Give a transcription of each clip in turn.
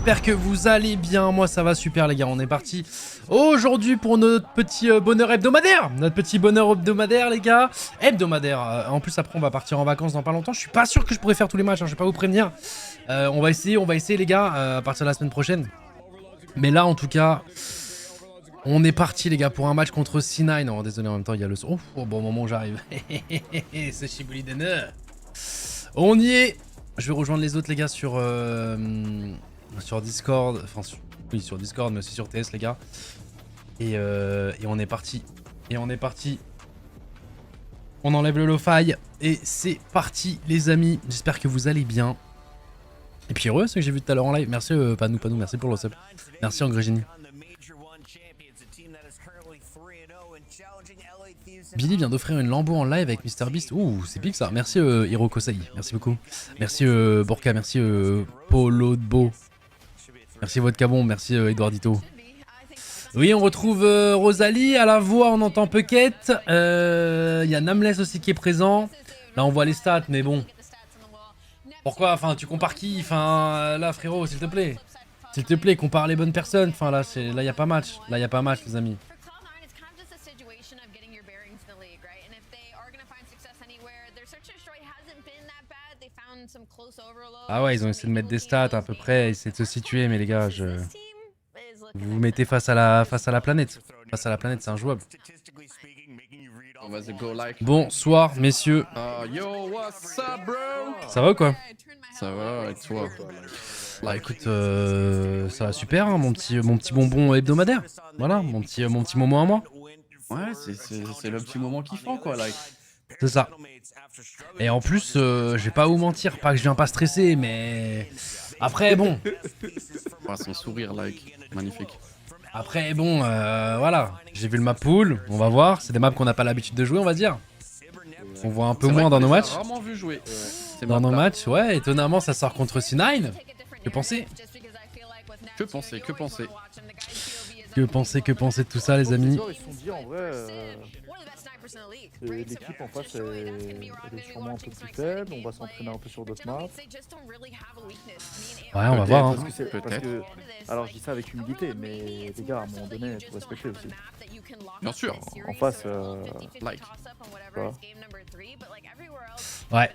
j'espère que vous allez bien. Moi ça va super les gars, on est parti aujourd'hui pour notre petit bonheur hebdomadaire. Notre petit bonheur hebdomadaire les gars. Hebdomadaire, en plus après on va partir en vacances dans pas longtemps. Je suis pas sûr que je pourrais faire tous les matchs, hein, je vais pas vous prévenir. On va essayer les gars, à partir de la semaine prochaine. Mais là en tout cas, on est parti les gars pour un match contre C9. Non désolé, en même temps il y a le son. Oh bon moment où j'arrive. C'est Chibouli Dene. On y est. Je vais rejoindre les autres les gars sur Discord, enfin oui sur Discord mais aussi sur TS les gars. Et on est parti. On enlève le lo-fi et c'est parti les amis. J'espère que vous allez bien. Et puis heureux ceux que j'ai vu tout à l'heure en live. Merci Panou, merci pour le sub. Merci Angrégini. Billy vient d'offrir une Lambo en live avec MrBeast. Ouh, c'est pique ça. Merci Hirokosei. Merci beaucoup. Merci Borka. Merci Polodbo. Merci Vodkabon. Merci Eduardito. Oui, on retrouve Rosalie. À la voix, on entend Pucket. Il y a Namles aussi qui est présent. Là, on voit les stats, mais bon. Pourquoi? Enfin, tu compares qui? Enfin, là, frérot, s'il te plaît. S'il te plaît, compare les bonnes personnes. Enfin, là, il n'y a pas match. Là, il n'y a pas match, les amis. Ah ouais, ils ont essayé de mettre des stats à peu près, essayer de se situer, mais les gars, vous vous mettez face à la planète. Face à la planète, c'est injouable. Bonsoir, messieurs. Yo, what's up, bro? Ça va ou quoi? Ça va, avec toi? Bah écoute, ça va super, hein, mon petit bonbon hebdomadaire. Voilà, mon petit moment à moi. Ouais, c'est le petit moment kiffant, quoi, like. C'est ça. Et en plus, je vais pas vous mentir, pas que je viens pas stresser, mais après bon. Ouais, son sourire, like, magnifique. Après bon, voilà, j'ai vu le map pool, on va voir. C'est des maps qu'on n'a pas l'habitude de jouer, on va dire. On voit un peu moins dans nos matchs. J'ai vraiment vu jouer. Dans nos matchs, ouais. Étonnamment, ça sort contre C9. Que penser? Que penser? Que penser de tout ça, les amis? Ils se sont dit en vrai, l'équipe en face elle est sûrement un peu plus faible, on va s'entraîner un peu sur d'autres maps. Ouais, on va voir. Hein. Parce que, alors je dis ça avec humilité, mais les gars, à un moment donné, il faut respecter aussi. Bien sûr. En face, like. Ouais.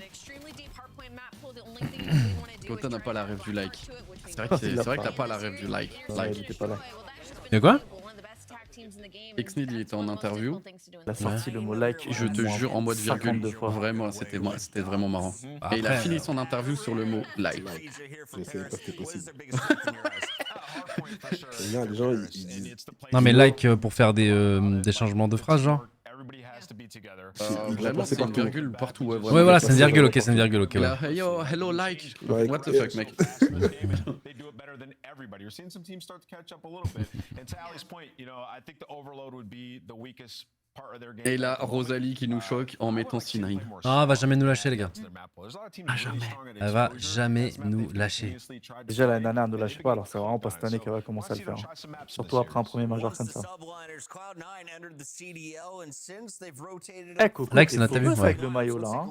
Kota n'a pas la rêve du like. C'est vrai que t'as pas la rêve du like. Ouais, il était pas là. De quoi? Xnid il était en interview. Il a sorti le mot like. Je te jure en mode virgule. Fois. Vraiment, c'était vraiment marrant. Après, et il a fini son interview sur le mot like. Je savais pas que c'était possible. Bien, les gens, ils disent... Non mais like pour faire des changements de phrases genre. Vraiment c'est une virgule partout. Ouais, ouais voilà, c'est une virgule, ok, c'est une virgule, ok. Ouais. Hey, yo, hello like. What the fuck mec. Et là, Rosalie qui nous choque en mettant C9. Ah, elle va jamais nous lâcher, les gars. Ah, jamais. Elle va jamais nous lâcher. Déjà, l'année dernière, elle ne lâche pas, alors c'est vraiment pas cette année qu'elle va commencer à le faire. Hein. Surtout après un premier major comme ça. Eh, Coco, Like, c'est notre vu, ouais. avec le maillot là. Hein.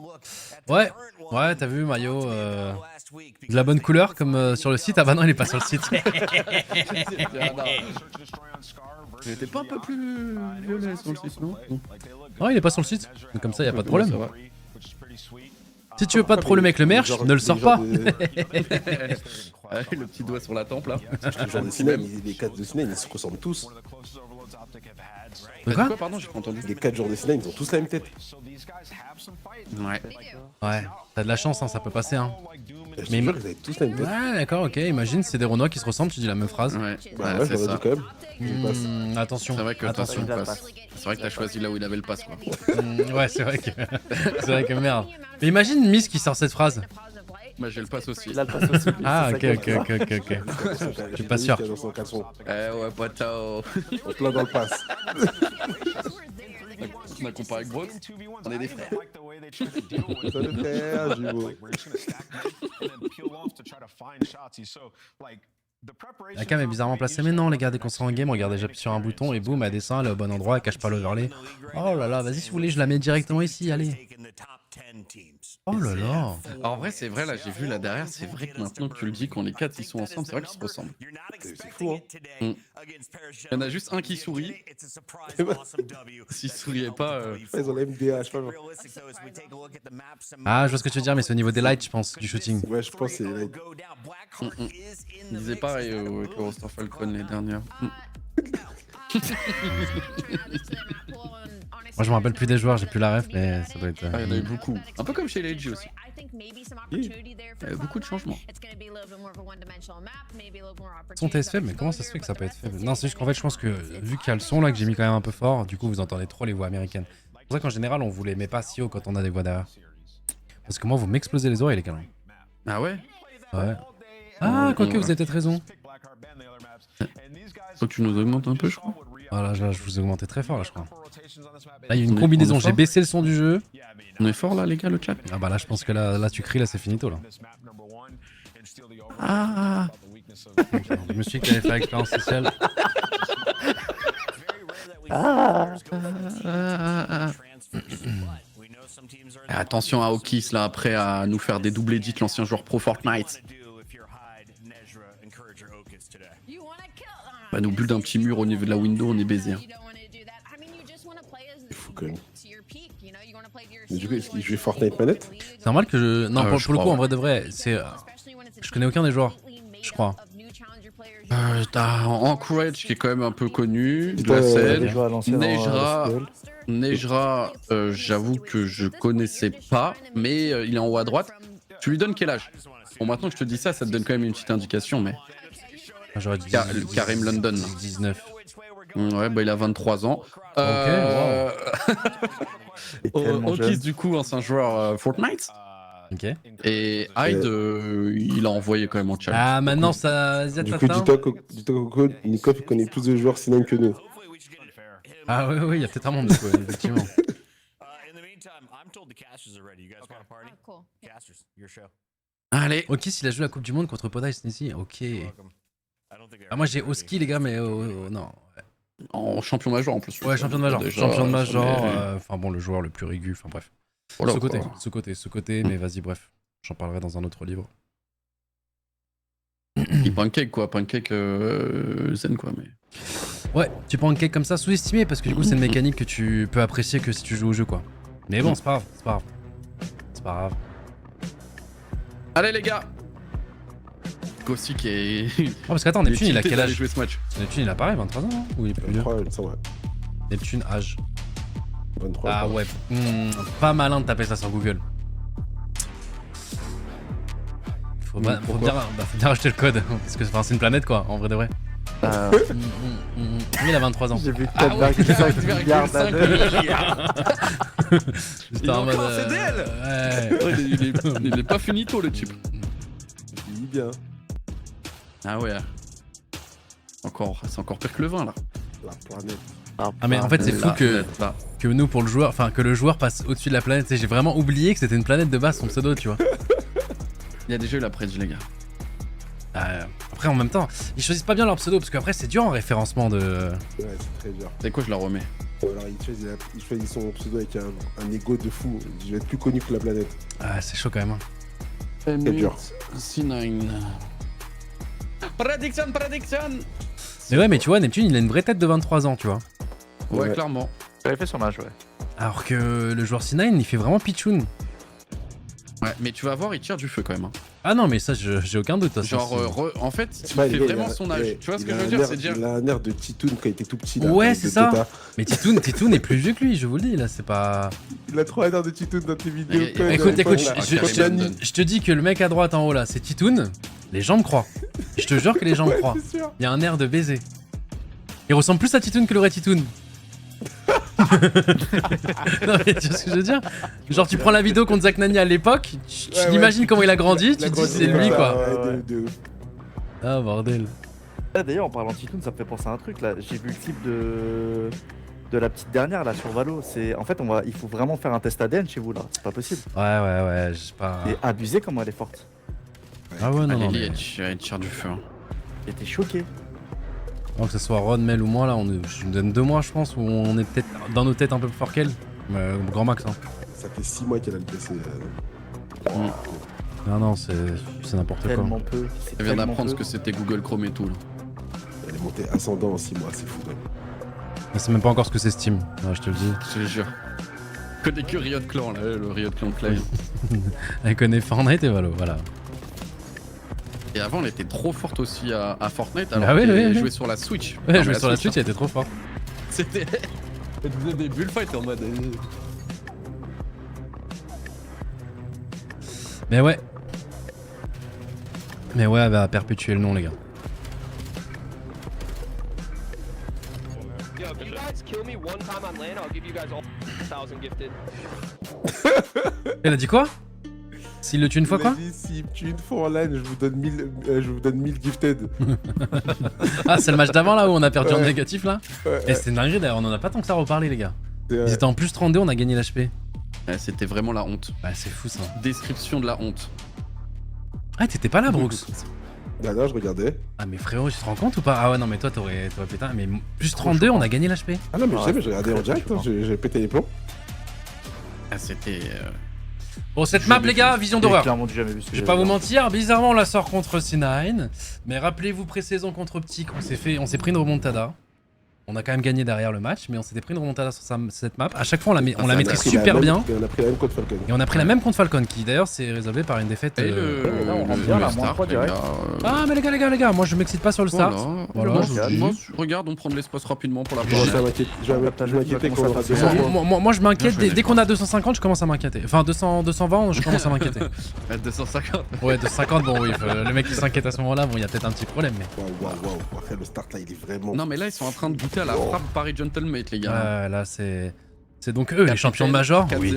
Ouais, t'as vu, maillot de la bonne couleur comme sur le site. Ah bah non, il est pas sur le site. Il était pas un peu plus violet sur le site, non? Non, il est pas sur le site. Donc comme ça, y a pas de problème. Si tu veux pas de problème avec le merch, ne le sors pas. Allez, le petit doigt sur la tempe là. Les 4 de Sinane, ils se ressemblent tous. De quoi? Pardon, j'ai pas entendu. Les 4 jours de Sinane, ils ont tous la même tête. Ouais. Ouais, t'as de la chance, hein, ça peut passer. Hein. Mais ils avaient tous la même tête. Ouais, d'accord, ok. Imagine, c'est des Renois qui se ressemblent, tu dis la même phrase. Ouais, Bah ouais, c'est j'aurais ça. dit quand même. Attention. C'est vrai que attention. passe. C'est vrai que t'as choisi là où il avait le passe quoi. Ouais, c'est vrai que c'est vrai que merde. Mais imagine Miss qui sort cette phrase. Bah j'ai le passe aussi. Il a le passe aussi. Ah ok. Je suis pas sûr. Ouais, poteau. En plein dans le pass. On a comparé avec Brooks. On est des frères. Salut frère, Jubo. La cam est bizarrement placée, mais non les gars, dès qu'on sera en game, regardez, j'appuie sur un bouton et boum, elle descend, elle est au bon endroit, elle cache pas l'overlay. Oh là là, vas-y si vous voulez, je la mets directement ici, allez. Oh là là. Alors, en vrai, c'est vrai, là, j'ai vu là derrière, c'est vrai que maintenant que tu le dis, quand les 4 ils sont ensemble, c'est vrai qu'ils se ressemblent. C'est fou, hein. Il y en a juste un qui sourit. S'il souriait pas. Ils ont la MDA, je sais pas. Genre. Ah, je vois ce que tu veux dire, mais c'est au niveau des lights, je pense, du shooting. Ouais, je pense que c'est. Il disait pareil avec le roster Falcon les dernières. Moi, je me rappelle plus des joueurs, j'ai plus la ref, mais ça doit être. Ah, il y en a eu beaucoup. Un peu comme chez les LG aussi. Il y a beaucoup de changements. Son TS faible, mais comment ça se fait que ça peut être faible? Non, c'est juste qu'en fait, je pense que vu qu'il y a le son là que j'ai mis quand même un peu fort, du coup, vous entendez trop les voix américaines. C'est pour ça qu'en général, on vous les met pas si haut quand on a des voix derrière. Parce que moi, vous m'explosez les oreilles, les gars. Ah ouais? Ouais. Ah, quoique, vous avez peut-être raison. Faut que tu nous augmentes un peu, je crois. Voilà, là, je vous ai augmenté très fort, là, je crois. Là, il y a une combinaison. J'ai baissé le son du jeu. On est fort là, les gars, le chat? Ah bah là, je pense que là tu cries, là, c'est finito, là. Ah! Je me suis dit que t'allais faire l'expérience sociale. Attention à Okis là, après à nous faire des double edits, l'ancien joueur pro Fortnite. Bah, nous build un petit mur au niveau de la window, on est baisé. Hein. C'est fou quand même. Mais du coup, est-ce qu'il joue Fortnite manette? C'est normal que je. Non, pour le coup, ouais. en vrai de vrai, c'est. Je connais aucun des joueurs, je crois. T'as Anchorage qui est quand même un peu connu de la scène. Nejra, j'avoue que je connaissais pas, mais il est en haut à droite. Tu lui donnes quel âge? Bon, maintenant que je te dis ça, ça te donne quand même une petite indication, mais. J'aurais dit. Karim London. 19. Ouais, bah il a 23 ans. Okis, du coup, ancien joueur Fortnite. Ok. Et Hyde, il a envoyé quand même en chat. Ah, maintenant ça. Du coup, dis-toi que Nico connaît plus de joueurs Sinan que nous. Ah, oui, il y a peut-être un monde, quoi, effectivement. Allez. Ok, s'il a joué la Coupe du Monde contre Podai ici, ok. Ah, moi j'ai Oski, les gars, mais non. En champion major en plus. Ouais, champion de major. Déjà, Champion de major. mais- Enfin bon, le joueur le plus régu, enfin bref. Voilà, Ce côté, mais vas-y, bref. J'en parlerai dans un autre livre. Il pancake quoi, pancake zen quoi. Mais... Ouais, tu prends un cake comme ça sous-estimé parce que du coup, c'est une mécanique que tu peux apprécier que si tu joues au jeu, quoi. Mais bon, c'est pas grave, c'est pas grave. C'est pas grave. Allez les gars. Gossi qui est. Oh, parce qu'attends, Neptune, il a quel âge? Jouer ce match. Neptune, il a pareil, 23 ans, non? Ou il est plus vieux? 23, il me semble, ouais. Neptune, âge. 23. Ah ouais, pas malin de taper ça sur Google. Faut bien acheter le code, parce que c'est une planète quoi, en vrai de vrai. Il a 23 ans. J'ai vu Ah ouais, 4,5 milliards d'années. J'étais en mode. Ouais. Il est pas finito le type. Il dit bien. Ah ouais. C'est encore pire que le vin là. La planète. Ah mais en fait c'est fou que nous pour le joueur, enfin que le joueur passe au-dessus de la planète. J'ai vraiment oublié que c'était une planète de base son pseudo, tu vois. Il y a déjà eu la presse du les gars. Après en même temps, ils choisissent pas bien leur pseudo parce qu'après c'est dur en référencement de. Ouais, c'est très dur. C'est quoi, je la remets. Alors, il choisit son pseudo avec un ego de fou. Je vais être plus connu que la planète. Ah c'est chaud quand même. C'est dur. C9. Prediction. Mais ouais, mais tu vois, Neptune il a une vraie tête de 23 ans, tu vois. Ouais, clairement. J'avais fait son âge, ouais. Alors que le joueur C9 il fait vraiment pitchoun. Ouais, mais tu vas voir, il tire du feu quand même. Hein. Ah non, mais ça j'ai aucun doute. Ça, Genre, en fait, il Ouais, fait il a- vraiment son âge. Tu vois ce que je veux il a dire? un air- C'est dire. Il a un air de Titoun quand il était tout petit. Là, Ouais, avec c'est de ça. Tota. Mais Titoun est plus vieux que lui, je vous le dis, là, c'est pas... Il a trop un air de Titoun dans tes vidéos. Et- quand il Écoute, est écoute, là. London. je te dis que le mec à droite en haut, là, c'est Titoun, les gens me croient. Je te jure que les gens me Ouais, croient. c'est sûr. Il y a un air de baiser. Il ressemble plus à Titoun que le vrai Titoun. Non mais tu vois ce que je veux dire? Genre tu prends la vidéo contre Zach Nani à l'époque, tu Ouais, t'imagines ouais. comment il a grandi, tu Il a te dis grandi c'est comme lui ça, quoi. ouais, de- Ah bordel. Ah, d'ailleurs, en parlant de Titoun, ça me fait penser à un truc là. J'ai vu le clip de la petite dernière là sur Valo. En fait, il faut vraiment faire un test ADN chez vous là. C'est pas possible. Ouais, j'ai pas... C'est abusé comment elle est forte. Ah ouais, non, non, Lily, mais... elle tire du feu. Hein. J'étais choqué. Que ce soit Ron, Mel ou moi là, je me donne 2 mois je pense, où on est peut-être dans nos têtes un peu plus fort qu'elle. Grand max. Hein. Ça fait 6 mois qu'elle a le PC. Non, c'est n'importe quoi. Tellement peu. c'est Elle vient tellement d'apprendre ce peu. que c'était Google Chrome et tout. Là. Elle est montée ascendant en 6 mois, c'est fou. Elle sait même pas encore ce que c'est Steam, ouais, je te le dis. Je te jure. Je connais que Riot Clan, là, le Riot Clan Client. Elle connaît Fortnite et Valo, voilà. Et avant, elle était trop forte aussi à Fortnite, alors Ah ouais, qu'elle ouais. jouait sur la Switch. Ouais, Non, jouer mais sur la Switch, hein. elle était trop forte. C'était. Elle faisait des bullfights en mode. Mais ouais. Mais ouais, elle va perpétuer le nom, les gars. Yo, if you guys kill me one time on land, I'll give you guys all 1,000 gifted. Elle a dit quoi? S'il le tue une fois quoi? Si tu une fois en LAN, je vous donne 1000 gifted. Ah, c'est le match d'avant là où on a perdu en Ouais. négatif là? Et c'était une dinguerie d'ailleurs, on en a pas tant que ça reparlé, les gars. C'est, Ils étaient en plus 32, on a gagné l'HP. Ouais, c'était vraiment la honte. Bah, c'est fou ça. Description de la honte. Ah, t'étais pas là, Brooks? Là, je regardais. Ah, mais frérot, tu te rends compte ou pas? Ah, ouais, non, mais toi, t'aurais pété. Mais plus 32, on a gagné l'HP. Ah non, mais je Ouais, sais, mais j'ai regardé en direct, hein, j'ai pété les plombs. Ah, c'était. Bon, cette map, les gars, vision J'ai d'horreur. clairement jamais vu ce que Je vais j'avais pas vous vu. mentir, bizarrement, on la sort contre C9. Mais rappelez-vous, pré-saison contre Optic, on s'est pris une remontada. On a quand même gagné derrière le match, mais on s'était pris une remontada sur cette map. À chaque fois, on la maîtrise super bien. Et on a pris la même contre Falcon. Et on a pris la même contre Falcon, qui d'ailleurs s'est résolvé par une défaite. Et le. ouais, là, on rentre bien, là, moins Star, trois les direct. gars, Ah, mais les gars, moi je m'excite pas sur le start. Voilà, Moi, je vous je- dis. moi, regarde, on prend de l'espace rapidement pour la Je prochaine. vais m'inquiéter quand on aura Moi, 200. Moi, je m'inquiète, Moi, je dès qu'on a 250, je commence à m'inquiéter. Enfin, 220, je commence à m'inquiéter. 250. Ouais, 250, bon, oui, le mec qui s'inquiète à ce moment-là, bon, il y a peut-être un petit problème, mais. Waouh. Après, le start là, il est vraiment. Non, mais là, ils sont en train de goûter à la frappe Paris Gentlemate, les gars. Là, c'est donc eux, les champions de Major. 4-0. Oui.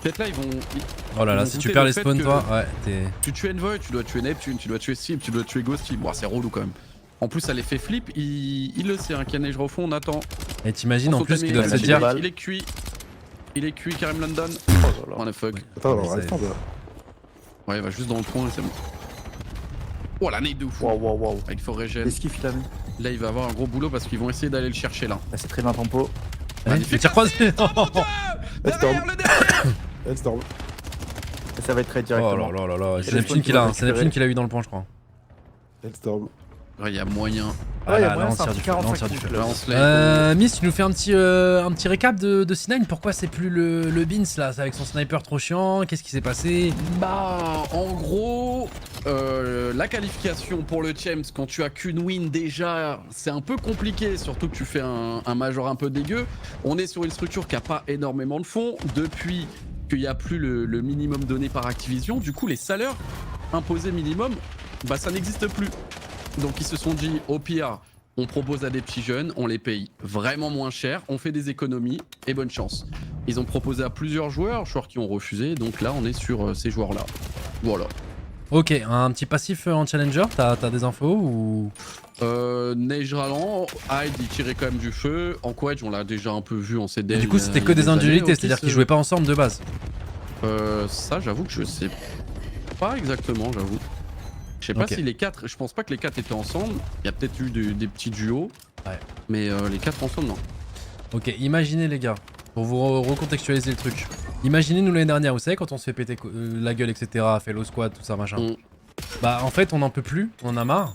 Peut-être là, ils vont. Oh là là, Ils si vont tu goûter perds le les fait spawns, que- toi, ouais, t'es. Tu tues Envoy, tu dois tuer Neptune, tu dois tuer Sim, tu dois tuer Ghosty. Bon, c'est relou quand même. En plus, ça les fait flip. Il le sait, hein, Kianejra au fond, on attend. Et t'imagines en On plus saute qu'ils à doivent se mi- dire. Il est cuit. Il est cuit, Karim London. What the fuck. Attends, Mais alors, c'est- reste en bas. Ouais, il va juste dans le coin et c'est bon. Oh la nade de fou. Waouh. Avec Forégène. L'esquive, il a mis. Là, il va avoir un gros boulot parce qu'ils vont essayer d'aller le chercher là. Là, c'est très bien tempo. Allez, Magnifique. le tir croisé. Derrière le derrière. Hellstorm. Et ça va être très Oh directement. là là, c'est les Neptune spawns qui l'a, qui vont c'est Neptune qui l'a eu dans le point, je crois. Hellstorm. Ouais, il y a moyen. Ah Ouais, y a là, moyen, là, on c'est un tire du petit feu, là, on 45 tire du feu. Là, on se lève. Miss, tu nous fais un petit récap de C9. Pourquoi c'est plus le Beans là? C'est avec son sniper trop chiant. Qu'est-ce qui s'est passé? Bah, en gros, la qualification pour le Champs, quand tu as qu'une win déjà, c'est un peu compliqué, surtout que tu fais un major un peu dégueu. On est sur une structure qui a pas énormément de fonds. Depuis qu'il n'y a plus le minimum donné par Activision, du coup, les salaires imposés minimum, bah ça n'existe plus. Donc ils se sont dit, au pire, on propose à des petits jeunes, on les paye vraiment moins cher, on fait des économies et bonne chance. Ils ont proposé à plusieurs joueurs qui ont refusé, donc là on est sur ces joueurs-là. Voilà. Ok, un petit passif en challenger. T'as des infos ou? Neige Ralent, Hyde il tirait quand même du feu, en Quedge on l'a déjà un peu vu en CD. Du coup, c'était que des individualités, c'est-à-dire qu'ils jouaient pas ensemble de base. Ça j'avoue que je sais pas exactement, j'avoue. Je sais pas Ok. si les 4, je pense pas que les 4 étaient ensemble, il y a peut-être eu des petits duos, Ouais. mais les 4 ensemble non. Ok, imaginez les gars, pour vous recontextualiser le truc. Imaginez nous l'année dernière, vous savez, quand on se fait péter la gueule, etc., Fellow Squad, tout ça, machin. Mm. Bah en fait, on n'en peut plus, on en a marre.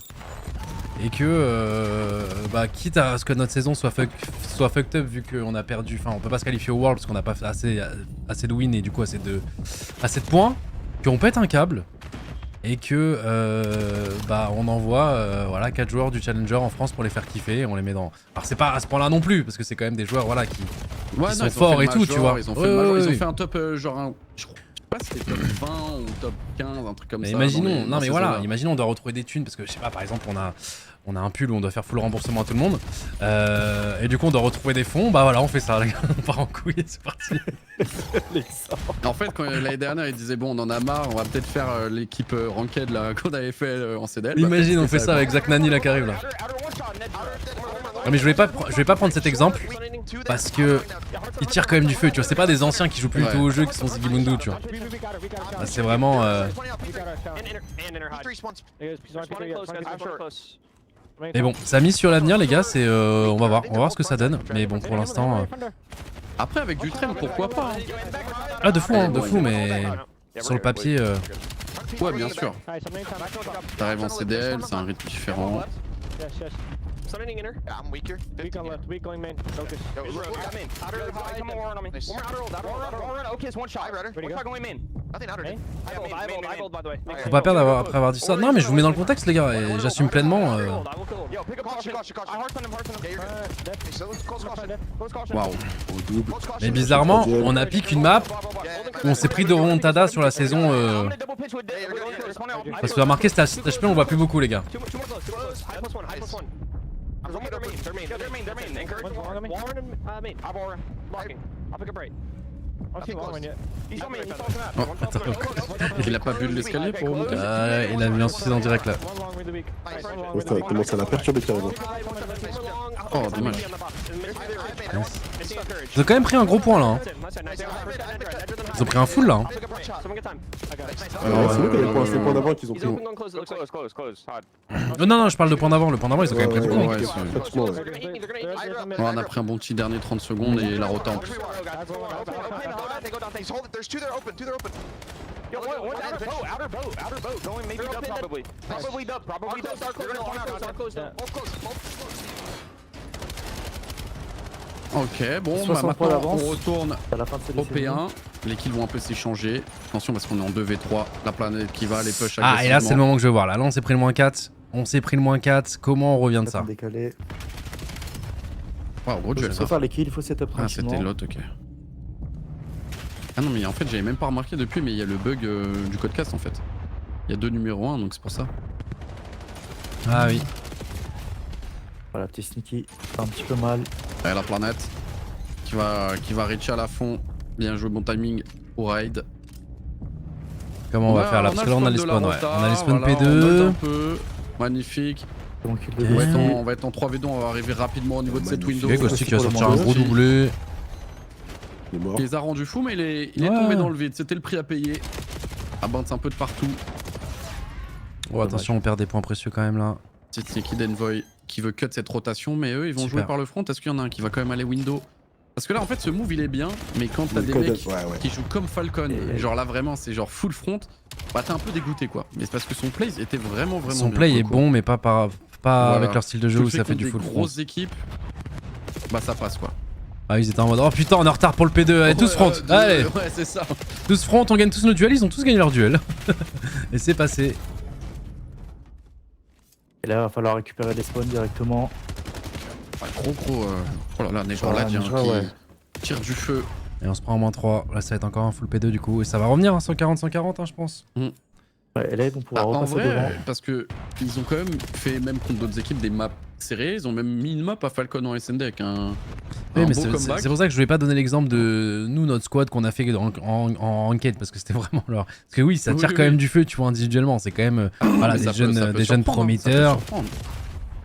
Et que, bah quitte à ce que notre saison soit fucked up vu qu'on a perdu, enfin on peut pas se qualifier au World parce qu'on n'a pas fait assez de win et du coup assez de points, qu'on pète un câble. Et que bah on envoie voilà 4 joueurs du Challenger en France pour les faire kiffer et on les met dans. Alors c'est pas à ce point-là non plus parce que c'est quand même des joueurs voilà qui Ouais, sont ils ont forts fait le et tout, major, tu vois. Ils ont fait, Ouais, le major, ouais, ils ont ouais. fait un top je sais pas si c'était top 20 ou top 15, un truc comme Mais ça. imaginons, dans non mais ces voilà, zones-là. imaginons on doit retrouver des thunes parce que je sais pas par exemple on a un pull où on doit faire full remboursement à tout le monde et du coup on doit retrouver des fonds, bah voilà on fait ça les gars, on part en couille et c'est parti. En fait, quand l'année dernière, ils disaient bon, on en a marre, on va peut-être faire l'équipe Ranked là qu'on avait fait en CDL. Imagine on c'était fait ça avec Zach Nani là qui arrive là. Ah, mais je vais pas prendre cet exemple parce que il tire quand même du feu, tu vois, c'est pas des anciens qui jouent plus du tout au jeu qui sont Zigibundu, tu vois. Ah, c'est vraiment Mais bon, ça mise sur l'avenir les gars, c'est on va voir ce que ça donne. Mais bon, pour l'instant... Après, avec du trem, pourquoi pas hein. Ah de fou, mais sur le papier... Ouais, bien sûr. T'arrives en CDL, c'est un rythme différent. Stunning inner. I'm weaker. Weak on left. Weak going main. Focus. Yo, look, I'm in. Outer high. Come on me. Nice. One more outer ult. Outer ult. Okay, it's one shot. Hi, Rudder. One shot going main. Nothing outer, dude. I ult, by the way. Faut pas perdre après avoir dit ça. Non mais je vous mets dans le contexte les gars, et j'assume pleinement. Yo, pick up Caution, caution. caution, caution. I heartstun him. Yeah, you're good. Hey, so close caution. Close caution. Waouh. Au double. Close caution. Mais bizarrement, on a piqué une map, on s'est pris de remontada sur la saison. Parce que remarquez, cet HP on voit plus beaucoup les gars. Two more close. High plus one. High plus one. They're main. Anchor. Warren and main. I've Warren. Blocking. I'll pick up right. I don't see Warren yet. He's on main. He's on map. Oh, attends. Il a pas vu l'escalier pour remonter. Il a mis un suicide en direct là. One long really weak. Ouais, ça commence à la perturber carrément. Oh, dommage. Ils ont quand même pris un gros point là. Hein. Ils ont pris un full là. Hein. Alors, c'est vrai que c'est le point d'avant qu'ils ont pris. Non, je parle de point d'avant. Le point d'avant, ils ont quand même pris beaucoup. Ouais, c'est- Pratiquement, ouais. Ouais, on a pris un bon petit dernier 30 secondes et la rota en plus. There's two there open. Two there open. Yo, one outer boat, going maybe dub probably. Probably dub. They're gonna spawn out, close. Ok, bon, bah 60 points maintenant d'avance. on retourne À la fin de cette au décennie. P1. Les kills vont un peu s'échanger. Attention parce qu'on est en 2v3. La planète qui va, les push Ah et là c'est le moment que je veux voir. Là on s'est pris le -4. On s'est pris le -4. Comment on revient de ça? Décalé. Waouh, gros Il duel faut ça. faire les kills, il faut setup Ah, c'était tranquillement. l'autre, ok. Ah non, mais en fait, j'avais même pas remarqué depuis, mais il y a le bug du codecast en fait. Il y a deux numéros 1, donc c'est pour ça. Ah oui. Voilà, petit sneaky, fait un petit peu mal. Et la planète qui va reach à la fond. Bien joué, bon timing au raid. Comment on va faire là? Parce que là on a les spawns, ouais. On a les spawns P2. Un peu. Magnifique. C'est mon kill de Ok. deux. On va être en 3v2, on va arriver rapidement au niveau de cette window. Ok, Ghosty qui va sortir un gros doublé. Il est mort. Il les a rendus fous, mais il est Ouais. tombé dans le vide. C'était le prix à payer. À bounce un peu de partout. Oh attention, on perd des points précieux quand même là. Petite sneaky d'Envoy qui veut cut cette rotation, mais eux ils vont Super. jouer par le front. Est-ce qu'il y en a un qui va quand même aller window? Parce que là en fait ce move il est bien, mais quand t'as Le des code, mecs ouais, ouais. qui jouent comme Falcon, Et- genre là vraiment c'est genre full front, bah t'es un peu dégoûté quoi. Mais c'est parce que son play était vraiment Son bien play pour est le coup. bon, mais pas Voilà. avec leur style de jeu Tu le où fais ça fait contre du des full front. grosses équipes, bah ça passe quoi. Ah, ils étaient en mode oh putain, on est en retard pour le P2. Allez, tous front. Allez, Ouais c'est ça. tous front, on gagne tous nos duels. Ils ont tous gagné leur duel. Et c'est passé. Et là, il va falloir récupérer les spawns directement. Ah, gros. Oh là là, Nejra Voilà, Ladien Nejra, qui ouais. tire du feu. Et on se prend en -3. Là, ça va être encore un full P2 du coup. Et ça va revenir, hein, 140, hein, je pense. Ouais, et là, ils vont pouvoir Bah, en repasser vrai, devant. parce que ils ont quand même fait, même contre d'autres équipes, des maps serrées. Ils ont même mis une map à Falcon en SND avec un Oui, mais beau comeback. c'est pour ça que je voulais pas donner l'exemple de nous, notre squad qu'on a fait en ranked, parce que c'était vraiment leur. Parce que oui, ça tire Oui, quand oui. même du feu, tu vois, individuellement. C'est quand même voilà, Mais des ça peut- jeunes, ça peut des jeunes surprendre, hein, ça peut prometteurs. surprendre.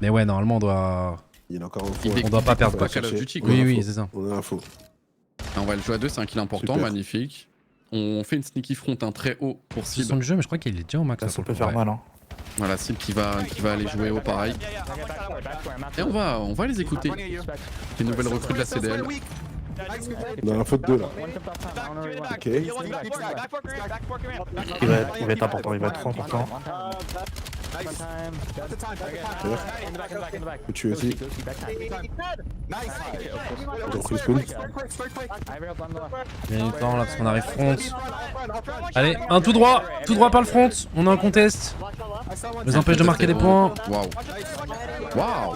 Mais ouais, normalement, on doit. Il y en a encore un Il faux. découvre On doit pas perdre, pas quoi. Call of Duty quoi. Oui, a oui, faux. c'est ça. On a l'info. On va le jouer à deux, c'est un kill important, Super. magnifique. On fait une sneaky front, un très haut pour C'est cible. son jeu, mais je crois qu'il est déjà au max. Là, là, ça pour peut le coup, faire ouais. mal. Hein. Voilà, cible qui va aller jouer haut pareil. Et on va les écouter. Les nouvelles recrues de la CDL. On a l'info de 2 là. Ok. Il va être important, il va être trop important. Faut tuer aussi. Ils ont pris le spawn. Il y a du temps là parce qu'on arrive front. Allez, un tout droit par le front. On a un contest. Nous empêche de marquer des points. Waouh. Waouh.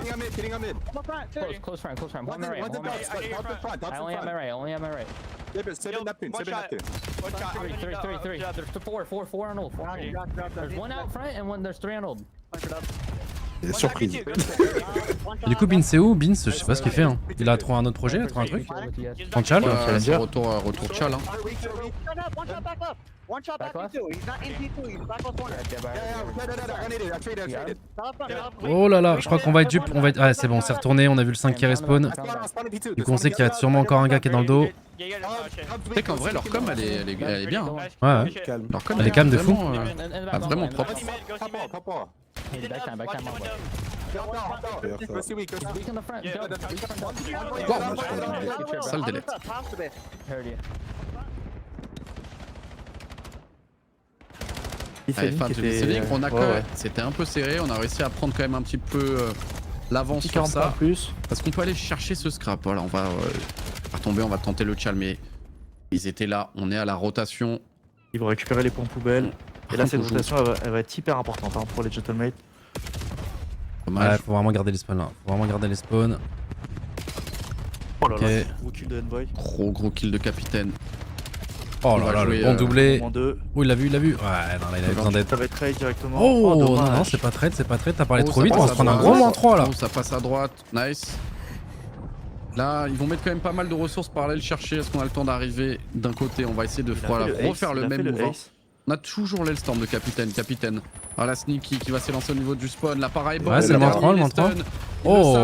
Close front. One right. I only have my right. Three. There's four on old. There's one out front and there's three on old. Il y a des surprises. Et du coup, Beans c'est où? Beans, je sais pas ce qu'il fait. Hein. Il a trouvé un autre projet, il a trouvé un truc. En Chal. C'est retour Chal. Hein. Oh là là, je crois qu'on va être dupe. Ah, c'est bon, c'est retourné. On a vu le 5 qui respawn. Du coup, on sait qu'il y a sûrement encore un gars qui est dans le dos. Tu sais qu'en vrai, leur com elle est bien. Hein. Ouais, ouais. Calme. Leur com Elle est calme de fou. vraiment propre. Back time. Go see weak on the front. Ça le délète. Allez, fin du listening, on a quand même... C'était un peu serré, on a réussi à prendre quand même un petit peu l'avance sur ça. Plus. Parce qu'on peut aller chercher ce scrap. Voilà, on va retomber, on va tenter le chal, mais ils étaient là, on est à la rotation. Ils vont récupérer les points poubelles. Et là, cette rotation, elle va être hyper importante pour les Gentlemates. Dommage. Ouais, faut vraiment garder les spawns là. Faut vraiment garder les spawns. Oh là Ok. là, gros kill de Envoy. Gros kill de capitaine. Oh On là va là, le jouer, bon doublé. Moins 2. Oh, il l'a vu, il l'a vu. Ouais, non, là, il avait besoin d'aide. Ça va être trade directement. Oh, non, dommage. non, c'est pas trade, c'est pas trade. T'as parlé Oh, trop ça vite, on va passe se prendre à un droite. gros moins 3 là. Oh, ça passe à droite, nice. Là, ils vont mettre quand même pas mal de ressources par aller le chercher. Est-ce qu'on a le temps d'arriver d'un côté? On va essayer de refaire le même mouvement. On a toujours l'Hellstorm de capitaine. Ah, la Sneaky qui va s'élancer au niveau du spawn. Là, pareil, Ouais, c'est le moins 3, le moins 3. Oh,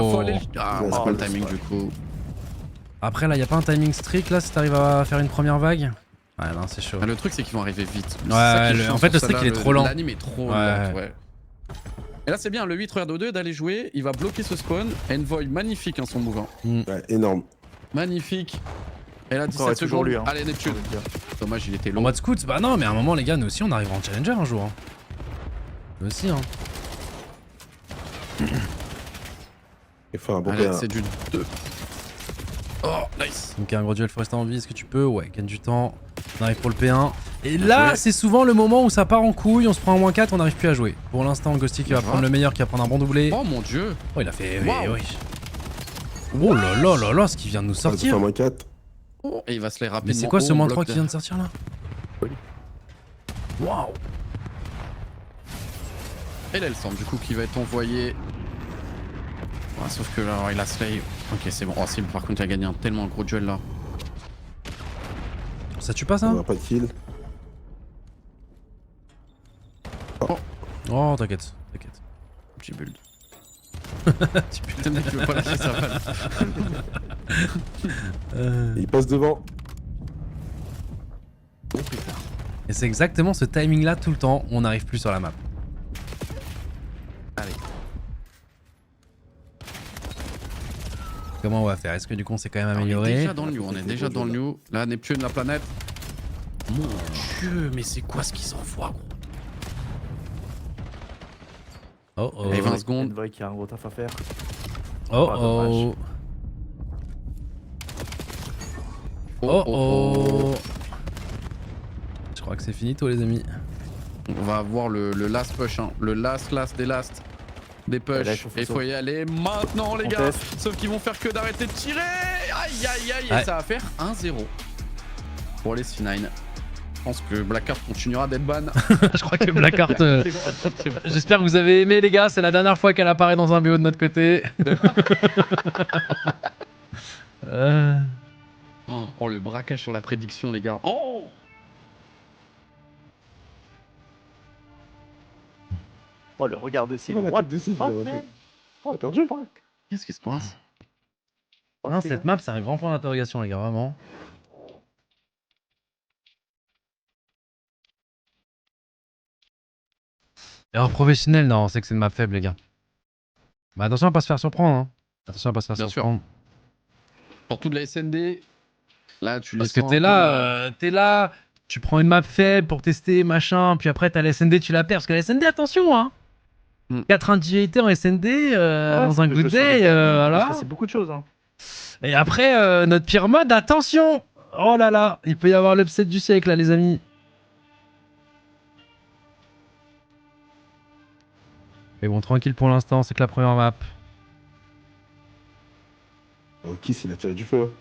Ah, c'est pas le timing du coup. Après, là, y a pas un timing strict là si t'arrives à faire une première vague? Ouais, non, c'est chaud. Ah, le truc, c'est qu'ils vont arriver vite. Ouais, en fait, le strict il est trop lent. L'anime est trop Ouais. lent, ouais. Et là, c'est bien, le 8 regarde 2 d'aller jouer. Il va bloquer ce spawn. Envoy, magnifique hein, son mouvement. Ouais, énorme. Magnifique. Et là, Encore 17 toujours secondes. lui, hein. Allez, Neptune. Dommage, il était En long. mode scout? Bah non, mais à un moment, les gars, nous aussi, on arrivera en challenger un jour. Hein. Nous aussi, hein. Il faut un bon Allez, P1. c'est du 2. Oh, nice. Donc, un gros duel, faut rester en vie. Est-ce que tu peux? Ouais, gagne du temps. On arrive pour le P1. Et là, c'est souvent le moment où ça part en couille. On se prend un moins 4, on n'arrive plus à jouer. Pour l'instant, Ghosty qui va prendre le meilleur, qui va prendre un bon doublé. Oh mon dieu. Oh, il a fait. Wow. Oui. Oh là là là là, ce qui vient de nous sortir. moins 4. Oh, et il va se les rapidement. Mais c'est quoi ce Oh, moins bloc 3 qui vient de sortir là? Waouh! Et là, il semble du coup qui va être envoyé. Ouais, sauf que là, il a slay. Ok, c'est bon. Oh, c'est bon. Par contre, il a gagné un tellement gros duel là. Ça tue pas On ça? n'a pas de kill. Oh, t'inquiète, t'inquiète. Petit build. Putain, mec, il veut pas lâcher sa balle. Et il passe devant. Et c'est exactement ce timing là tout le temps où on n'arrive plus sur la map. Allez. Comment on va faire? Est-ce que du coup on s'est quand même On est amélioré? déjà dans le new. On est déjà dans le new. Là, Neptune, la planète. Mon dieu, mais c'est quoi ce qu'ils envoient, gros? Oh oh. Allez, 20 secondes. Envoy qui a un gros taf à faire. Oh Ah, oh. Oh oh. Je crois que c'est finito les amis. On va avoir le last push, hein. Le last des last des push. Là, Et il faut y aller maintenant, les On gars. teste. Sauf qu'ils vont faire que d'arrêter de tirer. Aïe aïe aïe. Ouais. Et ça va faire 1-0 pour les C9. Je pense que Blackheart continuera d'être ban. Je crois que Blackheart. J'espère que vous avez aimé les gars. C'est la dernière fois qu'elle apparaît dans un BO de notre côté. Oh, le braquage sur la prédiction, les gars. Oh. Oh, le regard de Sylvain. What the fuck, man? Oh, perdu. Qu'est-ce qui se passe? Non, cette map c'est un grand point d'interrogation les gars, vraiment. Erreur professionnelle, non, on sait que c'est une map faible les gars. Bah attention à pas se faire surprendre hein. Attention à pas se faire Bien sûr. surprendre. Surtout de la SND. Là, tu les Parce que sens t'es un peu- là, tu prends une map faible pour tester, machin, puis après t'as la SND, tu la perds. Parce que la SND, attention hein. 4 individualités en SND, dans un good day, voilà. C'est beaucoup de choses. Hein. Et après, notre pire mode, attention. Oh là là, il peut y avoir l'upset du siècle là les amis. Mais bon, tranquille pour l'instant, c'est que la première map. Oh, Kiss, il a tiré du feu.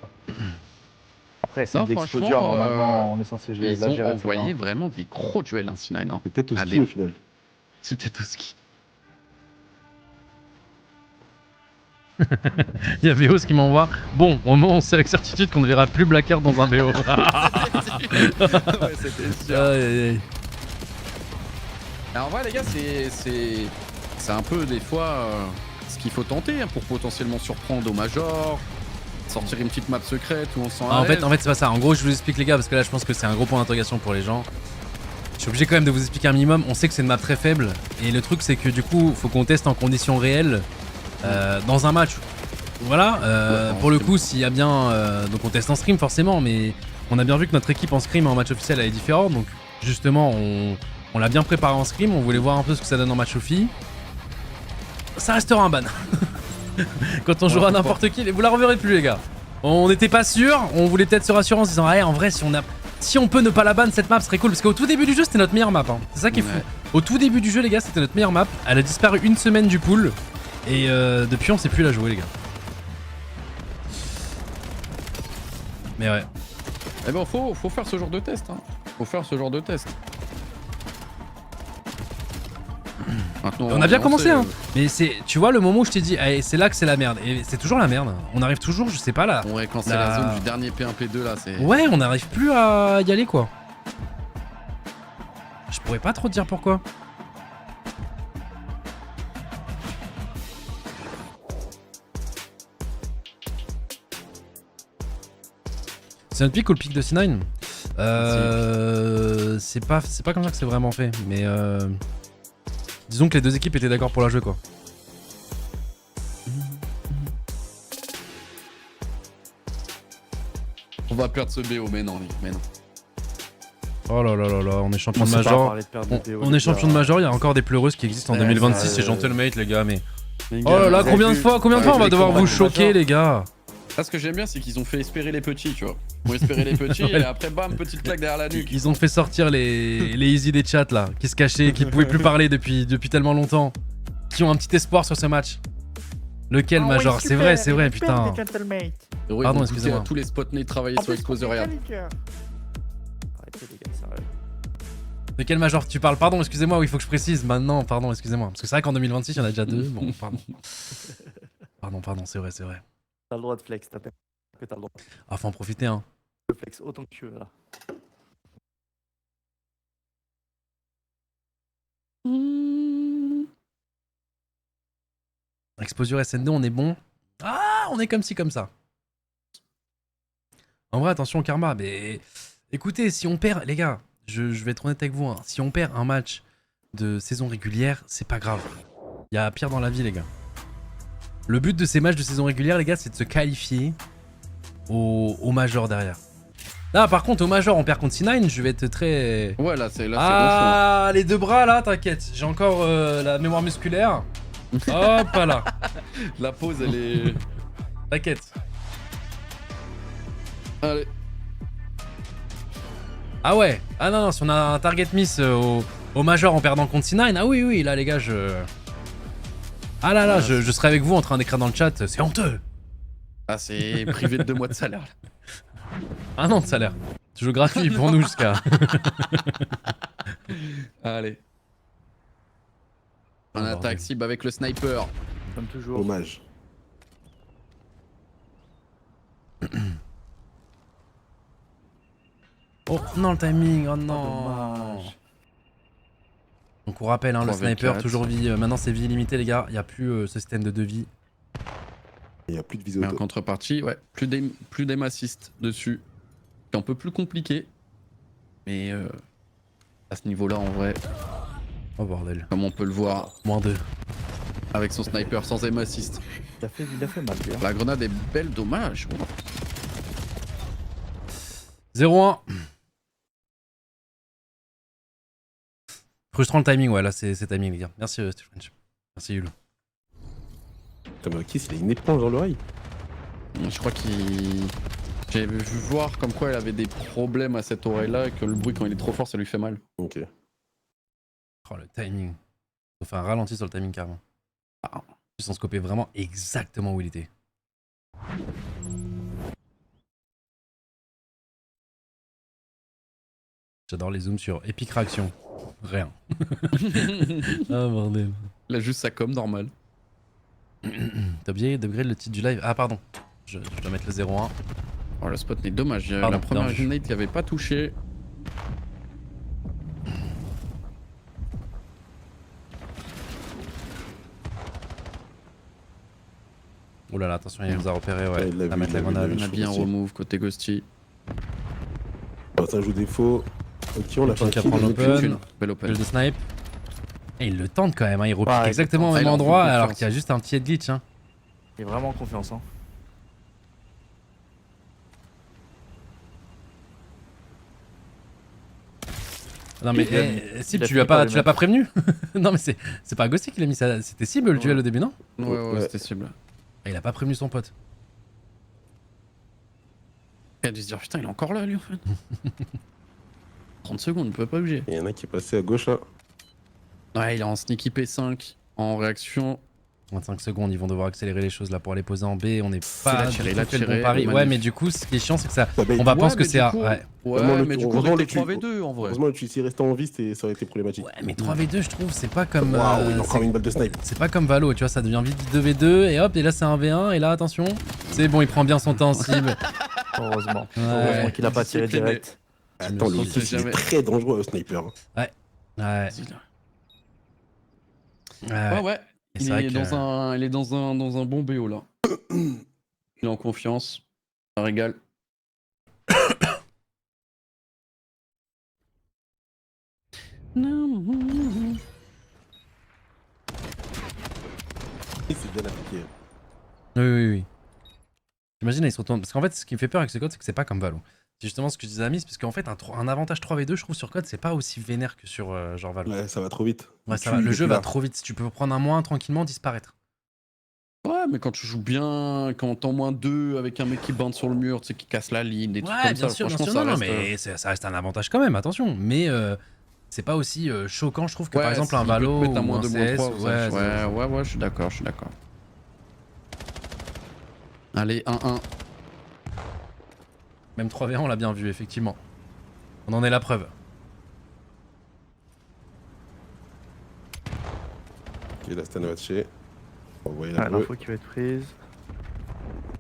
Après, c'est Non, de franchement, l'exposure. Normalement, on est censé gérer. Ils ont envoyé vraiment des gros duels, hein, C9. Hein. C'est peut-être au Allez. ski au final. C'est peut-être au ski. Il y a Véos qui m'envoie. Bon, on sait avec certitude qu'on ne verra plus Blackheart dans un BO. Ouais, c'était sûr. Aïe, aïe, aïe. Alors, en vrai, les gars, c'est un peu des fois ce qu'il faut tenter hein, pour potentiellement surprendre au Major, sortir une petite map secrète où on sent. En fait, c'est pas ça. En gros, je vous explique les gars, parce que là, je pense que c'est un gros point d'interrogation pour les gens. Je suis obligé quand même de vous expliquer un minimum. On sait que c'est une map très faible. Et le truc, c'est que du coup, faut qu'on teste en conditions réelles dans un match. Voilà, pour le coup, s'il y a bien. Donc on teste en scrim forcément, mais on a bien vu que notre équipe en scrim et en match officiel elle est différente. Donc justement, on l'a bien préparé en scrim. On voulait voir un peu ce que ça donne en match offi. Ça restera un ban. Quand on jouera à n'importe qui, vous la reverrez plus, les gars. On n'était pas sûr, on voulait peut-être se rassurer en se disant, ah, en vrai, si on peut ne pas la ban, cette map serait cool. Parce qu'au tout début du jeu, c'était notre meilleure map. Hein. C'est ça qui est fou. Au tout début du jeu, les gars, c'était notre meilleure map. Elle a disparu une semaine du pool. Et depuis, on sait plus la jouer, les gars. Mais ouais. Eh ben, faut faire ce genre de test. Hein. Faut faire ce genre de test. Maintenant, On a bien commencé, hein. Mais c'est, tu vois, le moment où je t'ai dit, hey, c'est là que c'est la merde. Et c'est toujours la merde. On arrive toujours, je sais pas là. Ouais, quand c'est la zone du dernier P1, P2 là, c'est. Ouais, on n'arrive plus à y aller, quoi. Je pourrais pas trop te dire pourquoi. C'est notre pic ou le pic de C9 c'est pas comme ça que c'est vraiment fait, mais disons que les deux équipes étaient d'accord pour la jouer, quoi. On va perdre ce BO, mais non, mais non. Oh là là là là, on est champion de On major. On est champion de major, il y a encore des pleureuses qui existent en 2026, c'est Gentlemate, les gars, mais... Oh là là, combien de fois on va devoir vous choquer, les gars? Là, ce que j'aime bien, c'est qu'ils ont fait espérer les petits, tu vois. Ils ont espéré les petits et après, bam, petite claque derrière la nuque. Ils ont fait sortir les easy des chats, là, qui se cachaient, qui pouvaient plus parler depuis tellement longtemps. Qui ont un petit espoir sur ce match. Lequel, Major? C'est vrai, putain. Pardon, excusez-moi. Tous les spotnés travaillaient sur Exposure, regarde. Arrêtez les gars, sérieux. De quel Major tu parles? Pardon, excusez-moi, oui, il faut que je précise maintenant, pardon, excusez-moi. Parce que c'est vrai qu'en 2026, il y en a déjà deux. Bon, pardon. Pardon, c'est vrai. T'as le droit de flex, t'as que t'as le droit Ah, faut en profiter, hein. de flex autant que tu veux là. Exposure SN2, on est bon. Ah, on est comme ci, comme ça. En vrai, attention au karma, mais... Écoutez, si on perd... Les gars, je vais être honnête avec vous, hein. Si on perd un match de saison régulière, c'est pas grave. Il y a pire dans la vie, les gars. Le but de ces matchs de saison régulière, les gars, c'est de se qualifier au Major derrière. Là, par contre, au Major, on perd contre C9, je vais être très... Ouais, là, c'est Ah, les deux bras, là, t'inquiète. J'ai encore la mémoire musculaire. Hop là. La pause, elle est... T'inquiète. Allez. Ah ouais. Ah non, si on a un target miss au Major en perdant contre C9, ah oui, là, les gars, Ah là, je serai avec vous en train d'écrire dans le chat, c'est honteux. Ah, c'est privé de 2 mois de salaire. Un an de salaire. Toujours gratuit pour nous jusqu'à... Allez. On attaque cible avec le sniper. Comme toujours. Hommage. Oh non, le timing, oh non. Dommage. Donc on rappelle, hein, le 3v4. sniper, toujours vie. Maintenant c'est vie illimitée, les gars. Il n'y a plus ce système de 2 vies. Il n'y a plus de visée Mais en auto. contrepartie, ouais, plus d'aim assist dessus. C'est un peu plus compliqué. Mais à ce niveau-là, en vrai, Oh bordel. comme on peut le voir, Moins 2. avec son sniper sans aim assist. Il a fait mal, bien. La grenade est belle, dommage. 0-1. Frustrant le timing, ouais, là c'est timing, les gars. Merci Steve French. Merci Yulu. Putain, mais Kiss, il a une éponge dans l'oreille. Je crois qu'il... J'ai vu voir comme quoi elle avait des problèmes à cette oreille-là et que le bruit, quand il est trop fort, ça lui fait mal. Ok. Oh le timing. Faut faire un ralenti sur le timing carrément. Ah, ils sont scopés vraiment exactement où il était. J'adore les zooms sur Epic Réaction. Rien. Ah bordel. Il a juste sa com, normal. T'as oublié d'upgrade le titre du live. Ah pardon. Je dois mettre le 0-1. Oh, le spot est dommage. Pardon, La première bien vu. grenade qui avait pas touché. Oh là là, attention, il nous a repéré, ouais. il l'a À vu, mettre la il l'a vu, grenade. il On l'a a vu. bien aussi. remove côté Ghosty. Ça joue défaut. Ok, on l'a fait un Qui kill. prend l'open. Une belle open. Plus de snipe. Et il le tente quand même, hein. Il repique Ouais, exactement au il même a endroit beaucoup de alors confiance. qu'il y a juste un petit head glitch. Hein. Il est vraiment en confiance. Hein. Non mais Il a- Cible, il a tu l'as fini par lui pas mettre. prévenu. Non mais c'est pas Ghosté qui l'a mis ça. C'était Cible le duel au début, non? Ouais, c'était cible. Et il a pas prévenu son pote. Il a dû se dire putain, il est encore là lui en fait. 30 secondes, il peut pas bouger. Il y en a qui est passé à gauche là. Ouais, il est en sneaky P5, en réaction. 25 secondes, ils vont devoir accélérer les choses là pour aller poser en B. On n'est pas l'a tiré, du tout fait le bon tiré, pari. Ouais, magnifique. mais du coup, ce qui est chiant, c'est que ça. Ça On va Ouais, penser que mais c'est du A. coup- Ouais. Heureusement, Ouais, mais du coup, heureusement, avec les le 3v2 en vrai. Heureusement, le Tuici restant en vie, ça aurait été problématique. Ouais, mais 3v2, je trouve, c'est pas comme. Waouh, il a encore c'est- une balle de snipe. C'est pas comme Valo, tu vois, ça devient vite 2v2 et hop, et là c'est un V1 et là attention, c'est bon, il prend bien son temps cible. Heureusement. Ouais. Heureusement qu'il a pas tiré Discipliné. direct. Attends, me le sens Tuici est jamais. très dangereux au sniper. Ouais. Vas-y, là. Ouais. Ouais. Et Il c'est vrai est, que- il est dans un bon BO là. Il est en confiance. Ça régale. C'est bien appliqué. Oui. J'imagine, ils se retournent. Parce qu'en fait, ce qui me fait peur avec ce code, c'est que c'est pas comme Valo. C'est justement ce que je disais à Miss, parce qu'en fait, un avantage 3v2, je trouve, sur code, c'est pas aussi vénère que sur genre Valo. Ouais, ça va trop vite. Ouais, Tu ça va, le es jeu plus va là. trop vite. Tu peux prendre un moins tranquillement, disparaître. Ouais, mais quand tu joues bien, quand t'es en moins 2 avec un mec qui bande sur le mur, tu sais, qui casse la ligne, des trucs Ouais, comme bien ça. sûr, Franchement, non, ça non, reste, mais ça reste un avantage quand même, attention. Mais c'est pas aussi choquant, je trouve, que ouais, par exemple un s'il peut te Valo mettre ou un moins un 2, moins CS. 3, Ouais, ouais, je suis d'accord. Allez, 1-1. même 3v1, on l'a bien vu, effectivement. On en est la preuve. Ok, la Stan va toucher. On va envoyer la Ah, bleue. l'info qui va être prise.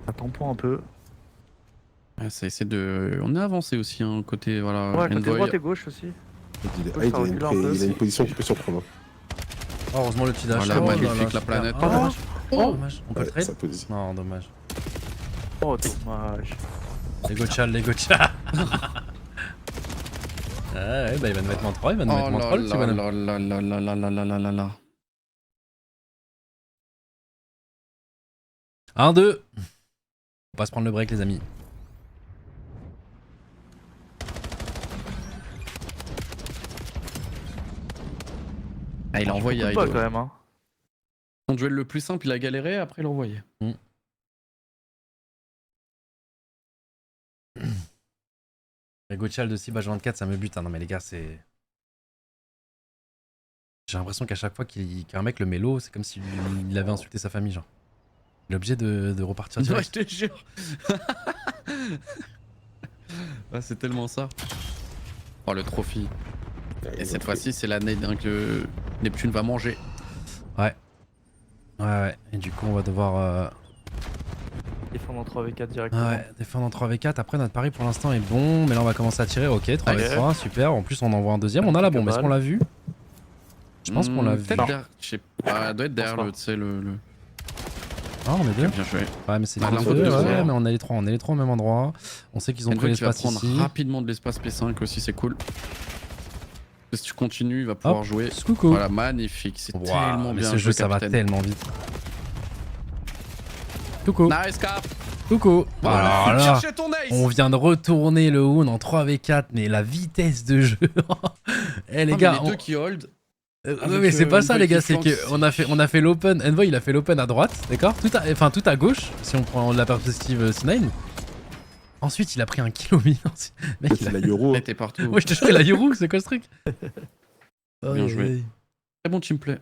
Ça tampon un peu. Ouais, ça essaie de. On est avancé aussi, hein, côté. Voilà, Ouais, côté Envoy. droite et gauche aussi. Il a une position qui peut surprendre. Oh, heureusement le petit dash. Voilà, Oh là magnifique, là, la super. planète. Oh, dommage. Oh. Dommage. On peut le Ouais, trade sa position. Non, dommage. Oh, dommage. Les gochas, les gochas. Ouais, bah il va nous mettre moins 3, il va nous mettre Oh moins là 3 le petit là bonhomme. là là là là là là là là là. 1-2. On va se prendre le break, les amis. Ah, il a envoyé Beaucoup de Aido. balles, quand même. Hein. Son duel le plus simple, il a galéré, après il a envoyé. Les gochas de 6 24, ça me bute. Hein. Non mais les gars, c'est... J'ai l'impression qu'à chaque fois qu'un mec le mélo, c'est comme s'il avait insulté sa famille, genre. Il est obligé de repartir Ouais, direct. je te jure. Ouais, c'est tellement ça. Oh, le trophy. Et cette fois-ci, c'est l'année que Neptune va manger. Ouais. Et du coup, on va devoir... Défendre en 3v4 directement. Ouais, défendre en 3v4. Après, notre pari pour l'instant est bon. Mais là, on va commencer à tirer. Ok, 3v3, super. En plus, on envoie un deuxième. On a la bombe. Est-ce qu'on l'a vu? Je pense qu'on l'a vu. Peut-être derrière. Je sais pas. Elle doit être derrière pas. le. Tu sais, le. Ah, on est deux. Bien joué. Ouais, mais c'est Ah, les l'info deux. de Ouais, deuxième. mais on est les trois. On est les trois au même endroit. On sait qu'ils ont pris Envoy qui va l'espace prendre ici. rapidement de l'espace P5 aussi, c'est cool. Si tu continues, il va pouvoir Hop, jouer. Coucou. Voilà, magnifique. C'est Waouh, tellement mais bien. ce jeu, joué, ça va capitaine. tellement vite. Coucou. Nice cap. Coucou. Voilà, Alors là, chercher ton ace. on vient de retourner le Hoon en 3v4, mais la vitesse de jeu. Eh les Ah, mais gars, les on... deux qui hold. Ouais, Avec, mais c'est pas ça Envoy les gars, qui c'est flanque. qu'on a fait l'open. Envoy il a fait l'open à droite, d'accord, tout à gauche, si on prend la perspective C9. Ensuite il a pris un kill au milieu. Mec, C'est la Euro. Elle était partout. Ouais, je te jure, il a Yoru, c'est quoi ce truc? Bien joué. Très bon teamplay.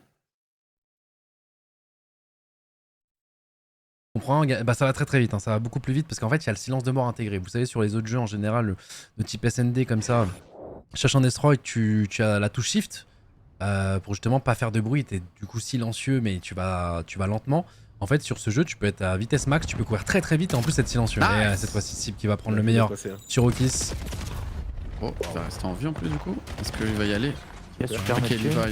On prend bah ça va très très vite, hein. Ça va beaucoup plus vite parce qu'en fait il y a le silence de mort intégré. Vous savez sur les autres jeux en général de type SND comme ça, cherche un destroy, tu as la touche shift pour justement pas faire de bruit, t'es du coup silencieux mais tu vas lentement. En fait sur ce jeu tu peux être à vitesse max, tu peux courir très très vite et en plus être silencieux. Nice. Et cette fois-ci Sib qui va prendre le meilleur sur Okis. Oh, il va rester en vie en plus du coup. Est-ce qu'il va y aller? Il y a super Ok, Neptune. il va.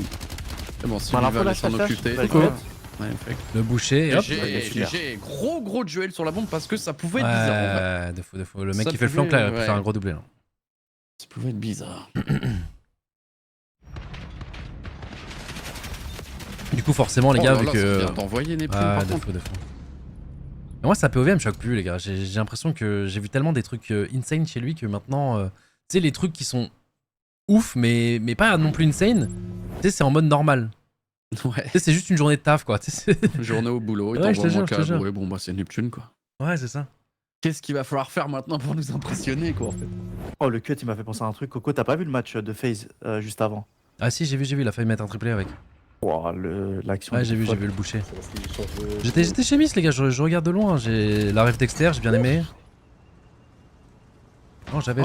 C'est bon, si Bah, il l'info, va là, s'en je flash. occuper. Vas-y, Coucou. ouais. Magnifique. Le boucher et hop. GG, gros duel sur la bombe parce que ça pouvait être bizarre en vrai. Ouais, de fou. Le mec Ça qui fait le pouvait, flank là, il va ouais. faire un gros doublé là. Ça pouvait être bizarre. Du coup forcément les Oh gars là vu là, que... ça vient d'envoyer Neptune Ah, par de contre. fou. Moi, ça POV me choque plus, les gars. J'ai l'impression que j'ai vu tellement des trucs insane chez lui que maintenant, tu sais, les trucs qui sont ouf, mais pas non plus insane, tu sais, c'est en mode normal. Ouais. Tu sais, c'est juste une journée de taf, quoi. Tu sais, Journée au boulot, il Ouais, je te t'envoie jure, moins je te qu'à jure. bourrer. Bon, bah, c'est Neptune, quoi. ouais, c'est ça. Qu'est-ce qu'il va falloir faire maintenant pour nous impressionner, quoi, en fait? Oh, le cut, il m'a fait penser à un truc. Coco, t'as pas vu le match de FaZe juste avant? Ah si, j'ai vu, il a failli mettre un triplé avec. Wow, l'action. Ouais, était j'ai vu folle. le boucher. C'est parce qu'il change de. J'étais chez Miss, les gars, je regarde de loin. J'ai la rêve Dexter, j'ai bien aimé. Non, j'avais.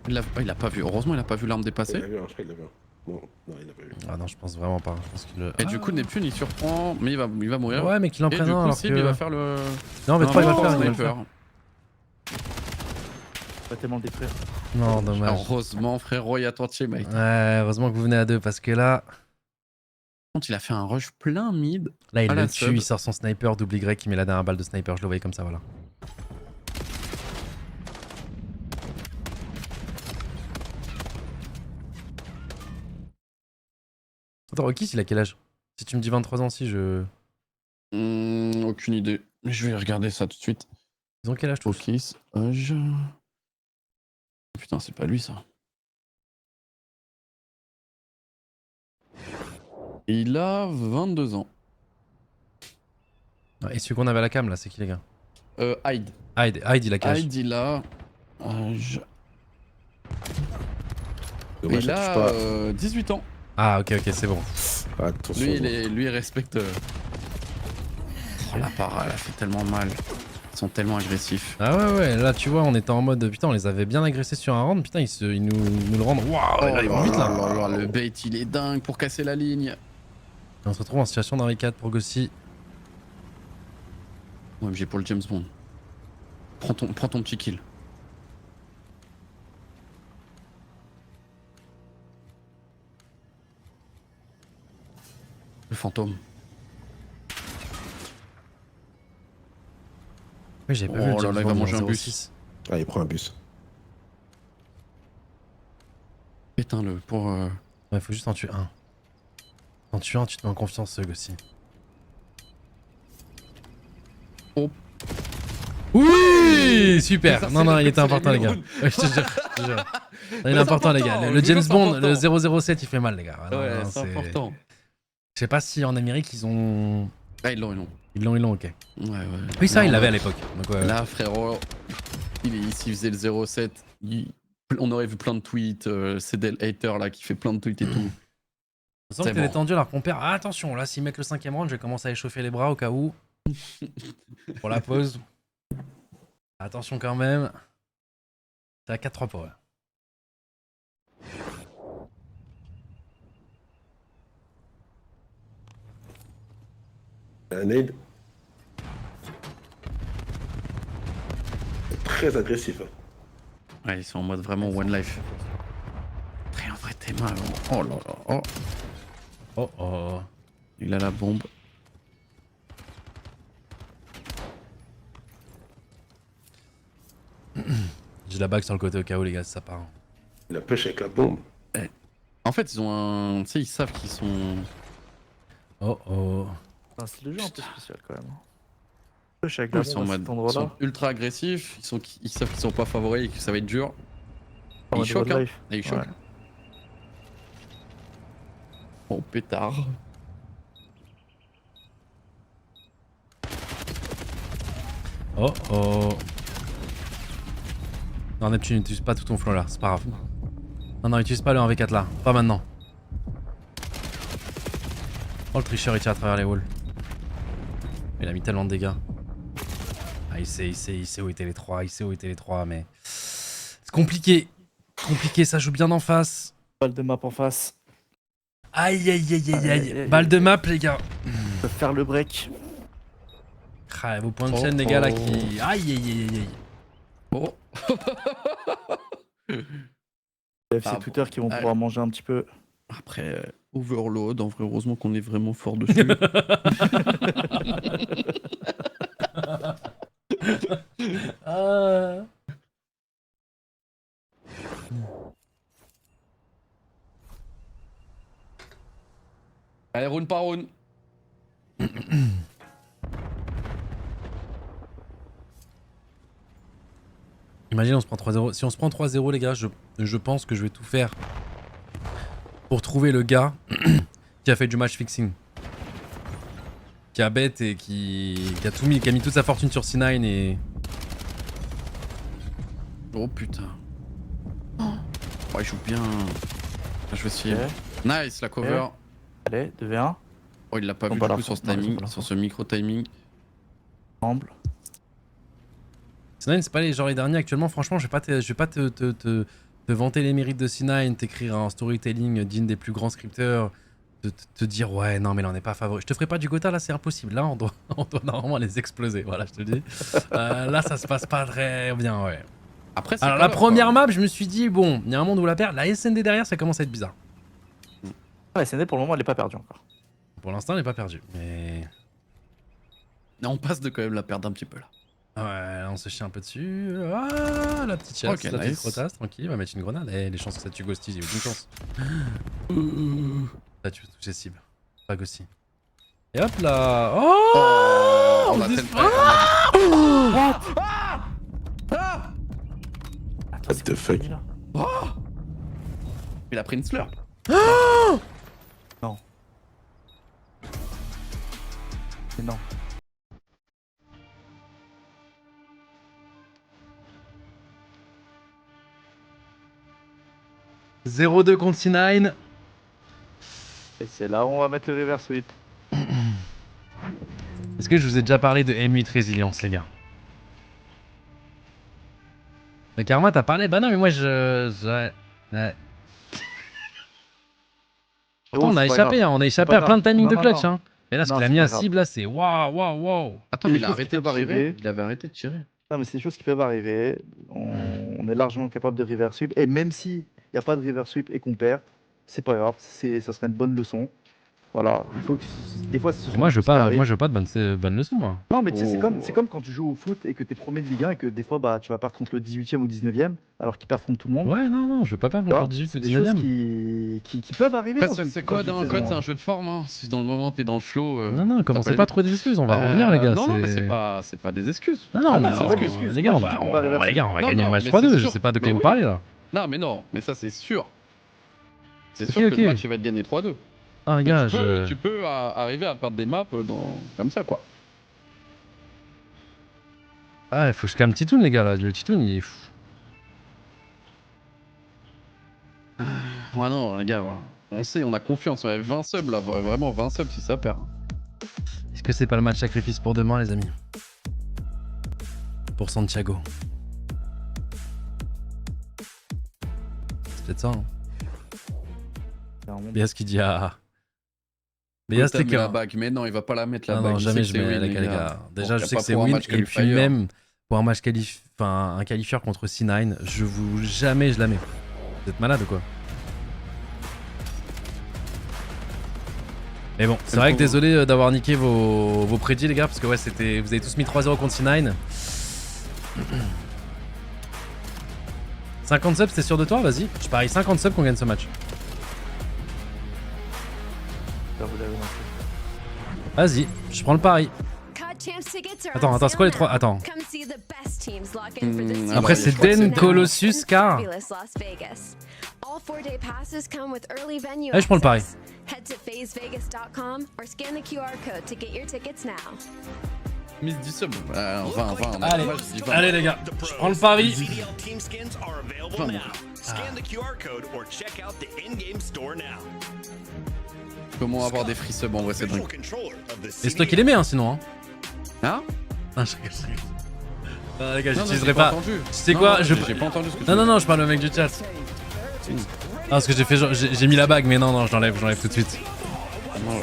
Il a pas vu. Heureusement, il a pas vu l'arme Il dépasser. l'a vu, hein, je crois qu'il l'a vu. Non, il a pas vu. Ah non, je pense vraiment pas. Je pense qu'il Et du coup, Neptune, il surprend, mais il va mourir. Ouais, mais qu'il en Et prenne du un coup, alors Sib, que... il va faire le. Non, mais un toi, il va le bon faire, il va le sniper. faire. Pas tellement le détruire. Non, dommage. Heureusement, frérot, il y a ton teammate. Ouais, heureusement que vous venez à deux parce que là... Quand il a fait un rush plein mid. Là, il Ah, le la tue, sub. il sort son sniper, double Y, il met la dernière balle de sniper, je le voyais comme ça, voilà. Attends, Rokis, il a quel âge? Si tu me dis 23 ans, si je... Aucune idée. Je vais regarder ça tout de suite. Ils ont quel âge tous? Focus, âge. Putain, c'est pas lui ça. Il a 22 ans. Et celui qu'on avait à la cam, là, c'est qui, les gars? Hyde. Hyde, il a quel âge? Hyde, il a. Âge. Dommage, Il ça touche a pas. 18 ans. Ah, ok, c'est bon. Attention. Lui, il respecte. Oh, la para, elle a fait tellement mal. Ils sont tellement agressifs. Ah ouais, là, tu vois, on était en mode, putain, on les avait bien agressés sur un round, putain, ils nous le rendent. Waouh, là, ils vont vite, là. Le bait, il est dingue pour casser la ligne. Et on se retrouve en situation d'Henri 4 pour Gossi. OMG pour le James Bond. Prends ton petit kill. Le fantôme. Oui, j'ai pas Oh vu le là James là, il va Bond manger dans un bus. 06. Ah, il prend un bus. Éteins-le pour. Ouais, faut juste en tuer un. En tuant un, tu te mets en confiance, Gossi. Oh. Oui, super. Ça, Non, c'est non, le il était petit important, les gars. Leroy. Ouais, je te jure, je te jure. Non, il est Mais important, les c'est gars. important, Le le James jeu, Bond, c'est le important. 007, il fait mal, les gars. Ah, non, Ouais, non, c'est important. Je sais pas si en Amérique, ils ont... Ah, ils l'ont. Ils l'ont, ok. Ouais. Oui, ça, Là, il on l'avait a- à l'époque. Donc, ouais. Là, frérot, s'il faisait le 07, on aurait vu plein de tweets. C'est Del Hater là qui fait plein de tweets et tout. Je sens c'est que t'es bon. détendu alors qu'on perd. Ah, attention, là, s'ils mettent le 5ème round, je vais commencer à échauffer les bras au cas où. Pour la pause. Attention quand même. C'est à 4-3 pour eux. Un nade. Très agressif. Hein. Ouais, ils sont en mode vraiment one life. Très en vrai, t'es mal. Oh là là. Oh. Oh oh. Il a la bombe. J'ai la bague sur le côté au cas où, les gars, ça part. Il a pêché avec la bombe. En fait, ils ont un. Tu sais, ils savent qu'ils sont. Oh oh. C'est un style de jeu un peu spécial quand même. Je sais avec la Ils sont, en bombe à mode... cet ils endroit-là. sont ultra agressifs. Ils savent qu'ils sont pas favoris et que ça va être dur. En Ils mode choquent, Road hein. Life. Et ils choquent. Ouais. Oh, pétard. Oh oh. Non, Neptune, n'utilise pas tout ton flow là, c'est pas grave. Non, utilise pas le 1v4 là, pas maintenant. Oh, le tricheur il tire à travers les walls. Il a mis tellement de dégâts. Ah, il sait où étaient les 3, mais. C'est compliqué. Compliqué, ça joue bien en face. Balle de map en face. Aïe aïe aïe aïe Aïe, aïe. aïe, Balle de aïe. map, les gars. Ils peuvent faire le break. Ah, vos points de chaîne, les gars là qui. Aïe aïe aïe aïe aïe. Oh. FC Ah, Twitter qui vont allez. pouvoir manger un petit peu. Après, Overload, en vrai, heureusement qu'on est vraiment fort dessus. Ah. Allez, round par round. Imagine, on se prend 3-0. Si on se prend 3-0, les gars, je pense que je vais tout faire pour trouver le gars qui a fait du match fixing. Qui a bet et qui a tout mis, qui a mis toute sa fortune sur C9 et... Oh putain. Oh, il joue bien. Je vais essayer. Ok. Nice, la cover. Allez, 2v1. Oh, il l'a pas Ils vu sont pas du là, coup sur ce non, ils sont timing, pas là. sur ce micro timing. Ensemble. C9, c'est pas les genre les derniers actuellement. Franchement, je vais pas te vanter les mérites de C9, t'écrire un storytelling digne des plus grands scripteurs, te dire ouais, non, mais là on n'est pas favori. Je te ferai pas du Gotha, là c'est impossible. Là on doit normalement les exploser. Voilà, je te le dis. Là ça se passe pas très bien, ouais. Après, c'est Alors pas la grave, première quoi. map, je me suis dit, bon, il y a un monde où la perd. La SND derrière, ça commence à être bizarre. La SND pour le moment elle est pas perdue encore. Pour l'instant, elle n'est pas perdue. Mais. Non, on passe de quand même la perdre un petit peu là. Ouais, on se chie un peu dessus. Ah, la petite chasse, Ok, la petite nice. rotasse, tranquille, on va mettre une grenade. Eh, les chances que ça tue Ghosty, j'ai aucune chance. Ça tue toucher cible. Pas Ghosty. Et hop là. Oh, on a dit- tellement- Attends, What the fuck? là. Il a pris une slurp. Mais non. « 0-2 contre C9. Et c'est là où on va mettre le reverse sweep. Est-ce que je vous ai déjà parlé de M8 Résilience, les gars? Mais Karma, t'as parlé? Bah non, mais moi ouais. Pourtant, on a échappé, hein, on a échappé à plein de timing de clutch. Hein. Mais là, ce Non, qu'il a c'est mis pas à grave. cible, là, c'est waouh, waouh, waouh. Attends, Les mais il a choses arrêté qui de peuvent tirer. arriver. Il avait arrêté de tirer. Non, mais c'est des choses qui peuvent arriver. On est largement capable de reverse sweep. Et même s'il n'y a pas de reverse sweep et qu'on perd, c'est pas grave. Ça serait une bonne leçon. Voilà. Il faut que des fois, ce sont Moi, des je veux choses qui pas, arrivent. moi, je veux pas de bonne leçon, moi. Non, mais tu sais, Oh. c'est comme quand tu joues au foot et que tu es premier de Ligue 1 et que des fois, bah, tu vas perdre contre le 18e ou 19e alors qu'ils perdent contre tout le monde. Ouais, non, je veux pas perdre Tu vois, encore 18 ou c'est des choses 19ème. qui peuvent arriver. Après, dans une- c'est dans quoi une d'un saison, code? C'est hein. un jeu de forme. Hein. Si dans le moment t'es dans le flow. Non, commencez peut pas à aller. trouver des excuses, on va revenir, les gars. Non, mais c'est pas des excuses. Non, Ah, mais non, c'est pas des excuses. les gars, Moi, je dis qu'on va reverser. les gars, on va Non, gagner non, un match mais 3-2, c'est je sûr. sais pas de quoi Mais vous oui. parlez, là. Non, mais non, mais ça c'est sûr. C'est Ok, sûr que ok. le match il va être gagné 3-2. Ah, les gars, Tu peux arriver à perdre des maps comme ça, quoi. Ah, il faut que je calme Titoun, les gars, là. Le Titoun, il est fou. Ouais, non, les gars, voilà. On sait, on a confiance. On avait 20 subs là, vraiment 20 subs si ça perd. Est-ce que c'est pas le match sacrifice pour demain, les amis? Pour Santiago. C'est peut-être ça, hein. Béas qui dit ah. Béas, T'as c'est mis que. la bague, mais non, il va pas la mettre la Non, bague. non, Il jamais sait je que c'est mets win, les gars. Déjà, Bon, je y a sais pas que c'est pour un win. match Et puis qualifier. même pour un match enfin un qualifieur contre C9, jamais je la mets. Vous êtes malade ou quoi? Mais bon, c'est vrai que désolé d'avoir niqué vos prédits, les gars, parce que ouais, c'était. Vous avez tous mis 3-0 contre C9. 50 subs, t'es sûr de toi? Vas-y, je parie 50 subs qu'on gagne ce match. Ça, vous l'avez lancé. Vas-y, je prends le pari. Attends, c'est quoi les trois? Attends. Après, c'est je crois que Den, c'est Colossus, Car. Allez, je prends le pari. Mise 10 subs. On va, on a Allez, dommage, je dis 20. allez les gars, je prends le pari. CDL team skins are available now. Scan the QR code or check out the in-game store now. Comment avoir des free subs en vrai, c'est dingue. Controller of the Et c'est toi qui les mets, hein, sinon. Hein. Hein? Ah, je rigole, je rigole. Non, les gars, Non, non, j'utiliserai j'ai pas. entendu. Tu sais Non, quoi, non, je. j'ai pas entendu ce que tu Non, dis. je parle au mec du chat. Ah, parce que j'ai fait genre, j'ai mis la bague, mais non, je l'enlève tout de suite.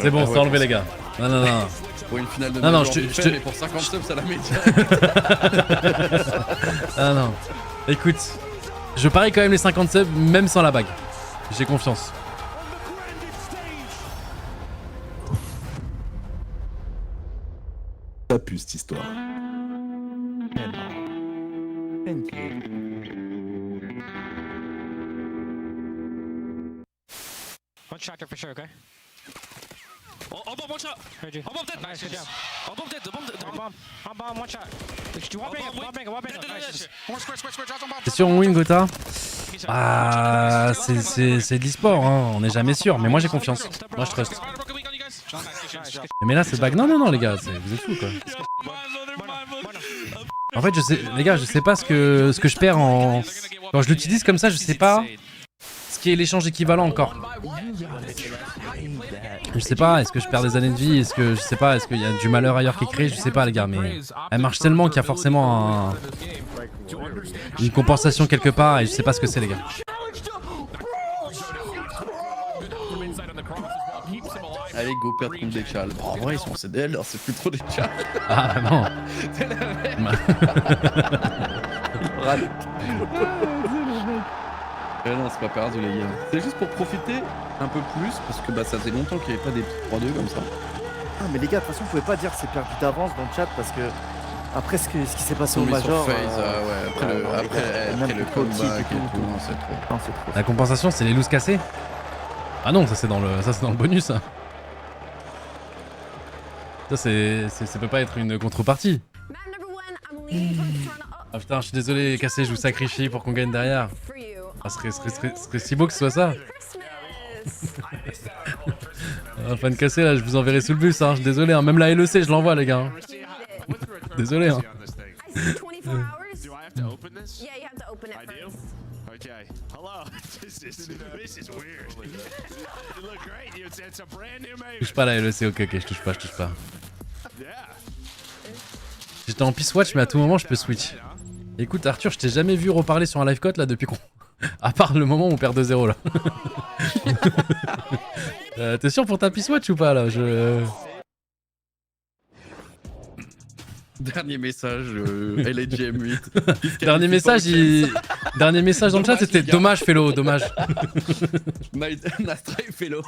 C'est bon, c'est enlevé, les gars. Non. Pour une finale de Non, Major je vite te- fait, mais pour 50 subs, ça la met. Ah non. Écoute, je parie quand même les 50 subs, même sans la bague. J'ai confiance. Ça pue cette histoire. One tractor for sure, okay? On bomb one shot. Heard you. On bomb dead. Nice, good job. On bomb dead. On bomb, one shot. One banger. Nice. One square, drop on bomb. C'est sûr on win Gotha? Ah, c'est de l'e-sport, hein. On n'est jamais sûr, mais moi j'ai confiance. Moi je trust. Mais là c'est bug. Non les gars, vous êtes fous quoi. En fait je sais, les gars, je sais pas ce que je perds en... Quand je l'utilise comme ça, je sais pas ce qui est l'échange équivalent encore. Je sais pas, est-ce que je perds des années de vie, est-ce que, je sais pas, est-ce qu'il y a du malheur ailleurs qui est créé, je sais pas les gars, mais elle marche tellement qu'il y a forcément une compensation quelque part et je sais pas ce que c'est les gars. Allez, go perdre contre des chals. Bon, en vrai, ils sont CDL, alors c'est plus trop des chals. Ah vraiment. C'est la même. Non, c'est pas perdu les gars. C'est juste pour profiter un peu plus parce que bah ça faisait longtemps qu'il n'y avait pas des petits 3-2 comme ça. Ah, mais les gars, de toute façon, vous pouvez pas dire que c'est perdu d'avance dans le chat parce que après ce qui s'est passé au Ils sont mis sur Major. phase, ouais, après le comeback et tout, non, c'est trop. Non, c'est trop. La compensation c'est les looses cassées? Ah non, ça c'est dans le bonus ça. Ça peut pas être une contrepartie. Ah putain, je suis désolé cassé, je vous sacrifie pour qu'on gagne derrière. Ah, ce serait si beau que ce soit ça. Fan cassé là, je vous enverrai sous le bus, hein. Je suis désolé, hein. Même la LEC je l'envoie les gars. Hein. Désolé hein. Do I have to open this? Yeah, you have to open it I do? first. Okay. Hello. This is weird. You look great. It's a brand new Maven. Touche pas la LEC, ok, je touche pas. Yeah. J'étais en peace watch mais à tout moment je peux switch. Écoute Arthur, je t'ai jamais vu reparler sur un live code là depuis qu'on... À part le moment où on perd 2-0 là. T'es sûr pour ta peace watch ou pas là? Dernier message, LGM8. Dernier message dans le chat c'était dommage Fellow, dommage. Nastra et Fellow.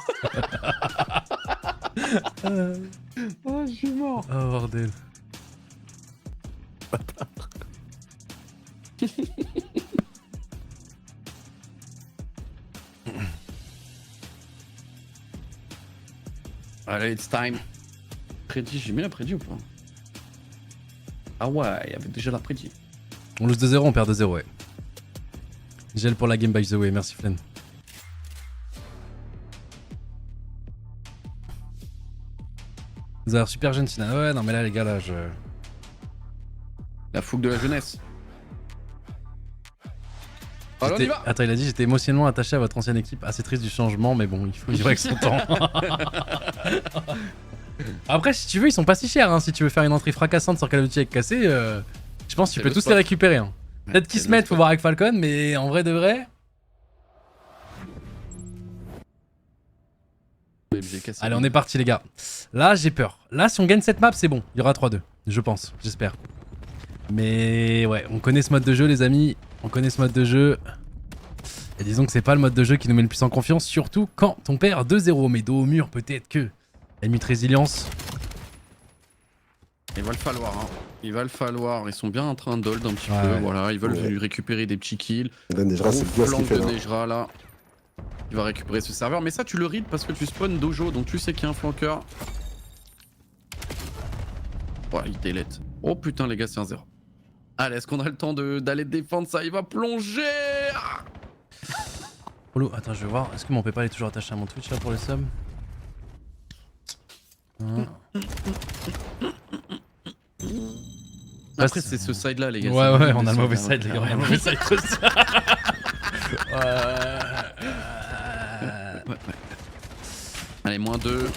Oh je suis mort. Oh bordel. Allez, it's time. Prédit, j'ai mis la prédit ou pas? Ah ouais, il y avait déjà la prédit. On lose 2-0, on perd 2-0, ouais. Gel pour la game by the way, merci Flen. Vous avez l'air super jeune, Tina. Ouais, non mais là les gars, là je... La fougue de la jeunesse. Alors on y va. Attends, il a dit j'étais émotionnellement attaché à votre ancienne équipe. Assez triste du changement, mais bon, il faut vivre avec son temps. Après, si tu veux, ils sont pas si chers. Hein. Si tu veux faire une entrée fracassante sur Call of Duty avec cassé, je pense que tu peux tous les récupérer. Hein. Peut-être qu'ils se mettent, faut voir avec Falcon, mais en vrai de vrai. Allez, on est parti, les gars. Là, j'ai peur. Là, si on gagne cette map, c'est bon. Il y aura 3-2. Je pense, j'espère. Mais ouais, on connaît ce mode de jeu, les amis. On connaît ce mode de jeu. Et disons que c'est pas le mode de jeu qui nous met le plus en confiance, surtout quand on perd 2-0. Mais dos au mur, peut-être que. Limite résilience. Il va le falloir, hein. Il va le falloir. Ils sont bien en train d'hold un petit peu. Voilà, ils veulent récupérer des petits kills. Nejra, c'est bien ce qu'il fait là. Nejra là. Il va récupérer ce serveur. Mais ça, tu le read parce que tu spawn dojo. Donc tu sais qu'il y a un flanqueur. Ouais, il délète. Oh putain, les gars, c'est un 0. Allez, est-ce qu'on a le temps d'aller défendre ça? Il va plonger. Polo, attends, je vais voir. Est-ce que mon PayPal est toujours attaché à mon Twitch là pour les subs? Après, c'est ce side là, les gars. Ouais, on a le mauvais side, les gars. On a le mauvais side. Allez, moins 2.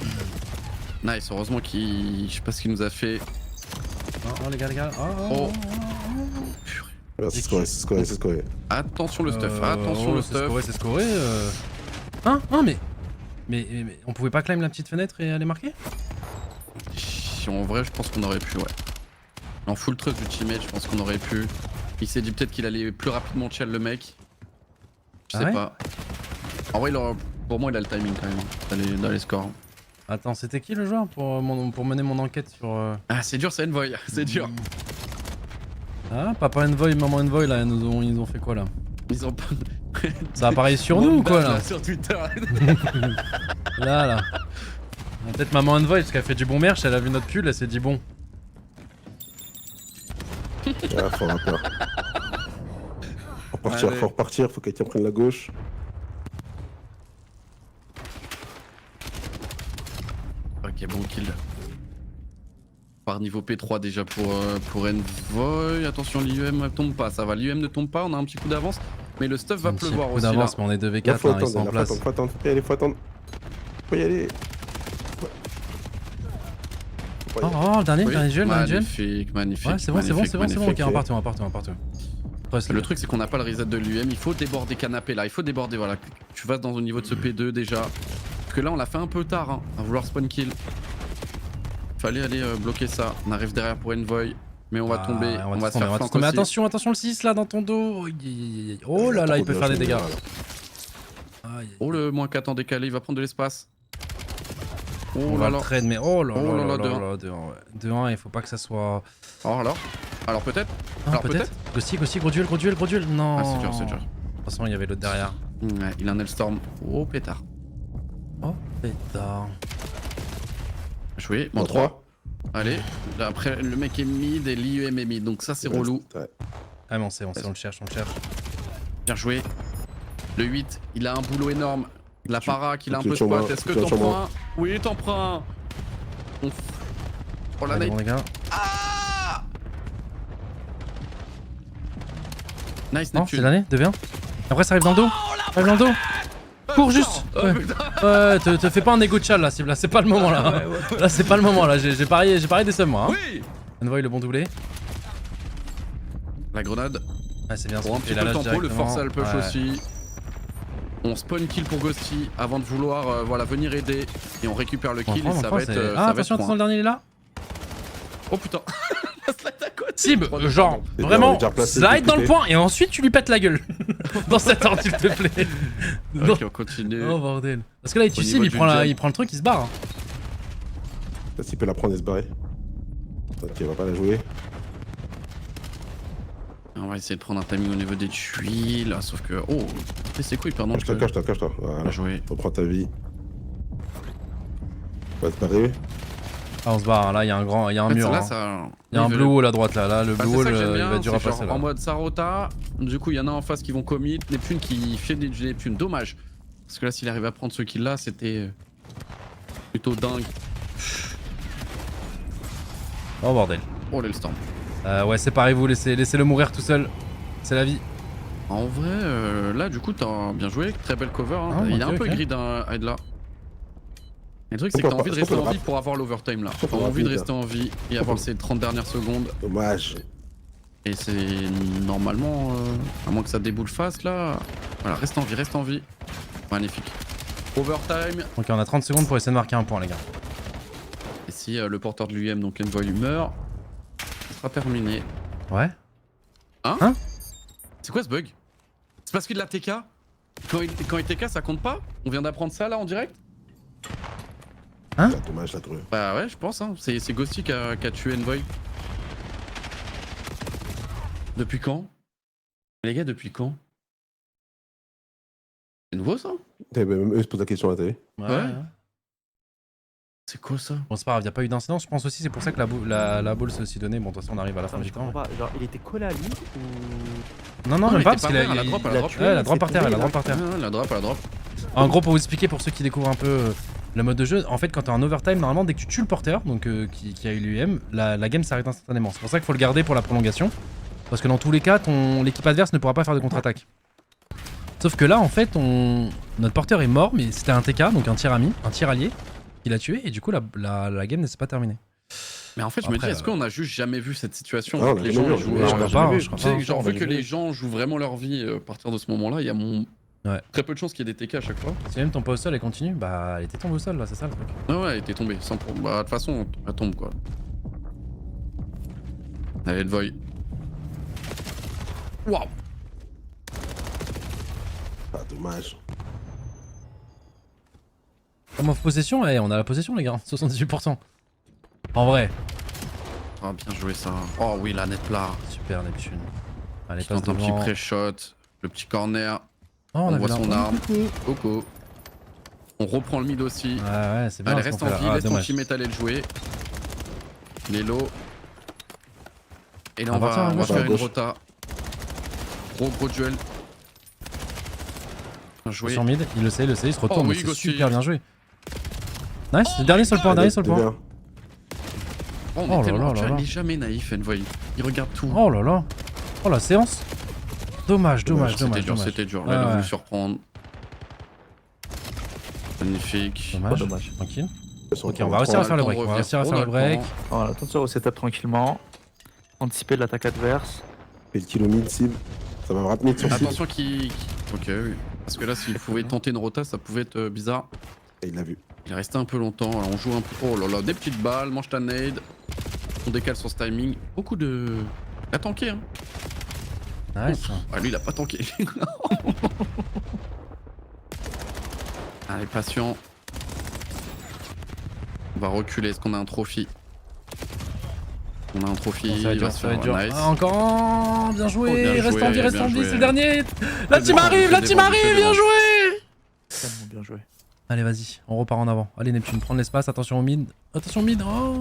Nice, heureusement qu'il. Je sais pas ce qu'il nous a fait. Oh, les gars. Oh. C'est scoré. Attention le stuff, attention le stuff. C'est scoré. Hein, mais on pouvait pas climb la petite fenêtre et aller marquer? En vrai, je pense qu'on aurait pu, ouais. En full trust du teammate, je pense qu'on aurait pu. Il s'est dit peut-être qu'il allait plus rapidement chill le mec. Je sais pas. En vrai, pour moi, il a le timing quand même dans les scores. Attends, c'était qui le joueur pour mener mon enquête sur... Ah, c'est dur, c'est Envoy, c'est dur. Ah, papa Envoy, maman Envoy, là, ils ont fait quoi là? Ils ont pas... Ça apparaît sur nous ou quoi là? Sur Twitter. Là. Peut-être maman Envoy, parce qu'elle fait du bon merch, elle a vu notre pull, elle s'est dit bon. Ah, faut avoir peur. Allez. Faut repartir, faut quelqu'un prenne la gauche. Ok, bon kill. Par niveau P3 déjà pour Envoy. Attention, l'IUM tombe pas, ça va. L'IUM ne tombe pas, on a un petit coup d'avance. Mais le stuff va Un petit pleuvoir coup aussi là. d'avance, mais on est 2v4, Là, faut hein, ils sont en attendre, place. faut attendre, faut y aller, faut attendre. Faut y aller. Oh, oh, le dernier, Oui, le dernier duel, le dernier duel. magnifique, magnifique. Ouais, c'est bon, c'est bon, c'est bon, c'est bon. Ok, on part tout, on part tout, on part tout. Le truc c'est qu'on n'a pas le reset de l'UM, il faut déborder canapé là, il faut déborder, voilà. Tu vas dans au niveau de ce P2 déjà. Parce que là on l'a fait un peu tard, hein, à vouloir spawn kill. Fallait aller bloquer ça. On arrive derrière pour Envoy, mais on va tomber, on va se faire flank Mais aussi. attention, attention le 6 là dans ton dos. Oh là là, il peut faire des dégâts. Oh le moins 4 en décalé, il va prendre de l'espace. On Oh va là le là. trade, mais oh là Oh là là là là, là, 2-1, il faut pas que ça soit... Alors peut-être. Ah, Alors peut-être. Ghosty, gros duel, gros duel. Non. Ah c'est dur, c'est dur. De toute façon, il y avait l'autre derrière. Ouais, il a un Hellstorm. Oh pétard. Oh, pétard. Joué, moins 3. Allez, là, après le mec est mid et l'IUM est mid, donc ça c'est relou. Ouais. Ah mais on sait, on le cherche, Bien joué. Le 8, il a un boulot énorme. La para qu'il a un tu peu sur moi, spot. Est-ce que tu t'en sur moi. prends un? Oui, t'en prends un. Oh la Allez, nade. bon, les gars. Nice Non, Neptune. c'est l'année, 2v1. Après, ça arrive dans le dos. Ça arrive dans le dos. Cours juste. Oh, Ouais, putain. ouais te fais pas un égo de chal là, c'est pas le moment là. Là, c'est pas le moment là. J'ai parié des sommes moi. Hein. Oui. Envoy le bon doublé. La grenade. Ouais, c'est bien. Pour un petit Et peu la de lâche tempo, le directement. force à le push Ouais. aussi. On spawn kill pour Ghosty avant de vouloir voilà, venir aider. Et on récupère le kill et ça va être. Ah, ça va attention, être attention, point. le dernier il est là. Oh putain. La slide à côté. Sib, Trois de genre, pardon. bien, on vraiment, est déjà replacé, slide dans le équipé. point et ensuite tu lui pètes la gueule. Dans cet ordre, s'il te plaît. Ok, on continue. Oh bordel. Parce que là, il tue Au Sib, niveau il du prend jump. il prend le truc, il se barre. Hein. Là, s'il peut la prendre et se barrer. Ok, il va pas la jouer. On va essayer de prendre un timing au niveau des tuiles, sauf que... Oh, c'est quoi, pardon. Cache-toi. Voilà. Bien joué. Faut prendre ta vie. Va se barrer. Ah, on se barre, là, il y a un mur. Là, Hein. ça... Il y a un blue wall à droite là, le Bah, blue c'est wall ça que j'aime il bien, va durer à c'est passer genre là. en mode Sarota, du coup il y en a en face qui vont commit, Neptune qui fait des Neptune, dommage. Parce que là s'il arrive à prendre ce kill là, c'était plutôt dingue. Oh bordel. Oh l'Hellstorm. Ouais, séparez-vous, laissez-le mourir tout seul. C'est la vie. En vrai, là du coup t'as bien joué, très belle cover, hein. Ah, Il est ok, un peu ok. grid hein, Hyde là. Et le truc c'est que t'as envie de rester en vie pour avoir l'overtime là. T'as envie de rester en vie et avoir ces 30 dernières secondes. Dommage. Et c'est normalement, à moins que ça déboule face là. Voilà, reste en vie. Magnifique. Overtime. Ok, on a 30 secondes pour essayer de marquer un point, les gars. Et si le porteur de l'UM, donc Envoy, meurt, ce sera terminé. Ouais. C'est quoi ce bug? C'est parce qu'il a TK? Quand il TK, ça compte pas? On vient d'apprendre ça là en direct? Ah, dommage, la trouvé. Bah ouais, je pense. Hein. C'est Ghosty qui a tué Envoy. Depuis quand? Les gars, depuis quand? C'est nouveau ça? Même eux se posent la question à la télé. Ouais. C'est quoi ça? Bon, c'est pas grave, y a pas eu d'incident. Je pense aussi c'est pour ça que la boule s'est aussi donnée. Bon, de toute façon, on arrive à la fin du temps. Genre, il était collé à lui ou. Non, même il pas, était parce qu'il a. à la drop, à la drop. Ouais, la drop par terre, la drop par terre. La drop, à la drop. En gros, pour vous expliquer, pour ceux qui découvrent un peu le mode de jeu, en fait, quand t'es en overtime, normalement, dès que tu tues le porteur, donc qui a eu l'UM, la game s'arrête instantanément. C'est pour ça qu'il faut le garder pour la prolongation. Parce que dans tous les cas, l'équipe adverse ne pourra pas faire de contre-attaque. Sauf que là, en fait, notre porteur est mort, mais c'était un TK, donc un tir ami, un tir allié, qui l'a tué, et du coup, la game ne s'est pas terminée. Mais en fait, je me dis, Après, est-ce qu'on a juste jamais vu cette situation? Ah, où on a les jamais gens vu, jouent. on a Je crois pas, je crois Tu sais, pas. genre, on a vu que jamais les vu. gens jouent vraiment leur vie à partir de ce moment-là, il y a très peu de chances qu'il y ait des TK à chaque fois. Si même ton pas au sol et continue, bah elle était tombée au sol là, c'est ça le truc. Ah ouais, elle était tombée. Bah, de toute façon, elle tombe quoi. Allez, le voy. Waouh! Ah, dommage. Comme en possession, on a la possession les gars, 78%. En vrai. Ah, bien joué ça. Oh oui, la net là. Super Neptune. Allez, Il passe tente un petit devant. pré-shot. Le petit corner. Oh, On a voit vu son là. arme. Coco. On reprend le mid aussi. Ouais, c'est bien. Allez, ce reste qu'on en fait là. vie, Ah, laisse ton dommage. teammate aller le jouer. Il est low. Et là, On on va partir à va gauche, faire à une gauche. rota. Gros duel. Bien joué. Sur mid, il le sait, il se retourne. Oh oui, mais c'est Gauthier. super bien joué. Nice, le dernier sur le point, dernier sur le point. Bien. Oh, on Oh est là tellement... là tu là vois, là. il est jamais naïf, Envoy. Il regarde tout. Oh là là. Oh la séance. Dommage. C'était dur, c'était dur. Là, il a voulu surprendre. Magnifique. Dommage. Tranquille. Ils sont Ok, on en va réussir à a faire le le temps de break. On va revenir. réussir à On faire a le le break. temps. Voilà, attention au setup tranquillement. Anticiper l'attaque adverse. Et le kilo mid cible. Ça va me rappeler sur cible. Attention qui... Ok, oui. Parce que là, s'il pouvait tenter une rota, ça pouvait être bizarre. Et il l'a vu. Il est resté un peu longtemps. Alors, on joue un peu... Oh là là, des petites balles. Mange ta nade. On décale sur ce timing. Beaucoup de... Il a tanké, hein. Nice. Ah, lui, il a pas tanké. Allez, patient. On va reculer. Est-ce qu'on a un trophy? On a un trophy. Bon, ça va être Il va dur, se ça va faire être dur. nice. Ah, encore. Bien joué. Oh, bien Reste joué, en vie, reste bien en vie. joué. C'est le dernier. La Fais team des arrive, bandes, la fais team des bandes, arrive. fais des Bien bandes. joué. Tellement bien joué. Allez, vas-y. On repart en avant. Allez, Neptune, prends de l'espace. Attention au mid. Attention au mid. Oh.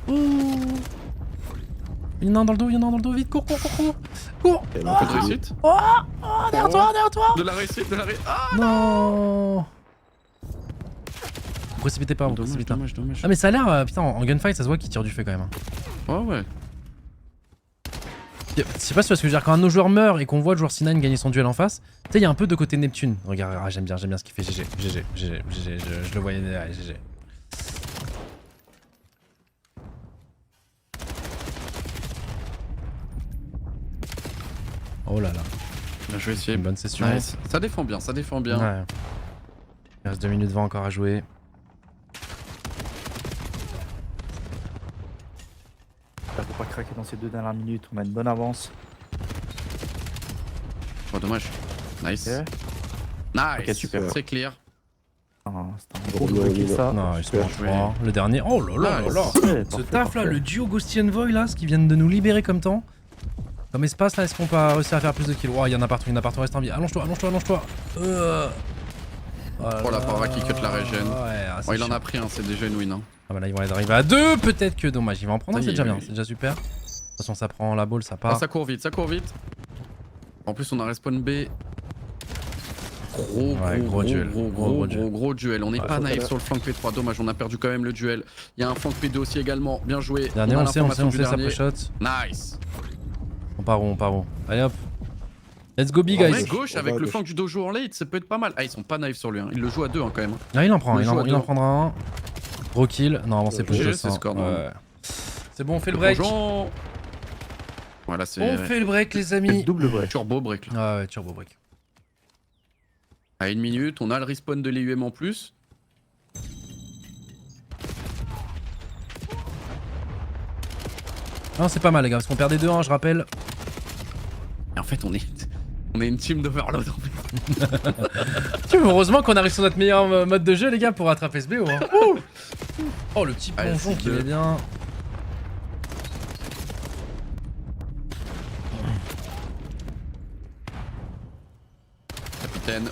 Oh. Il y en a un dans le dos, il y en a un dans le dos. Vite, cours. Cours. Et Un là, peu de réussite. Oh, derrière toi. De la réussite, de la réussite. Ah, Non. Vous précipitez pas, vous précipitez pas. dommage. Ah mais ça a l'air, putain, en gunfight ça se voit qu'il tire du feu quand même. Ouais, ouais. Je sais pas si tu vois ce que je veux dire, quand un de nos joueurs meurt et qu'on voit le joueur C9 gagner son duel en face, tu sais il y a un peu de côté Neptune. Regarde, ah, j'aime bien ce qu'il fait, GG, je le voyais derrière, GG. Oh là là, Bien joué, c'est une bonne session. Nice. Ça défend bien, ça défend bien. Ouais. Il reste 2 minutes 20 encore à jouer. Là, faut pas craquer dans ces 2 dernières minutes. On a une bonne avance. Oh, dommage. Nice. Ok. Nice. Ok, super. C'est clear. Ah, c'est un Bon, gros kill ça. Non, il se super mange 3. Le dernier, oh là là là là. Ouais, Ce parfait, taf là, parfait. le duo Ghostian Void là, ce qu'ils viennent de nous libérer comme temps. Comme espace là, est-ce qu'on peut réussir à faire plus de kills? Oh, il y en a partout, reste en vie. Allonge-toi. Oh la Parva qui cut la régène. Ouais, ah, Oh, il en chiant. a pris un, c'est déjà une win. Hein. Ah bah là, ils vont arriver à 2, peut-être que dommage. Il va en prendre un, Ça y c'est est, déjà bien, oui. c'est déjà super. De toute façon, ça prend la balle, ça Ah, part. ça court vite, ça court vite. En plus, on a respawn B. Gros duel. On n'est Ouais, pas faut naïf pas- sur le flank P3. Dommage, on a perdu quand même le duel. Il y a un flank P2 aussi également. Bien joué. Dernier, a on sait, l'information du ça dernier. pré-shot. Nice. On part où? Allez hop. Let's go, big En guys. vrai, gauche On avec va à le gauche. flank du dojo en late, ça peut être pas mal. Ah, ils sont pas naïfs sur lui. Hein. Il le joue à 2 hein, quand même. Ah, il en prend, Le il joue à en deux. prendra un. Gros kill. Non, bon, c'est plus GG, juste. c'est score, non. Ouais. C'est bon, on fait le break. Bonjour. Voilà, On c'est fait le break, les C'est amis. le double break. turbo break. Là. Ah ouais, turbo break. À 1 minute, on a le respawn de l'EUM en plus. Non, c'est pas mal, les gars, parce qu'on perdait 2-1, je rappelle. Et en fait, on est une team d'Overload. En fait. Tu vois, heureusement qu'on arrive sur notre meilleur mode de jeu, les gars, pour rattraper ce BO. Hein. Ouh. Oh, le petit Allez, plongeon c'est qui deux. est bien. Capitaine.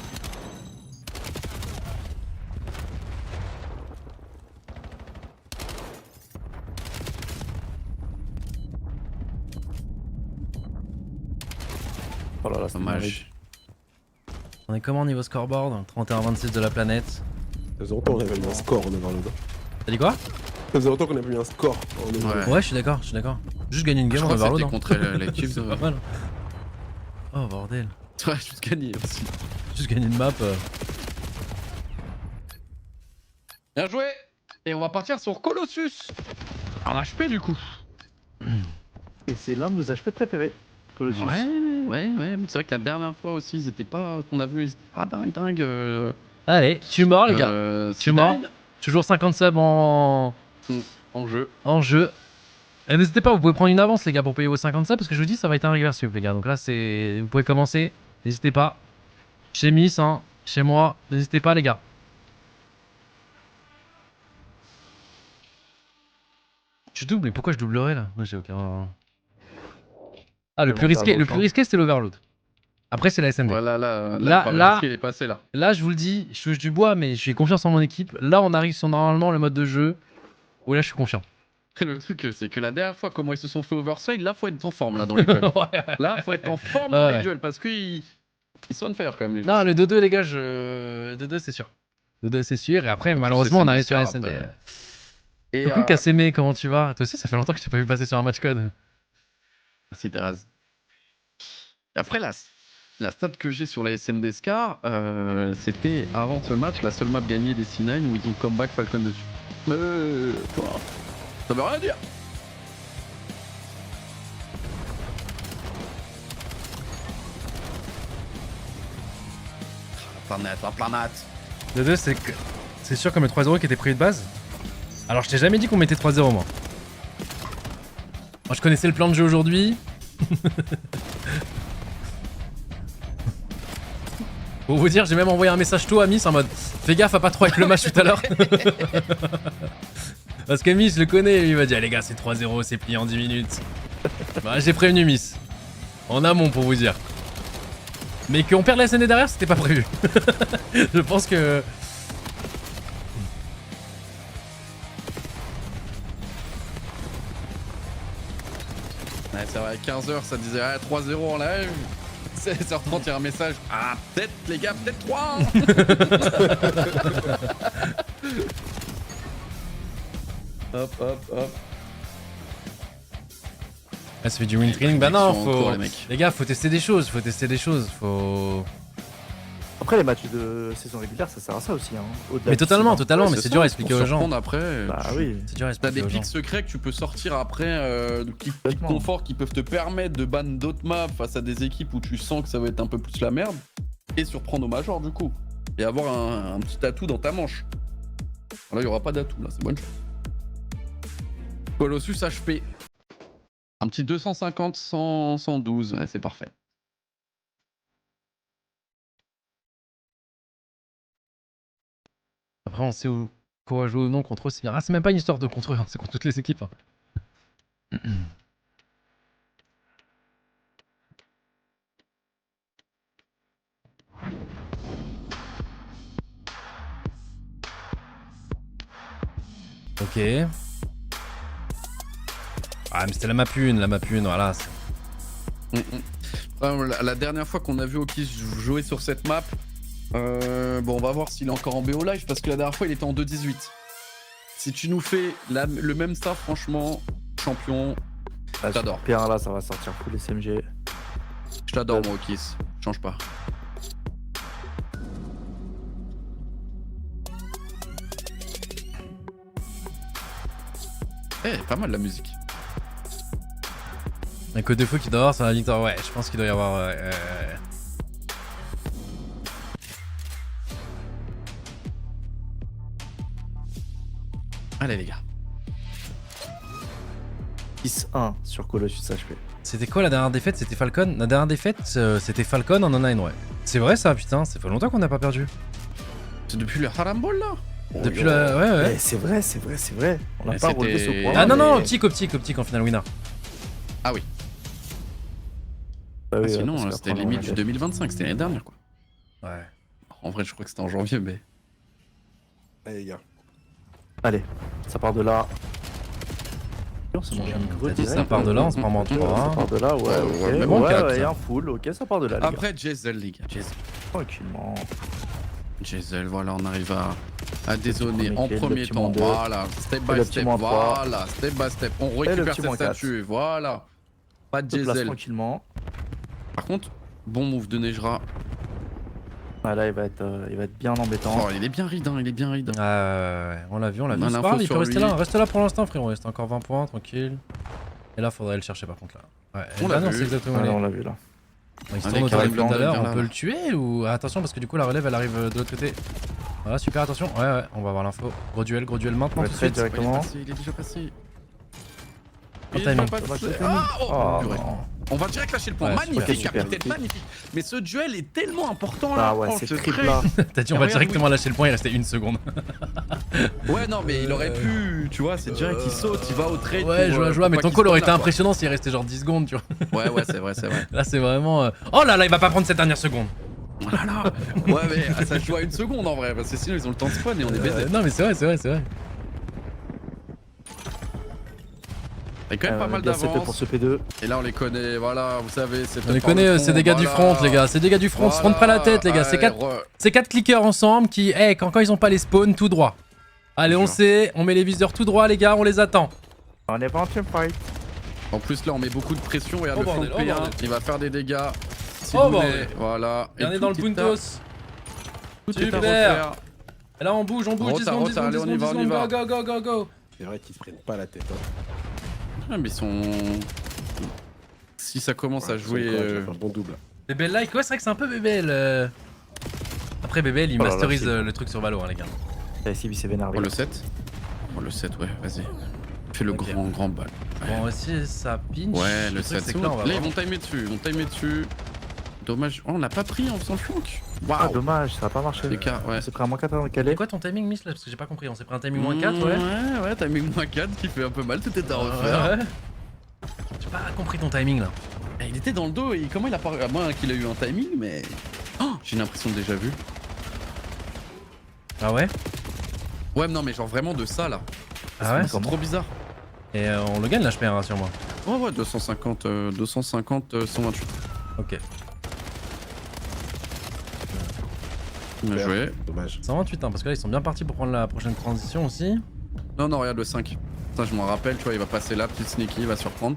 Oh là là, c'est Dommage. On est comment niveau scoreboard? 31-26 de la planète. Ça faisait longtemps qu'on avait mis un score en Overload. T'as dit quoi? Ça faisait longtemps qu'on avait mis un score en Overload. Ouais. Ouais, je suis d'accord. Juste gagner une Je game en crois que Overload. c'était Hein. contre les Chiefs. C'est pas mal. Oh bordel. Ouais, juste gagné aussi. Juste gagner une map. Bien joué. Et on va partir sur Colossus. En HP du coup. Et c'est l'un de nos HP préférés. Colossus. Ouais. C'est vrai que la dernière fois aussi, ils étaient pas. On a vu, ils étaient pas dingue. Allez, tu es mort, les gars. Tu es mort. Toujours 50 subs en jeu. jeu. Et n'hésitez pas, vous pouvez prendre une avance, les gars, pour payer vos 50 subs, parce que je vous dis, ça va être un river sup, les gars. Donc là, c'est. Vous pouvez commencer. N'hésitez pas. Chez Miss, hein. Chez moi. N'hésitez pas, les gars. Je double, mais pourquoi je doublerais là? Moi j'ai aucun. Ah, le plus risqué c'était l'overload. Après, c'est la SMD. Voilà, Là, il est passé là. Là, je vous le dis, je touche du bois, mais j'ai confiance en mon équipe. Là, on arrive sur normalement le mode de jeu où là, je suis confiant. Le truc, c'est que la dernière fois, comment ils se sont fait oversell, là, faut être en forme là dans les duels. Ouais. Là, faut être en forme dans Ouais. les duels parce qu'ils sont on fire quand même. Les Non, le 2-2, les gars, 2-2, c'est sûr. 2-2, c'est sûr. Et après, malheureusement, on arrive sur la SMD. après. Et Coucou, Kassémé, comment tu vas? Toi aussi, ça fait longtemps que je t'ai pas vu passer sur un match code. merci Terraz. Après, la stat que j'ai sur la SMD Scar, c'était avant ce match, la seule map gagnée des C9 où ils ont comeback Falcon dessus. Ça veut rien dire. La planète. 2-2, c'est sûr comme le 3-0 qui était prévu de base. Alors, je t'ai jamais dit qu'on mettait 3-0, moi. Moi, je connaissais le plan de jeu aujourd'hui. Pour vous dire, j'ai même envoyé un message tôt à Miss en mode fais gaffe à pas trop avec le match tout à l'heure. Parce que Miss le connaît, lui, il m'a dit ah, les gars, c'est 3-0, c'est plié en 10 minutes. Bah, j'ai prévenu Miss. En amont pour vous dire. Mais qu'on perde la SND derrière, c'était pas prévu. Je pense que. Ouais, c'est vrai, 15h, ça disait 3-0 en live. 16h30, il y a un message. Ah, peut-être, les gars, peut-être 3. Hop, hop, hop. Ah, ça fait du win training. Bah non, Ils sont en faut. cours, les mecs. Les gars, faut tester des choses, faut. Après, les matchs de saison régulière, ça sert à ça aussi. Hein. Au-delà Mais du totalement, saison. totalement, Ouais, mais c'est c'est ça, dur à pour expliquer aux gens. surprendre après. Bah oui. C'est dur à T'as expliquer des aux gens. pics secrets que tu peux sortir après, qui te Complètement. confortent, qui peuvent te permettre de ban d'autres maps face à des équipes où tu sens que ça va être un peu plus la merde, et surprendre au major du coup. Et avoir un petit atout dans ta manche. Là, il n'y aura pas d'atout, là, c'est bonne chose. Colossus HP. Un petit 250, 100, 112, ouais, c'est parfait. Après, on sait où quoi jouer ou non contre eux. Ah, c'est même pas une histoire de contre eux, hein, c'est contre toutes les équipes. Hein. Ok. Ah, mais c'était la map 1, voilà. La dernière fois qu'on a vu Oki jouer sur cette map, bon, on va voir s'il est encore en BO live parce que la dernière fois il était en 2.18. Si tu nous fais le même staff, franchement, champion, Ah, j'adore. Pierre, là, ça va sortir full SMG. Je t'adore, moi, Okis. Change pas. Eh, pas mal la musique. Un code de feu qui doit avoir sur la victoire. Ouais, je pense qu'il doit y avoir. Allez, les gars. 6-1 sur Colossus HP. C'était quoi la dernière défaite? C'était Falcon? La dernière défaite, c'était Falcon en online, ouais. C'est vrai ça, putain, ça fait longtemps qu'on n'a pas perdu. C'est depuis le Harambol là. Depuis la. Ouais, ouais. Eh, c'est vrai. On n'a Mais pas c'était- relevé ce point. Ah non, non, mais- optique en final winner. Ah oui. Bah oui, Sinon, parce c'était qu'après, on limite a du fait- 2025, c'était l'année dernière quoi. Ouais. En vrai, je crois que c'était en janvier, mais. Allez, les gars. Allez, ça part de là. On s'est mangé un micro T'as dit direct. ça part de là, on se prend en Ça 3. part de là, ouais, Ouais, ok. ouais, mais bon, ouais, quatre, ouais, ça. un full, ok, ça part de là, les gars. Après, Jezel, les gars. Jezel. Tranquillement. Jezel, voilà, on arrive à dézoner premier en kill, le premier petit temps. moins deux. Voilà, step Et by le step. petit moins trois. Voilà, step by step. On le récupère petit cette moins quatre. statue. Voilà. Pas de Se place Jezel. tranquillement. Par contre, bon move de Nejra. Ah, là, il va être bien embêtant. Oh, il est bien ride, hein, il est bien ride. Ouais, on l'a vu, On a C'est l'info pas grave, il sur peut rester lui. là. Reste là pour l'instant, frérot. Reste encore 20 points, tranquille. Et là, faudrait le chercher par contre là. Ouais, On là, l'a non, vu. c'est exactement Ah, les- là, on l'a vu là. Il se Allez, tourne autour carré de blanc, tout à l'heure, bien là, on peut là. le tuer ou. Ah, attention parce que du coup la relève elle arrive de l'autre côté. Voilà, super attention. Ouais, on va avoir l'info. Gros duel maintenant Ouais, tout de très suite. direct. Directement. Il est déjà passé. Bon Il est déjà timing. passé. Dommage, c'est Ah, Oh, purée. non. On va direct lâcher le point. Ouais, Magnifique, super. capitaine, magnifique. Mais ce duel est tellement important là. Ah ouais, Oh, c'est ce triple trait. là. T'as dit on Ah, va regarde, directement lâcher le point, il restait 1 seconde. Ouais, non, mais il aurait pu. Tu vois, c'est direct, il saute, il va au trade. Ouais, pour, je vois, mais pour ton pas call qu'il aurait spawn été là, impressionnant s'il restait genre 10 secondes, tu vois. quoi. Ouais, c'est vrai, c'est vrai. Là, c'est vraiment. Oh là là, il va pas prendre cette dernière seconde. Oh là là. Ouais, mais ça se joue à 1 seconde en vrai, parce que sinon ils ont le temps de spawn et on est baisé. Non, mais c'est vrai, c'est vrai, c'est vrai. Il y a quand même pas mal Bien CP pour d'avance. ce P2. Et là on les connaît, voilà, vous savez, c'est On les connaît, c'est des gars du front, les gars. C'est des gars du front, se front pas la tête, les gars. C'est 4 clickers ensemble qui, quand ils ont pas les spawns, tout droit. Allez, on le sait, on met les viseurs tout droit, les gars, on les attend. On est pas en teamfight. En plus là on met beaucoup de pression, regarde Oh, le flanc bordel, de oh, P1, bordel. il va faire des dégâts. Oh, bordel. Voilà. Et on est dans le puntos. Tout est à Super. refaire. Et là, on bouge, 10 Rota, secondes, 10 rota, allez, secondes, on y 10 va, on y secondes, va. go, go, go, go, go. C'est vrai qu'ils se prennent pas la tête. Hein. Ah, mais ils sont. Si ça commence à jouer. Ils sont corrects, un bon double. Bébel like, ouais, c'est vrai que c'est un peu Bébel. Après, Bébel, il Oh là là, masterise c'est le truc sur Valo, hein, les gars. La SCB s'est vénéré. Oh le 7. Oh le 7, ouais, vas-y. Fais le Ok. grand ball. Bon, si ça pinch. Ouais, le truc, 7. c'est que là, on va Là, ils vraiment- vont timer dessus, Dommage. Oh, on l'a pas pris en faisant le flank. Ah, Waouh. dommage, ça a pas marché. Les cas, ouais. On s'est pris un moins 4 dans Calais. C'est quoi ton timing, Miss, là? Parce que j'ai pas compris. On s'est pris un timing moins 4, ouais. Ouais, t'as mis moins 4 qui fait un peu mal, tout est à refaire. Ouais. J'ai pas compris ton timing, là. Il était dans le dos et comment il a paru. À moins qu'il a eu un timing, mais. Oh, j'ai l'impression de déjà vu. Ah ouais? Ouais, mais non, mais genre vraiment de ça là. Ah ouais? C'est trop bizarre. Et on le gagne, l'HP, hein, rassure-moi. Ouais, 250, 128. Ok. Bien joué. Dommage. 128, hein, parce que là, ils sont bien partis pour prendre la prochaine transition aussi. Non, regarde le 5. Ça, je m'en rappelle, tu vois, il va passer là, petit sneaky, il va surprendre.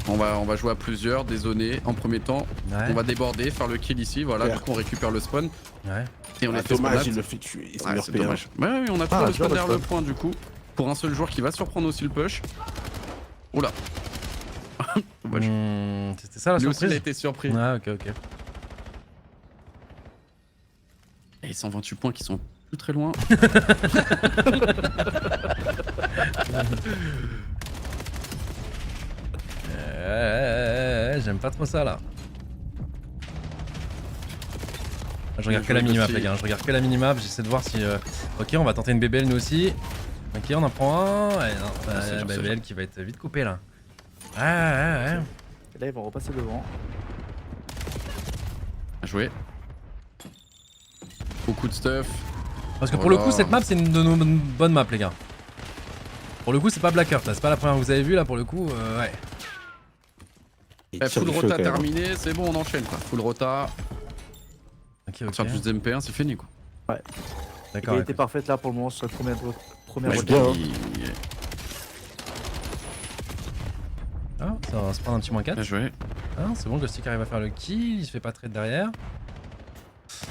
On va jouer à plusieurs, dézoner en premier temps. Ouais. On va déborder, faire le kill ici, voilà, Super. du coup on récupère le spawn. Ouais. Et on Ah, les fait dommage, spawn il là. le fait tuer. Il se Ouais, meurt c'est P1. dommage. Ouais, oui, on a trouvé le spawn bien, derrière le le point du coup. Pour un seul joueur qui va surprendre aussi le push. Oula. Dommage. C'était ça la Lui aussi il a surprise? été surpris. Ah, ok, ok. Et 128 points qui sont plus très loin. J'aime pas trop ça là. Je regarde Je que la joue minimap, aussi. les gars. Je regarde que la minimap. J'essaie de voir si. Ok, on va tenter une BBL nous aussi. Ok, on en prend un. Ouais, non. c'est dur, c'est BBL qui va être vite coupé là. Ouais. Et là, ils vont repasser devant. Bien joué. Beaucoup de stuff. Parce que pour le coup, Voilà. cette map, c'est une de nos bonnes maps, les gars. Pour le coup, c'est pas Blackheart là. C'est pas la première que vous avez vue là. Pour le coup, ouais. Il Eh, tire full du feu, rota quand même. terminé, c'est bon, on enchaîne quoi. Full rota. Ok, Sur ok. juste MP1, c'est fini quoi. D'accord. L'égalité parfaite là pour le moment sur la première Ouais, route. bien, hein. Ah, ça va se prendre un petit moins 4. Bien joué. Ah, c'est bon, Ghostic arrive à faire le kill. Il se fait pas trade derrière.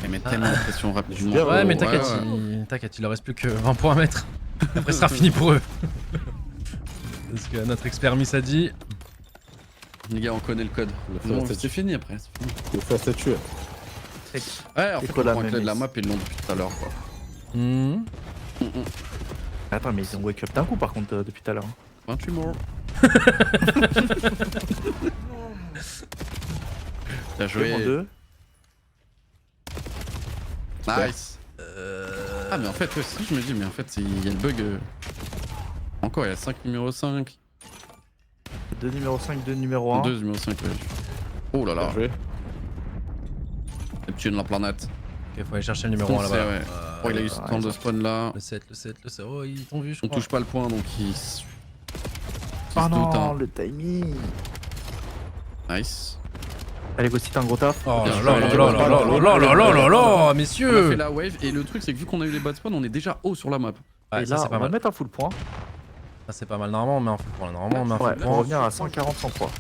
Il met tellement de pression rapidement. Bien, Ouais, mais ouais, t'inquiète, ouais. t'inquiète, il leur reste plus que 20 points à mettre. Après, ce sera fini pour eux. Parce que notre expert Miss a dit. Les gars, on connaît le code. On a fait Non, la c'est statue. fini après. c'est fini. Il fait la statue. Ouais, en C'est fait, quoi on la prend la clé de la même map et ils l'ont depuis tout à l'heure quoi. Attends, mais ils ont wake up d'un coup par contre depuis tout à l'heure. 28 morts. Bien joué. 2. Nice. Ah, mais en fait, ouais, si je me dis, mais en fait, il y a le bug. Encore, il y a 5 numéro 5. 2 numéro 5, 2 numéro 1. 2 numéro 5. Ouais. Oh là là. Bien joué. Neptune, la planète. Ok, faut aller chercher le numéro 1 Foncé, là-bas. ouais. Oh, il a eu ce temps de spawn là. Le 7. Oh, ils t'ont vu, je On crois. touche pas le point donc il. Oh se doute, non, hein. le timing. Nice. Allez, Ghosty, t'as un gros taf. Oh Bien là joué. là là là là là là là là là, On a fait messieurs. la wave et le truc c'est que vu qu'on a eu les bad spawns, on est déjà haut sur la map. Ouais, Et ça là, c'est on pas va mal. mettre un full point. Ça c'est pas mal. Normalement, on met un full point. Normalement, on met un Ouais, full pour point. revenir à 140, 103.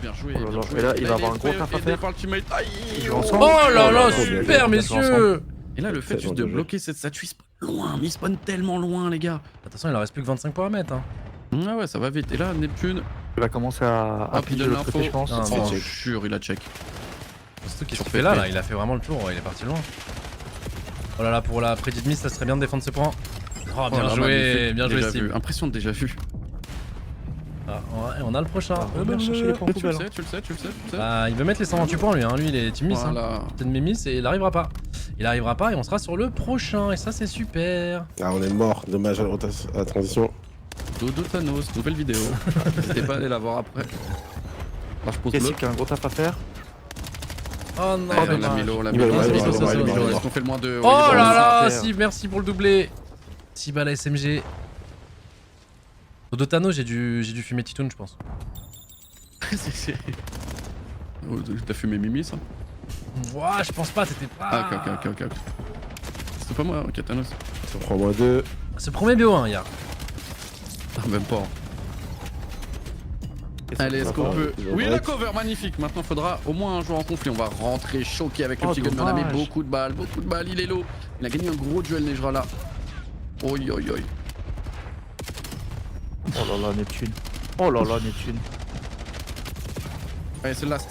Bien joué. Oh là bien là. joué. Et là, il va est avoir un gros aidé taf à faire. par le teammate. Aïe. Ils jouent ensemble. Oh là là, Bien joué, super, bien joué messieurs. Et là, le fait Très juste bon, de bien bloquer cette statue, il spawn loin, mais il spawn tellement loin, les gars. De toute façon, il en reste plus que 25 points à mettre. Hein. Ah ouais, ça va vite. Et là, Neptune, Il va commencer à hop, il piger donne de l'autre côté, je l'info. pense. Ah, Oh, non. jure, il a check. Surtout qu'il Sur se fait là, PP. là, il a fait vraiment le tour, il est parti loin. Oh là là, pour la prédit miss, ça serait bien de défendre ce point. Oh, bien Oh là, joué, magnifique. bien joué Déjà Steve. vu. Impression de déjà vu. Ah, Ouais, on a le prochain. On va chercher les points Tu le poubelles. sais, tu le sais, tu le sais, tu le sais. Bah, il veut mettre les 128 points lui, hein. Lui il est team miss. Hein. Voilà. C'est de Miss et il arrivera pas. Il arrivera pas et on sera sur le prochain. Et ça, c'est super. Ah, on est mort. Dommage à la transition. Dodo Thanos, nouvelle vidéo. N'hésitez pas à aller la voir après. Alors, je pose Qu'est-ce bleu. qu'il y a un gros taf à faire? Oh non, La dommage. Milo, la Il va Milo. le Milo, Est-ce Milo, Milo, Milo. qu'on fait le moins 2? Oh là là, super. si, merci pour le doublé. 6 balles à SMG. Dodo Thanos, j'ai dû fumer Titoun, je pense. Oh, t'as fumé Mimi ça? Ouah, je pense pas, t'étais pas. Ah, ok. C'est pas moi, ok, Thanos. Ça prend moins 2. C'est le premier BO1 hier. Ah, même pas. Allez, est-ce qu'on peut... Oui, la cover, magnifique. Maintenant, faudra au moins un jour en conflit. On va rentrer choqué avec le Oh, petit gunman. On a mis dommage. beaucoup de balles, il est low. Il a gagné un gros duel Nejra là. Oi. Oh là là, Neptune. Oh là là, Neptune. Allez, c'est le last.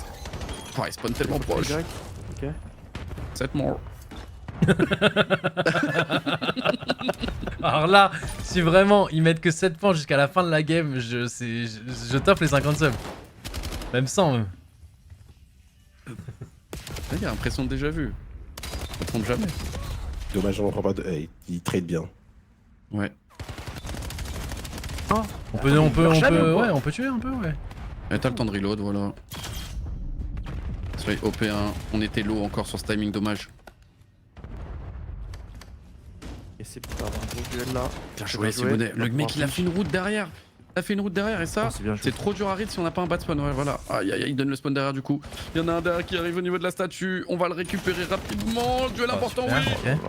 Oh, il spawn tellement proche. Direct. Ok. 7 morts. Alors là, si vraiment ils mettent que 7 points jusqu'à la fin de la game, je t'offre les 50 subs. Même 100 même. Il y a l'impression de déjà vu. Ça trompe jamais. Dommage, on en prend pas 2. Hey, il trade bien. Ouais. On peut Marshall, on peut tuer un peu, ouais. Et t'as le temps de reload, voilà. Soyez OP1. On était low encore sur ce timing, dommage. Et c'est pour avoir un gros duel là. Bien joué, Simonet. Le mec, il a fait une route derrière. Il a fait une route derrière et ça, Oh, c'est bien joué. c'est trop dur à read si on n'a pas un bad spawn. Ouais, voilà. Aïe, il donne le spawn derrière du coup. Il y en a un derrière qui arrive au niveau de la statue. On va le récupérer rapidement. Duel important, super. oui. Oh là là.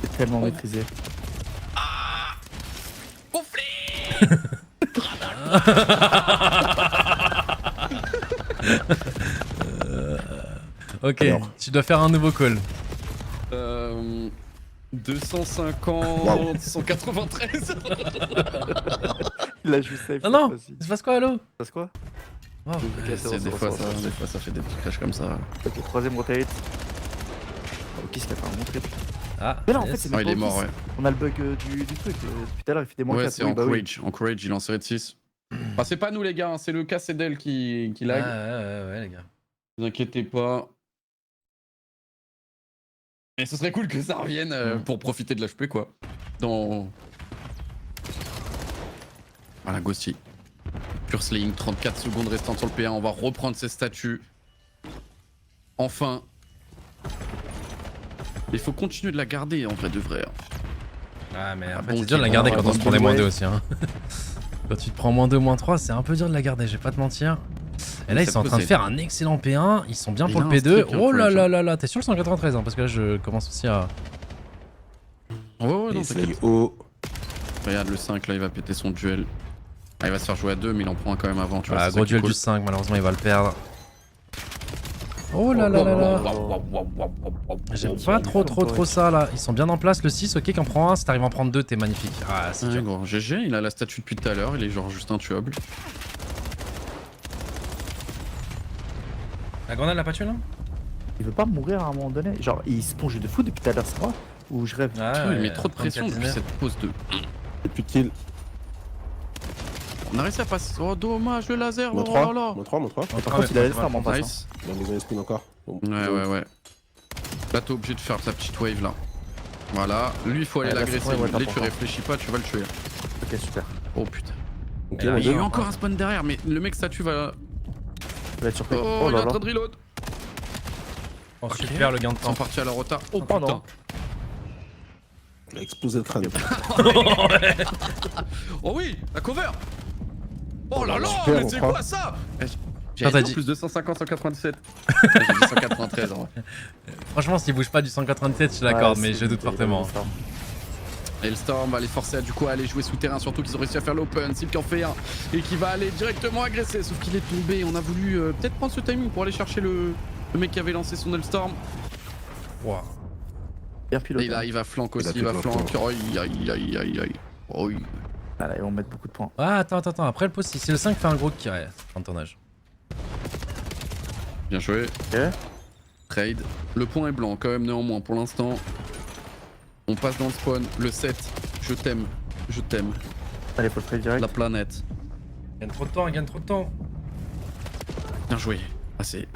C'est tellement maîtrisé. Ok, Alors. tu dois faire un nouveau call. 250, Wow. 193. Il a juste safe. Ah non, cette fois-ci. il se passe quoi, allo? passe quoi? Wow. Ok, Des c'est bon, fois, c'est bon. ça fait des petits clashs comme ça. Ok, troisième rotate. Ok, qui a fait un bon trip. Ah, Mais là, en fait, yes. c'est Ah, même il est pas mort, Otis. ouais. On a le bug du truc. Depuis tout à l'heure, il fait des moins Ouais, 4. c'est en courage. En courage, il en serait de 6. Enfin, c'est pas nous, les gars, hein, c'est le KCDL qui lag. Ouais, les gars. Ne vous inquiétez pas. Et ce serait cool que ça revienne pour profiter de l'HP, quoi. Dans. Voilà, Ghosty. Pure Sling, 34 secondes restantes sur le P1. On va reprendre ses statuts. Enfin. Il faut continuer de la garder, en vrai de vrai. Ah, mais en fait, bon, c'est dur de la ok, garder bon, quand on se bon, prend des moins ouais. 2 aussi. Hein. Quand tu te prends moins 2, moins 3, c'est un peu dur de la garder, je vais pas te mentir. Et là, ils Ça sont en peut, train de c'est- faire un excellent P1. Ils sont bien Il pour a le un P2. streak, Oh là Courage, là là là, t'es sur le 193, hein, parce que là, je commence aussi à. Ouais, non, Et t'inquiète. Slay haut. Regarde le 5, là, il va péter son duel. Ah, il va se faire jouer à 2, mais il en prend un quand même avant, tu vois. Ah, c'est gros ça qui duel est cool. du 5, malheureusement, il va le perdre. Oh là là là là. J'aime pas trop ça là. Ils sont bien en place. Le 6, ok, qu'en prend un. Si t'arrives à en prendre 2, t'es magnifique. Ah, c'est Ouais, dur. gros. GG, il a la statue depuis tout à l'heure, il est genre juste intuable. La grenade l'a pas tué, non? Il veut pas mourir à un moment donné. Genre, il se plonge de fou depuis tout à l'heure, c'est moi? Ou je rêve? Putain, il met trop de pression depuis cette pause de. Et plus de kill. On a réussi à passer. Oh, dommage, le laser, Moins oh 3. là là. Moins 3, moins 3. Par contre, il a les armes en passant. Nice. Dans les spin encore. Bon. Ouais. Là, t'es obligé de faire ta petite wave là. Voilà, lui, il faut aller Ouais, là, l'agresser. c'est vrai, ouais, Dès t'as que tu pas réfléchis pas, tu vas le tuer. Ok, super. Oh putain. Ok, Et là, on Il y a eu deux. encore un spawn derrière, mais le mec statue va. Il va être surpris. Oh, Oh il est là en là. train de reload. Oh, super le gain de Ils sont temps. partis à leur retard. Oh Oh, putain. non. Il a explosé le crâne. Oh oui, la cover. Oh là là, Super, mais on c'est prend. quoi ça? J'ai t'as dit dit- plus 250, 197. J'ai dit 193 en vrai. Franchement, s'il bouge pas du 197, je l'accorde, mais je doute fortement. Et le Storm va les forcer à du coup à aller jouer souterrain, surtout qu'ils ont réussi à faire l'open, Silk en fait un et qui va aller directement agresser, sauf qu'il est tombé. On a voulu peut-être prendre ce timing pour aller chercher le mec qui avait lancé son Hellstorm. Wow. Bien piloté. Et là il va flank aussi, Il a il va fait flank. flank. Aïe. Oh, oui. Ah là, ils vont mettre beaucoup de points. Ah, attends. Après le post, si le 5 fait un gros qui ouais, fin de tournage. Bien joué. Ok. Trade. Le point est blanc quand même néanmoins pour l'instant. On passe dans le spawn. Le 7. Je t'aime. Allez, faut le trade direct. La planète. Il gagne trop de temps, il gagne trop de temps. Bien joué. Ah, c'est.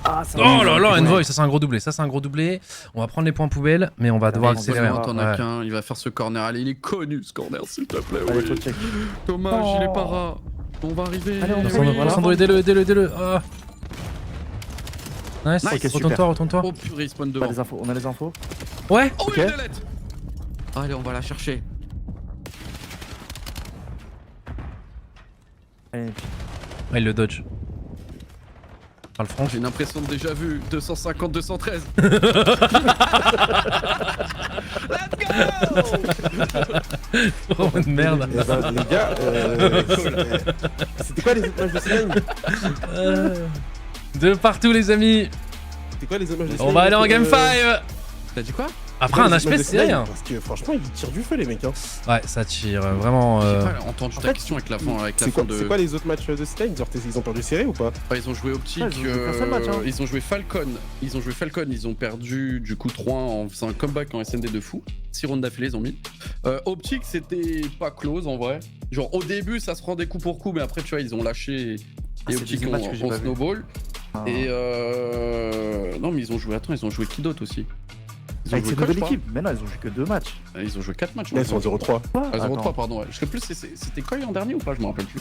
Ah, ça Oh là là, Envoy, ça c'est un gros doublé, ça c'est un gros doublé. On va prendre les points poubelles, mais on va devoir accélérer. Heureusement, t'en as Ouais. qu'un. Il va faire ce corner. Allez, il est connu ce corner, s'il te plaît. Allez, oui. toi, check. Dommage, il est para. On va arriver. Allez, on Cassandro, Oui, voilà. Cassandro, aidez-le, aidez-le, aidez-le. Ah. Nice, Nice, super. retourne-toi, retourne-toi. Oh purée, il spawn On a devant. les infos, on a les infos. Ouais. Oh, Ok. il est lettre. Allez, on va la chercher. Allez, Ouais, il le dodge. Par le front. J'ai une impression de déjà vu. 250, 213. Oh merde. Eh ben, les gars, c'était quoi les autres matchs de Slime? De partout les amis. C'était quoi les autres matchs de Slime? On va aller en game 5. T'as dit quoi? Après un HP c'est rien. Parce que franchement, ils tirent du feu les mecs. Hein. Ouais, ça tire vraiment. J'ai pas entendu ta question avec la fin, C'est quoi, de. c'est quoi les autres matchs de Slime? Genre, ils ont perdu serré ou pas? Ouais, ils ont joué Optic, Ouais, ils ont joué qu'un seul match, hein. ils ont joué Falcon. Ils ont perdu du coup 3 en faisant un comeback en SND de fou. 6 rounds d'affilée, ils ont mis. Optic, c'était pas close en vrai. Genre au début, ça se rendait coup pour coup, mais après, tu vois, ils ont lâché. Ah, Et c'est Optic des matchs que j'ai ont pas vu. snowball. Ah. Et non, mais ils ont joué. Attends, ils ont joué qui d'autre aussi? Ils ont Avec joué cette quoi, nouvelle je crois équipe. Mais non, ils ont joué que 2 matchs. Ils ont joué 4 matchs. Là, ils sont en 0-3. Quoi Ah, 0-3, Attends. pardon, ouais. Je sais plus, c'était quoi en dernier ou pas? Je me rappelle plus.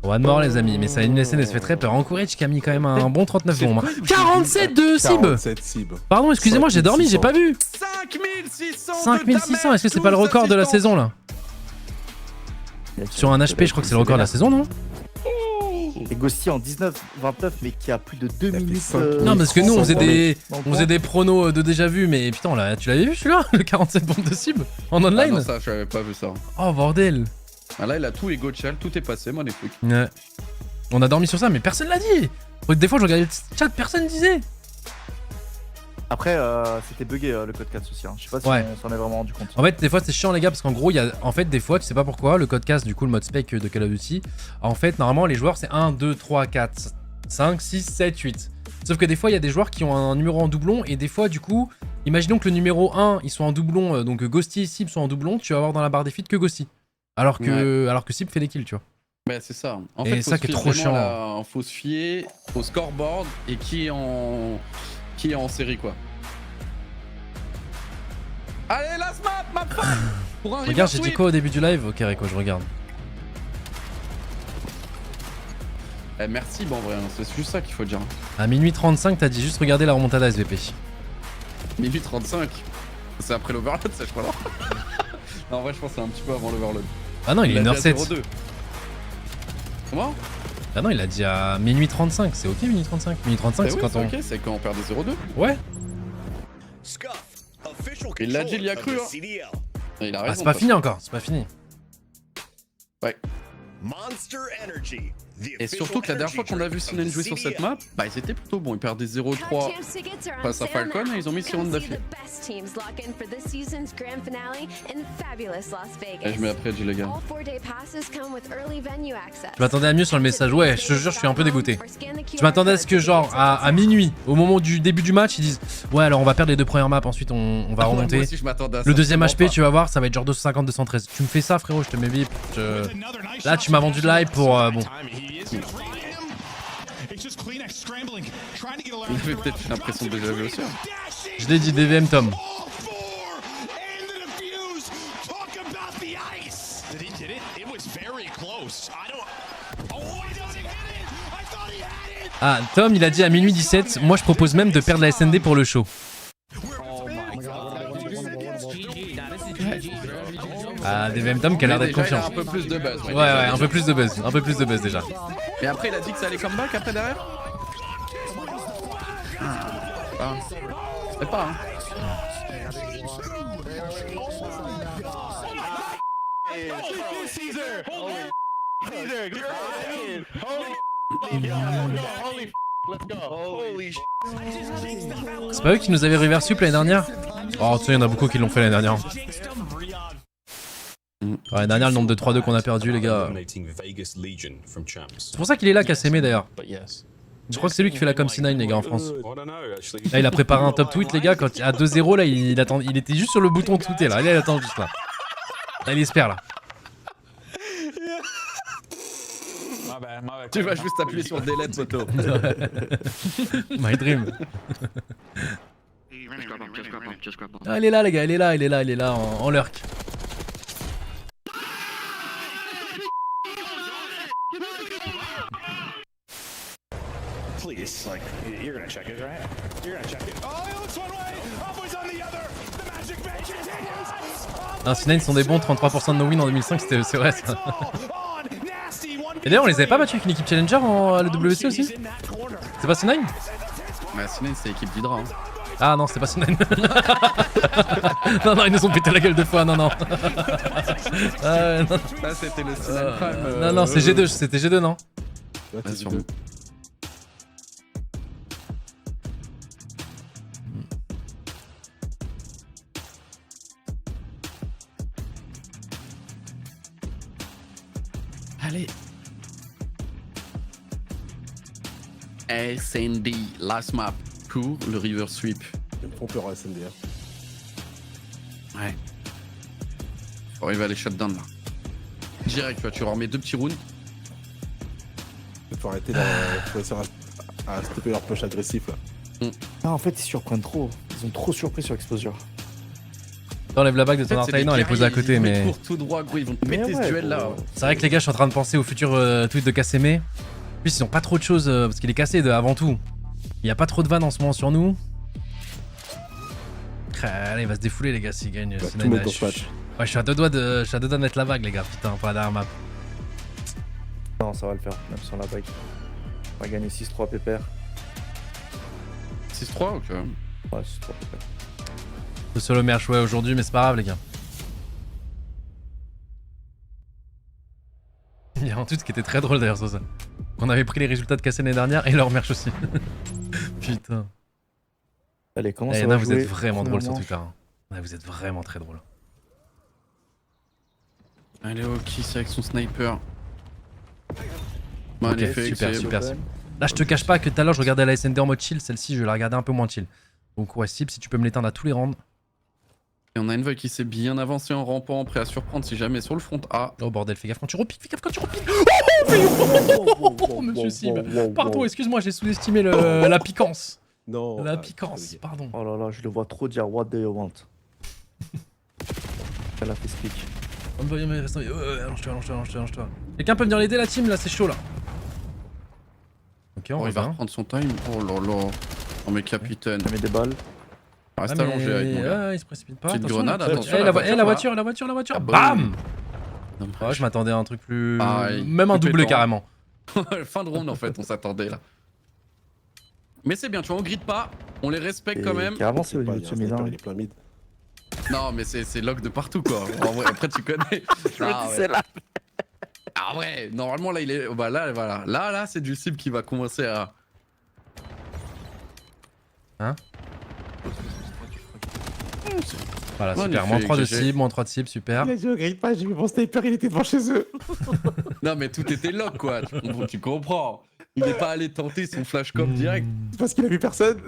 One more les amis, mais ça élimine SN et ça fait très peur. Encourage qui a mis quand même un bon 39 bombes. 47 de cible. 47 cibles. Pardon, excusez-moi, j'ai dormi, j'ai pas vu. 5600 5600, est-ce que c'est pas le record de la saison là? Sur un HP, je crois que c'est le record de la saison, non? Et Ghosty en 19-29, mais qui a plus de 2 Il a fait minutes. 5. Non, parce que nous on faisait des, Donc, on faisait des pronos de déjà vu, mais putain, là, tu l'avais vu celui-là? Le 47 bombes de cible en Ah online? non, ça, j'avais pas vu ça. Oh bordel. Ah, là, il a tout ego chal, tout est passé, moi, les trucs. Ouais. On a dormi sur ça, mais personne l'a dit. Des fois, je regardais le chat, personne disait. Après, c'était bugué le code 4 aussi. Hein. Je sais pas si Ouais. on s'en est vraiment rendu compte. En fait, des fois, c'est chiant, les gars, parce qu'en gros, il y a. En fait, des fois, tu sais pas pourquoi, le code casse, du coup, le mode spec de Call of Duty. En fait, normalement, les joueurs, c'est 1, 2, 3, 4, 5, 6, 7, 8. Sauf que des fois, il y a des joueurs qui ont un numéro en doublon, et des fois, du coup, imaginons que le numéro 1, ils sont en doublon, donc Ghosty et Sib sont en doublon, tu vas avoir dans la barre des feeds que Ghosty. Alors que Sib fait les kills, tu vois. Bah, c'est ça. En Et fait, ça qui est trop chiant. Faut se fier au scoreboard et qui est en série, quoi. Allez, last map, ma femme. Pour un Regarde, reverse j'ai dit sweep. quoi au début du live? Ok, Rico, je regarde. Eh, merci, bon, en vrai, hein, c'est juste ça qu'il faut dire. À minuit 35, t'as dit juste regarder la remontada SVP. Minuit 35. C'est après l'overload, ça, je crois, non? Non, en vrai, je pense que c'est un petit peu avant l'overload. Ah non, il est a dit à 1h07. 0,2. Comment? Ah non, il a dit à minuit 35, c'est ok minuit 35. Minuit 35, Eh c'est oui, quand c'est on. ok, c'est quand on perd des 0,2. Ouais. Scuff, official Il l'a dit, il y a controller cru, of the CDL. Et il a Ah, raison. c'est pas de toute fini encore, c'est pas fini. Monster Energy, the Et surtout que la dernière fois qu'on a vu Sinen jouer sur cette map, bah ils étaient plutôt bons. Ils perdaient 0-3 face à Falcon et ils ont mis 6 rounds d'affilée. Et je mets après Edge, les gars. Je m'attendais à mieux sur le message, ouais, je te jure, je suis un peu dégoûté. Je m'attendais à ce que, genre, à minuit, au moment du début du match, ils disent ouais, alors on va perdre les 2 premières maps, ensuite on va remonter. Moi aussi, je m'attendais à ça, Le deuxième vraiment HP, pas. tu vas voir, ça va être genre 250, 213. Tu me fais ça, frérot, je te mets bip. Là, tu m'as vendu le live pour. Bon. Il avait peut-être une impression de déjà vu aussi. Hein. Je l'ai dit, DVM Tom. Ah, Tom, il a dit à minuit 17. Moi, je propose même de perdre la SND pour le show. Ah, DVM Tom qui a l'air d'être Déjà, il a confiant. un peu plus de buzz. Ouais, ouais, un peu plus de buzz. Un peu plus de buzz déjà. Et après, il a dit que ça allait comeback après derrière. Ah. Je sais pas, hein. C'est pas eux qui nous avaient reverse sup l'année dernière? Oh, tu sais, il y en a beaucoup qui l'ont fait l'année dernière. Ouais, l'année dernière, le nombre de 3-2 qu'on a perdu, les gars. C'est pour ça qu'il est là, KCM d'ailleurs. Je crois que c'est lui qui fait la com C9, les gars, en France. Là, il a préparé un top tweet, les gars. Quand à 2-0, là, il attend, il était juste sur le bouton tweeter, là. Là, il attend juste là. Là, il espère, là. Tu vas juste appuyer sur delete, photo. My dream. Ah, il est là les gars, il est là en lurk. Please, like, you're gonna check it, right? You're gonna check it. Oh, it looks one way. Always on the other. The magic bench continues. Non, C9 sont des bons, 33% de nos wins en 2005, c'est vrai ça. Et d'ailleurs, on les avait pas battus avec une équipe Challenger en LWC aussi? C'est pas C9? Ouais, sinon c'est l'équipe d'Hydra. Hein. Ah non, c'était pas C9. Non, ils nous ont pété la gueule deux fois, non. Là, c'était le C9 Prime. Non, c'est G2, c'était G2, non? Ouais, Ouais, t'es sûrement. G2. Allez. SND, last map pour le river sweep. Ils me font peur à SND. Ouais. Faut arriver à les shutdown là. Direct, tu vois, tu remets 2 petits rounds. Faut arrêter faut essayer à stopper leur push agressif là. Ah, en fait, ils surprennent trop. Ils ont trop surpris sur Exposure. T'enlèves la bague de En fait, ton c'est Artaï, des non, elle est posée à carrés, côté, ils mais. courent tout droit, gros, ils vont te Mais péter ouais, ce duel là. gros. C'est vrai que les gars, je suis en train de penser au futur tweet de Kaseme. En plus, ils ont pas trop de choses parce qu'il est cassé avant tout. Il y a pas trop de vannes en ce moment sur nous. Allez, il va se défouler, les gars, s'il gagne. va Sinon, tout il mettre va- dans ce match. Ouais, je suis à deux doigts de mettre la vague, les gars, putain, pour la dernière map. Non, ça va le faire, même sans la bague. On va gagner 6-3 pépère. 6-3 ok. Ouais, 6-3 pépère. Le solo merch, ouais, aujourd'hui, mais c'est pas grave, les gars. Il y a un truc qui était très drôle d'ailleurs sur ça. On avait pris les résultats de Cassé l'année dernière et leur merch aussi. Putain. Allez, comment Eh, ça non, va vous jouer êtes vraiment drôle sur Première Twitter. Hein. Ouais, vous êtes vraiment très drôle. Allez, ok, c'est avec son sniper. Ok, Magnifique, super, c'est super. open. Là, je te cache pas que tout à l'heure, je regardais la SND en mode chill. Celle-ci, je la regardais un peu moins chill. Donc, ouais, Sib, si tu peux me l'éteindre à tous les rounds. Et on a Envoy qui s'est bien avancé en rampant, prêt à surprendre si jamais sur le front A. Oh bordel, fais gaffe quand tu repiques, fais gaffe quand tu repiques. Oh, monsieur Sib. Pardon, excuse-moi, j'ai sous-estimé la piquance. Non. La piquance, pardon. Oh là là, je le vois trop dire What do you want? Elle a fait speak. Envoyez, mais reste. Allonge-toi. Quelqu'un peut venir l'aider, la team, là, c'est chaud là. Ok, on Oh, il va revient. reprendre son time. Oh là là. Oh mais capitaine. Il met des balles. Reste Ah, allongé avec mon gars. il se précipite pas. Petite Attention, grenade, là. attention, Eh, la la voiture, voiture, la voiture. Ah, bah Bam. Non, Ouais, je m'attendais à un truc plus. Pareil, Même un plus doublé pétant. carrément. Fin de round en fait, on s'attendait là. Mais c'est bien, tu vois, on gride pas, on les respecte quand même. Qui a avancé au Pas, niveau il de y a ce un sniper, mid. il est plein mid. Non, mais c'est lock de partout quoi. En vrai, après, tu connais. Ah, ouais. là. Ah ouais, normalement là, il est. Bah là, voilà. Là, c'est du cible qui va commencer à. Voilà, Magnifique, super. Moins 3 de GG. cible, moins 3 de cible, super. Il a dit au grille pas, j'ai vu mon sniper, il était devant chez eux. Non, mais tout était lock quoi. Tu comprends. Il est pas allé tenter son flashcom direct. C'est parce qu'il a vu personne.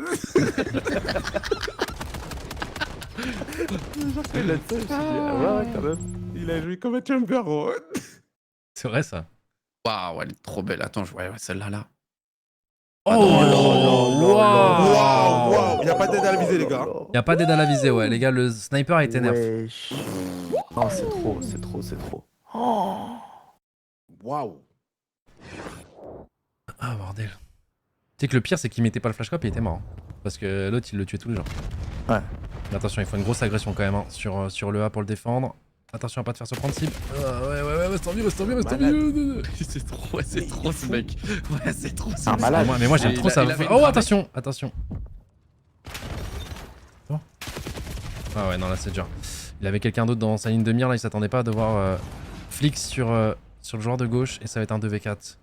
Il a dit ça, je me suis dit, ah ouais, quand même. Il a joué comme un jumper, gros. C'est vrai ça. Waouh, elle est trop belle. Attends, ouais, celle-là là. Oh, Waouh, waouh. waouh. Il n'y a pas d'aide à la visée, les gars. Y'a pas d'aide à la visée, ouais. Les gars, le sniper a été nerf. Wesh. Non, c'est trop. Oh. Waouh. Ah, bordel. Tu sais que le pire, c'est qu'il mettait pas le flashcop et il était mort. Hein. Parce que l'autre, il le tuait tous les jours. Ouais. Mais attention, il faut une grosse agression quand même hein, sur le A pour le défendre. Attention à pas te faire se prendre cible. Ouais, reste en vie. C'est trop ce mec. Ouais, c'est trop ce Un mec. malade. Mais moi, j'aime Il trop a- ça. il avait une Oh, gravée. attention. Oh. Ah ouais, non, là, c'est dur. Il avait quelqu'un d'autre dans sa ligne de mire, là, il s'attendait pas à devoir flic sur le joueur de gauche et ça va être un 2v4.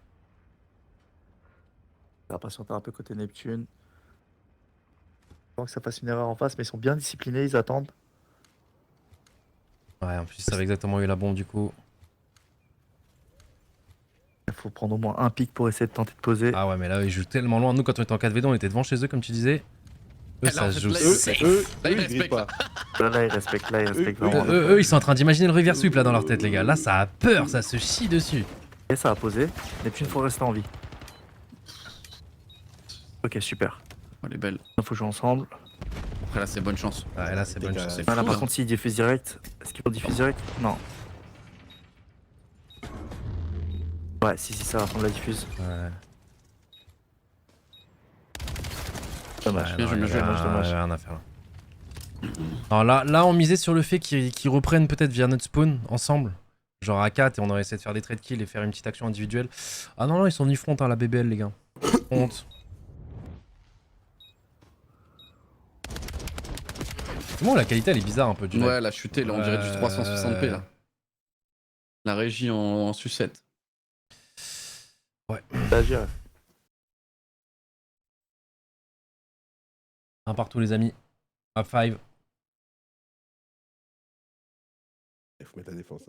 On va patienter un peu côté Neptune. Je pense que ça fasse une erreur en face, mais ils sont bien disciplinés, ils attendent. Ouais, en plus, il savait exactement où est la bombe du coup. Il faut prendre au moins un pic pour essayer de tenter de poser. Ah ouais, mais là, ils jouent tellement loin. Nous, quand on était en 4v2, on était devant chez eux, comme tu disais. Eux, Alors, ça en fait, joue. là, safe. Là, il ils respecte, grillent pas. Là, ils respectent vraiment. Eux, ils sont en train d'imaginer le reverse sweep là dans leur tête, les gars. Là, ça a peur, ça se chie dessus. Et ça a posé. Neptune, faut rester en vie. Ok, super. Oh, elle est belle. Il faut jouer ensemble. Après là, c'est bonne chance. Ah, là, c'est bonne chance. C'est Ah, là, fou, par hein. contre, s'il diffuse direct, est-ce qu'il faut diffuser direct? Non. Ouais, si, ça va prendre la diffuse. Ouais. Dommage. Ouais, non, il y avait dommage. rien à faire là. Alors là, on misait sur le fait qu'ils reprennent peut-être via notre spawn ensemble. Genre à 4 et on aurait essayé de faire des trade kills et faire une petite action individuelle. Ah non, ils sont venus front, hein, la BBL, les gars. Honte. C'est bon, la qualité elle est bizarre un peu du live. Ouais, elle a chuté, là, on dirait du 360p là. La régie en sucette. Ça gère. Un partout, les amis. Up 5. Il faut mettre la défense.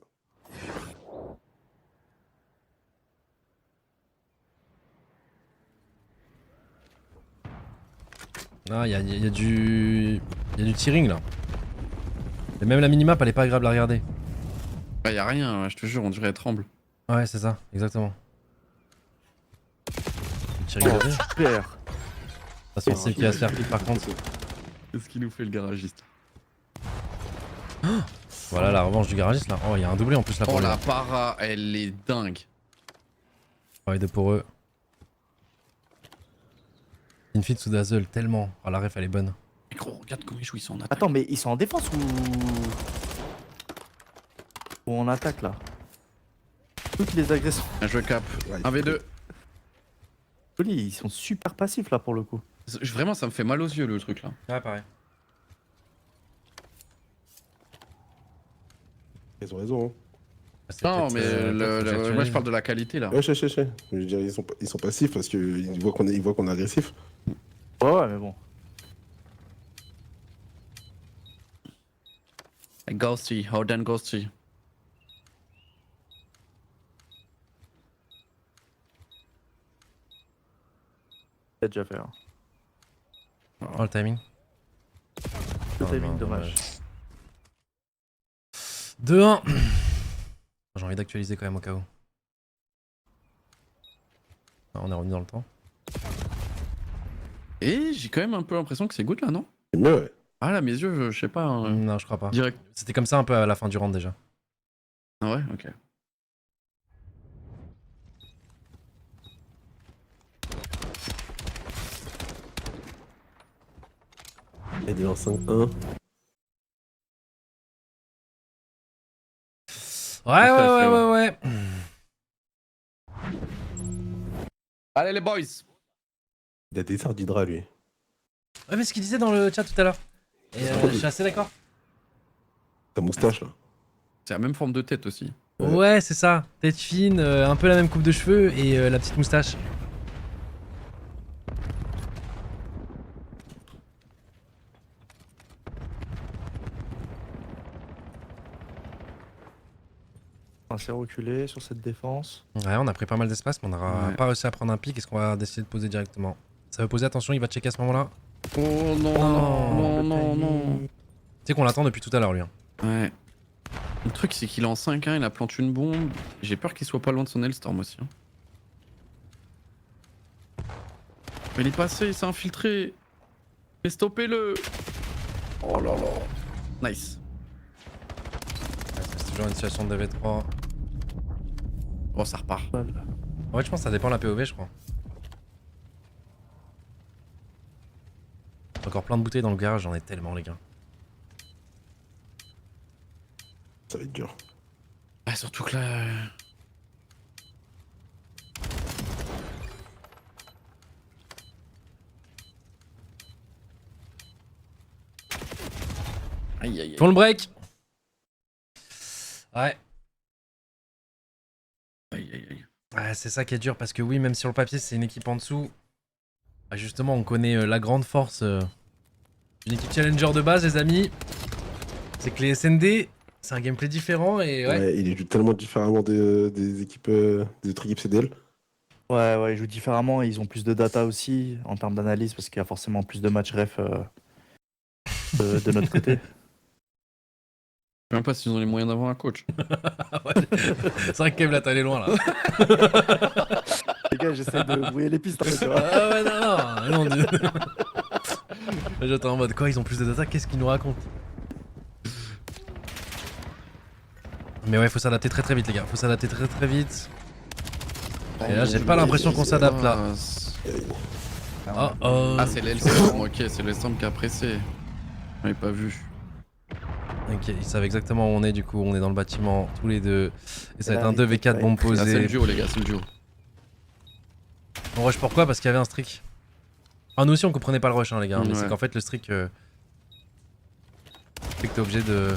Ah, il y a du tearing là. Et même la minimap elle est pas agréable à regarder. Bah, y a rien, je te jure, on dirait elle tremble. Ouais, c'est ça, exactement. Le tearing Oh, de vie. super. Ça c'est celle qui va se faire clip par contre. Qu'est-ce qu'il nous fait le garagiste? Voilà la revanche du garagiste là. Oh, il y a un doublé en plus là pour Oh lui. la para, elle est dingue. Ouais, de pour eux. Infit sous Dazzle, tellement. Oh, la ref elle est bonne. Mais gros, regarde comment ils jouent, ils sont en attaque. Attends, mais ils sont en défense ou en attaque là? Toutes les agressions. Un jeu cap. Ouais, 1v2. Joli, ils sont super passifs là pour le coup. Vraiment, ça me fait mal aux yeux le truc là. Ouais, pareil. Ils ont raison. Hein. C'est Non, peut-être, mais peut-être moi je parle de la qualité là. Ouais, je veux dire, ils sont passifs parce qu'ils voient qu'on est agressif. Ouais, mais bon. Ghosty, Howden Ghosty. C'est déjà fait. Hein. Oh le timing. Le Oh, timing, non, dommage. 2-1. J'ai envie d'actualiser quand même au cas où. Ah, on est revenu dans le temps. Et j'ai quand même un peu l'impression que c'est good là, non? C'est mieux, ouais. Ah là, mes yeux, je sais pas. Non, je crois pas. Direct. C'était comme ça un peu à la fin du round déjà. Ah ouais, ok. Il est en 5-1. Ouais. Allez les boys. Il a des sortes d'Hydra, lui. Ouais, mais ce qu'il disait dans le chat tout à l'heure. Et je suis assez d'accord. Ta moustache, là. C'est la même forme de tête aussi. Ouais, c'est ça. Tête fine, un peu la même coupe de cheveux et la petite moustache. On s'est reculé sur cette défense. Ouais, on a pris pas mal d'espace, mais on n'aura Ouais. pas réussi à prendre un pic. Est-ce qu'on va décider de poser directement? Ça veut poser, attention, il va checker à ce moment-là. Oh non, non. Tu sais qu'on l'attend depuis tout à l'heure, lui. Hein. Ouais. Le truc, c'est qu'il est en 5-1, il a planté une bombe. J'ai peur qu'il soit pas loin de son Hellstorm aussi. Hein. Il est passé, il s'est infiltré. Mais stoppez-le. Oh là là. Nice. Ouais, c'est toujours une situation de V3. Oh, ça repart. En fait, je pense que ça dépend de la POV, je crois. Encore plein de bouteilles dans le garage, j'en ai tellement, les gars. Ça va être dur. Ah, surtout que là. Aïe aïe aïe. Font le break. Ouais. Aïe aïe aïe. Ouais, c'est ça qui est dur parce que oui, même sur le papier, c'est une équipe en dessous. Bah, justement, on connaît la grande force d'une équipe challenger de base, les amis. C'est que les SND, c'est un gameplay différent et ouais. Ouais, il joue tellement différemment des équipes, des autres équipes CDL. Ouais, ils jouent différemment. Ils ont plus de data aussi en termes d'analyse parce qu'il y a forcément plus de matchs ref de notre côté. sais même pas s'ils ont les moyens d'avoir un coach. C'est vrai que Kev là t'es allé loin là. Les gars, j'essaie de brouiller les pistes, tu vois. Ah ouais, non. J'étais en mode quoi, ils ont plus de data, qu'est-ce qu'ils nous racontent? Mais ouais, faut s'adapter très très vite les gars, faut s'adapter très très vite. Et là j'ai pas l'impression qu'on s'adapte là. Oh oh. Ah c'est l'Elstorm, ok, c'est l'Elstorm qui a pressé. J'avais pas vu. Ok, ils savent exactement où on est du coup, on est dans le bâtiment tous les deux. Et ça va être un Là, 2v4 bombe Ah, c'est le posée. duo les gars, c'est le duo. On rush pourquoi? Parce qu'il y avait un streak. Ah nous aussi on comprenait pas le rush hein les gars, mais c'est Ouais. qu'en fait le streak... fait que t'es obligé de...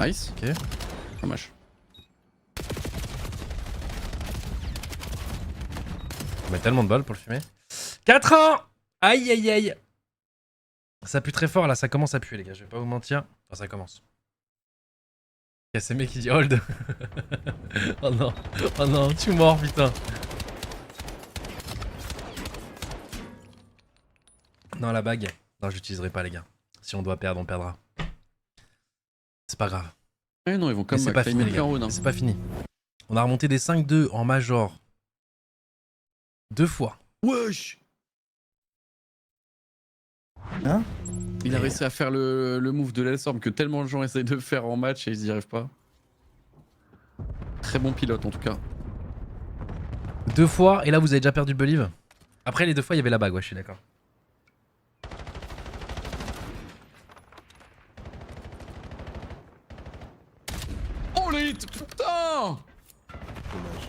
Nice. Ok. Dommage. On met tellement de balles pour le fumer. 4-1. Aïe aïe aïe. Ça pue très fort là, ça commence à puer les gars, je vais pas vous mentir. Oh, ça commence. Y'a ces mecs qui disent hold. Oh non, tu mords putain. Non la bague. Non j'utiliserai pas les gars. Si on doit perdre, on perdra. C'est pas grave. Eh non, ils vont Mais comme c'est pas fini les gars. hein. C'est pas fini. On a remonté des 5-2 en major. 2 fois. Wesh. Hein? Il a réussi à faire le move de l'Elstorm que tellement de gens essayent de faire en match et ils y arrivent pas. Très bon pilote en tout cas. 2 fois et là vous avez déjà perdu le believe. Après les 2 fois il y avait la bague, ouais je suis d'accord. Oh les hits, putain. Dommage.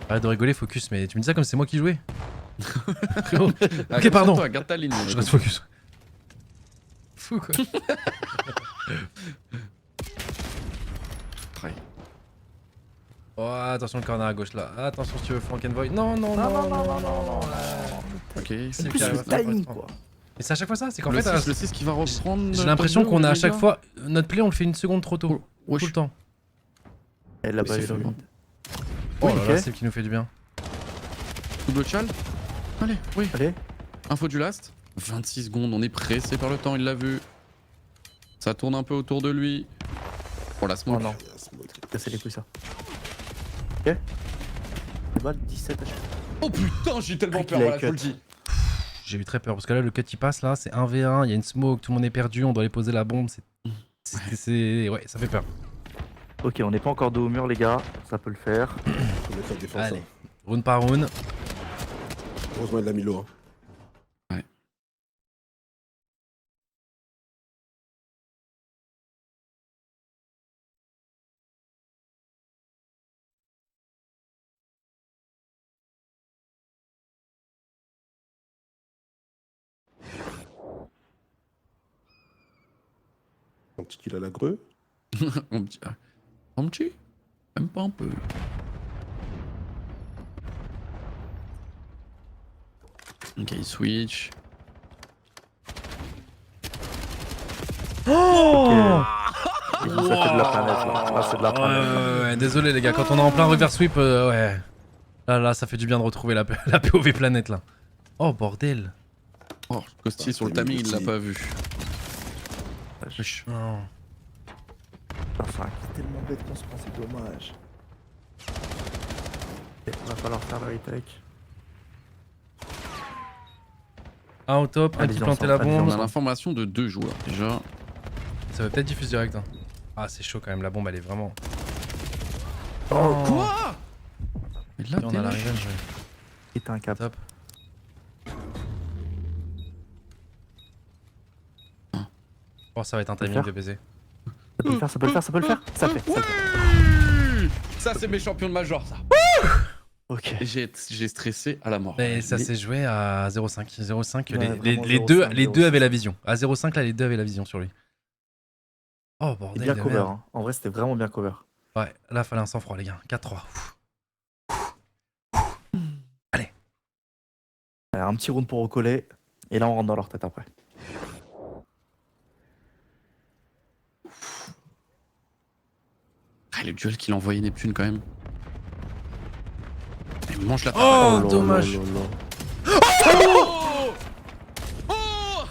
Arrête de rigoler, focus, mais tu me dis ça comme c'est moi qui jouais. Frérot. Ah, Ok, pardon. Toi, garde ta ligne. Je reste focus. Fou quoi. Try. Oh, attention le corner à gauche là. Attention si tu veux flank and void. Non, non, non, non, non. Ok. C'est Plus carré, le ça va timing, pas quoi. Et c'est à chaque fois ça, c'est qu'en Le fait 6 qui va reprendre. j'ai l'impression qu'on a à chaque fois notre play on le fait une seconde trop tôt. Wesh. Tout le temps. Et là-bas, Mais il c'est augmente. Oh Oui, là ok. là, c'est qui nous fait du bien. Double chal. Allez, oui. Allez. Info du last. 26 secondes, on est pressé par le temps, il l'a vu. Ça tourne un peu autour de lui. Oh la Oh smoke. non, casser les couilles ça. Ok. Les balles, 17 à chaque fois. Oh putain, j'ai tellement Quick peur, voilà, like je vous le cut. dis. J'ai eu très peur parce que là le cut il passe là, c'est 1v1, il y a une smoke, tout le monde est perdu, on doit aller poser la bombe, ouais, ça fait peur. Ok, on n'est pas encore dos au mur, les gars. Ça peut le faire. Faut mettre la défense. Allez. Hein. Round par round. Heureusement, il a mis l'eau. Hein. Ouais. Un petit kill à la greu. Un petit. Même pas un peu. Ok, il switch. Oh Ça fait de la planète là. Là, c'est de la planète. ouais, désolé les gars, quand on est en plein reverse sweep, ouais. Là, ça fait du bien de retrouver la POV planète là. Oh bordel. Oh, Costi sur le c'est timing, il l'a mignon. pas vu. Non. Putain, ça a tellement bête qu'on se prend, c'est dommage. Ok, va falloir faire le retake. Un au top, un Allez, qui on plantait s'en la fait, On bombe. a l'information de 2 joueurs déjà. Ça va peut-être diffuser direct. Hein. Ah, c'est chaud quand même, la bombe elle est vraiment. Oh, quoi? Mais là, Et on a la revenge. Et t'as un cap. Top. Oh, ça va être un timing faire de baiser. Ça peut le faire, ça peut le faire, ça peut le faire. Ça fait. Oui, ça c'est mes champions de major ça. Ok. J'ai stressé à la mort. Mais ça s'est joué à 0,5. 0,5. Ouais, les vraiment deux, 0,5, les deux 0,6. avaient la vision. À 0,5 là, les deux avaient la vision sur lui. Oh C'est bordel bien de cover. merde. Hein. En vrai, c'était vraiment bien cover. Ouais, là fallait un sang-froid les gars. 4-3. Allez. Un petit round pour recoller. Et là, on rentre dans leur tête après. Ah, le duel qu'il a envoyé Neptune quand même. Il mange la Oh, là dommage. là là là.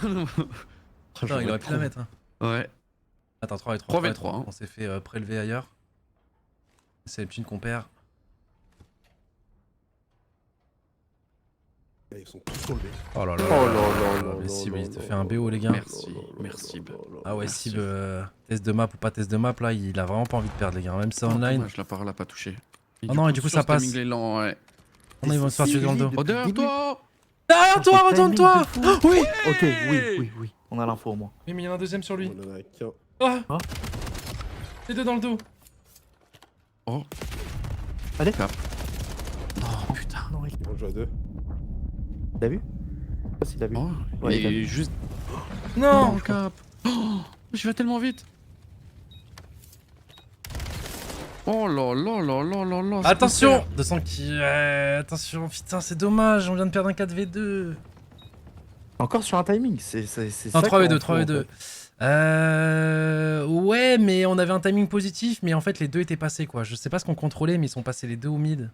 Putain, il aurait pu la mettre. Hein. Ouais. Attends, 3v3. 3v3. Hein. On s'est fait prélever ailleurs. C'est les thunes qu'on perd. Ils sont tous sur le B. Oh là là. Oh là là là Mais Sib, là il te là fait un là BO, les gars. Merci. Ah ouais, Merci. Sib, test de map ou pas test de map, là, il a vraiment pas envie de perdre, les gars. Même si c'est online. Je l'a pas touché. Oh non, et du coup, ça passe. Ouais. Oh non, ils vont se faire tuer dans le dos. Oh, derrière toi. Derrière toi, retourne-toi. Oui. Ok, oui. On a l'info au moins. Oui, mais il y en a un deuxième sur lui. On en a qu'un. Ah. Hein. Les deux dans le dos. Oh. Allez. Cap. Oh putain. Non, Ils vont jouer à 2. T'as vu? Je sais pas s'il a vu. Oh, Ouais, il a il vu. est juste Non. dans le cap. Oh, je vais tellement vite. Oh là là là là là là. Attention 200 qui... attention, putain, c'est dommage, on vient de perdre un 4v2. Encore sur un timing, c'est Non, ça. 3v2, qu'on fout, 3v2. en fait. Ouais, mais on avait un timing positif, mais en fait, les deux étaient passés, quoi. Je sais pas ce qu'on contrôlait, mais ils sont passés les deux au mid.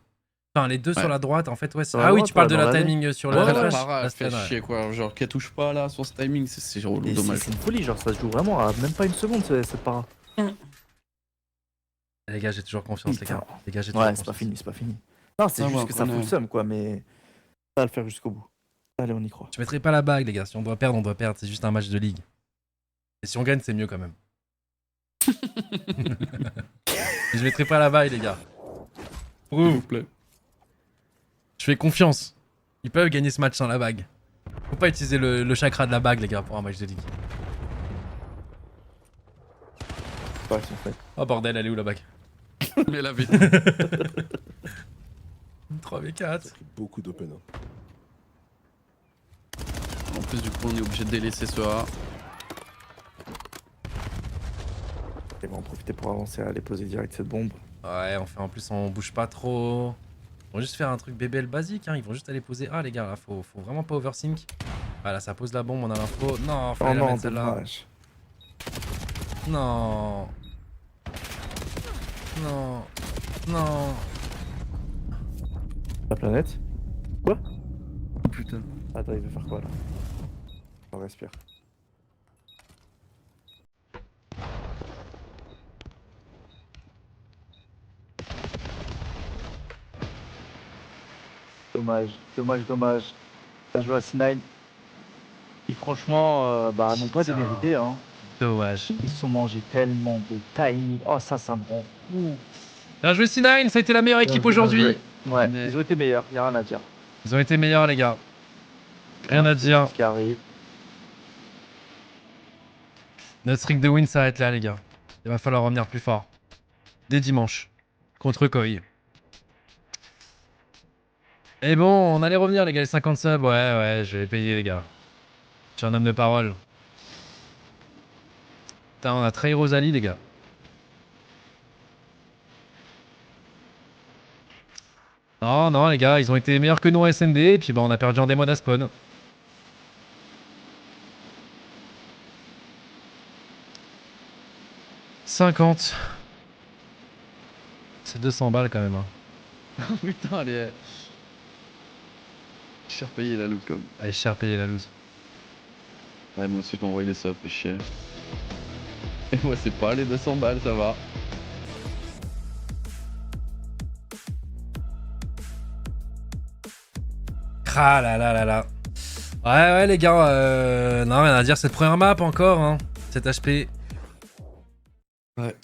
Enfin, les deux sur la droite, en fait, ouais. Sur la Ah oui, droite, tu parles ouais, de dans la l'allée. timing sur Ouais, le ouais, refresh. Para, La fait scan, ouais. chier quoi. Genre qu'elle touche pas là sur ce timing, c'est relou, Et dommage. c'est une folie, genre ça se joue vraiment à même pas une seconde cette para. Les gars, j'ai toujours confiance, les gars. Les gars, j'ai toujours Ouais, confiance. c'est pas fini. Non, c'est Ah, juste ouais, que ça on fout est- le seum quoi, mais ça va le faire jusqu'au bout. Allez, on y croit. Je mettrai pas la bague, les gars. Si on doit perdre, on doit perdre. C'est juste un match de ligue. Et si on gagne, c'est mieux quand même. Je mettrai pas la bague, les gars. S'il vous plaît. Je fais confiance. Ils peuvent gagner ce match sans la bague. Faut pas utiliser le chakra de la bague, les gars, pour un match de ligue. Ouais, ils sont faits. Oh bordel, elle est où la bague? Mais la vie. 3v4. Ça a pris beaucoup d'open. Hein. En plus du coup on est obligé de délaisser ce A. Ils vont en profiter pour avancer à aller poser direct cette bombe. Ouais, en plus on bouge pas trop. Ils vont juste faire un truc BBL basique, hein. Ils vont juste aller poser A, les gars, là. Faut vraiment pas overthink. Voilà, ça pose la bombe, on a l'info. Non, Oh fallait la non, mettre celle-là. dommage. Non. Non. Non. La planète. Quoi? Oh putain. Attends, il veut faire quoi là? On respire. Dommage. Ça joue à C9. Et franchement, non pas démérité, hein. Dommage. Ils se sont mangés tellement de timing. Oh, ça me rend fou. Bien joué C9, ça a été la meilleure équipe aujourd'hui. Ouais, Mais- ils ont été meilleurs, y'a rien à dire. Ils ont été meilleurs, les gars. Rien à dire. Ce qui arrive. Notre streak de win s'arrête là, les gars. Il va falloir revenir plus fort. Dès dimanche. Contre Koi. Et bon, on allait revenir, les gars, les 50 subs. Ouais, je vais payer, les gars. Je suis un homme de parole. Putain, on a trahi Rosalie, les gars. Non, les gars, ils ont été meilleurs que nous en SND. Et puis, on a perdu en démo d'Aspon. « 50. C'est 200 balles quand même. Hein. Putain, elle est. Cher payé la loot comme. Elle est cher payée la loose. Ouais, moi aussi je envoyé les subs, fait chier. Et moi c'est pas les 200 balles, ça va. Ah là là là là. Ouais, les gars, non, rien à dire, cette première map encore, hein. 7 HP. Ouais.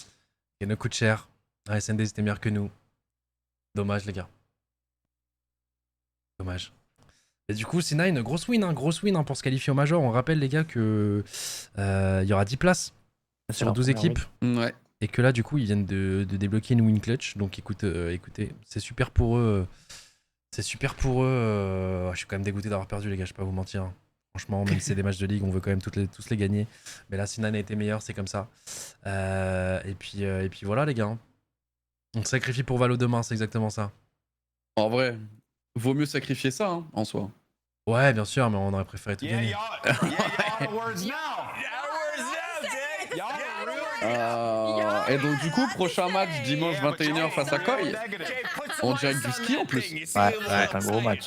Et nous coûte cher. Ah, SND c'était meilleur que nous. Dommage, les gars. Dommage. Et du coup, C9, grosse win hein, pour se qualifier au Major. On rappelle, les gars, que il y aura 10 places sur 12 équipes. Ouais. Et que là, du coup, ils viennent de débloquer une win clutch. Donc écoutez, c'est super pour eux. C'est super pour eux. Je suis quand même dégoûté d'avoir perdu, les gars, je vais pas vous mentir. Franchement, même si c'est des matchs de ligue, on veut quand même tous les gagner. Mais là, Sinan a été meilleur, c'est comme ça. Et puis voilà, les gars. On se sacrifie pour Valo demain, c'est exactement ça. En vrai, vaut mieux sacrifier ça, hein, en soi. Ouais, bien sûr, mais on aurait préféré tout gagner. Et donc du coup, prochain match dimanche 21h face à Koi. En direct du ski en plus. Ouais, c'est un gros match.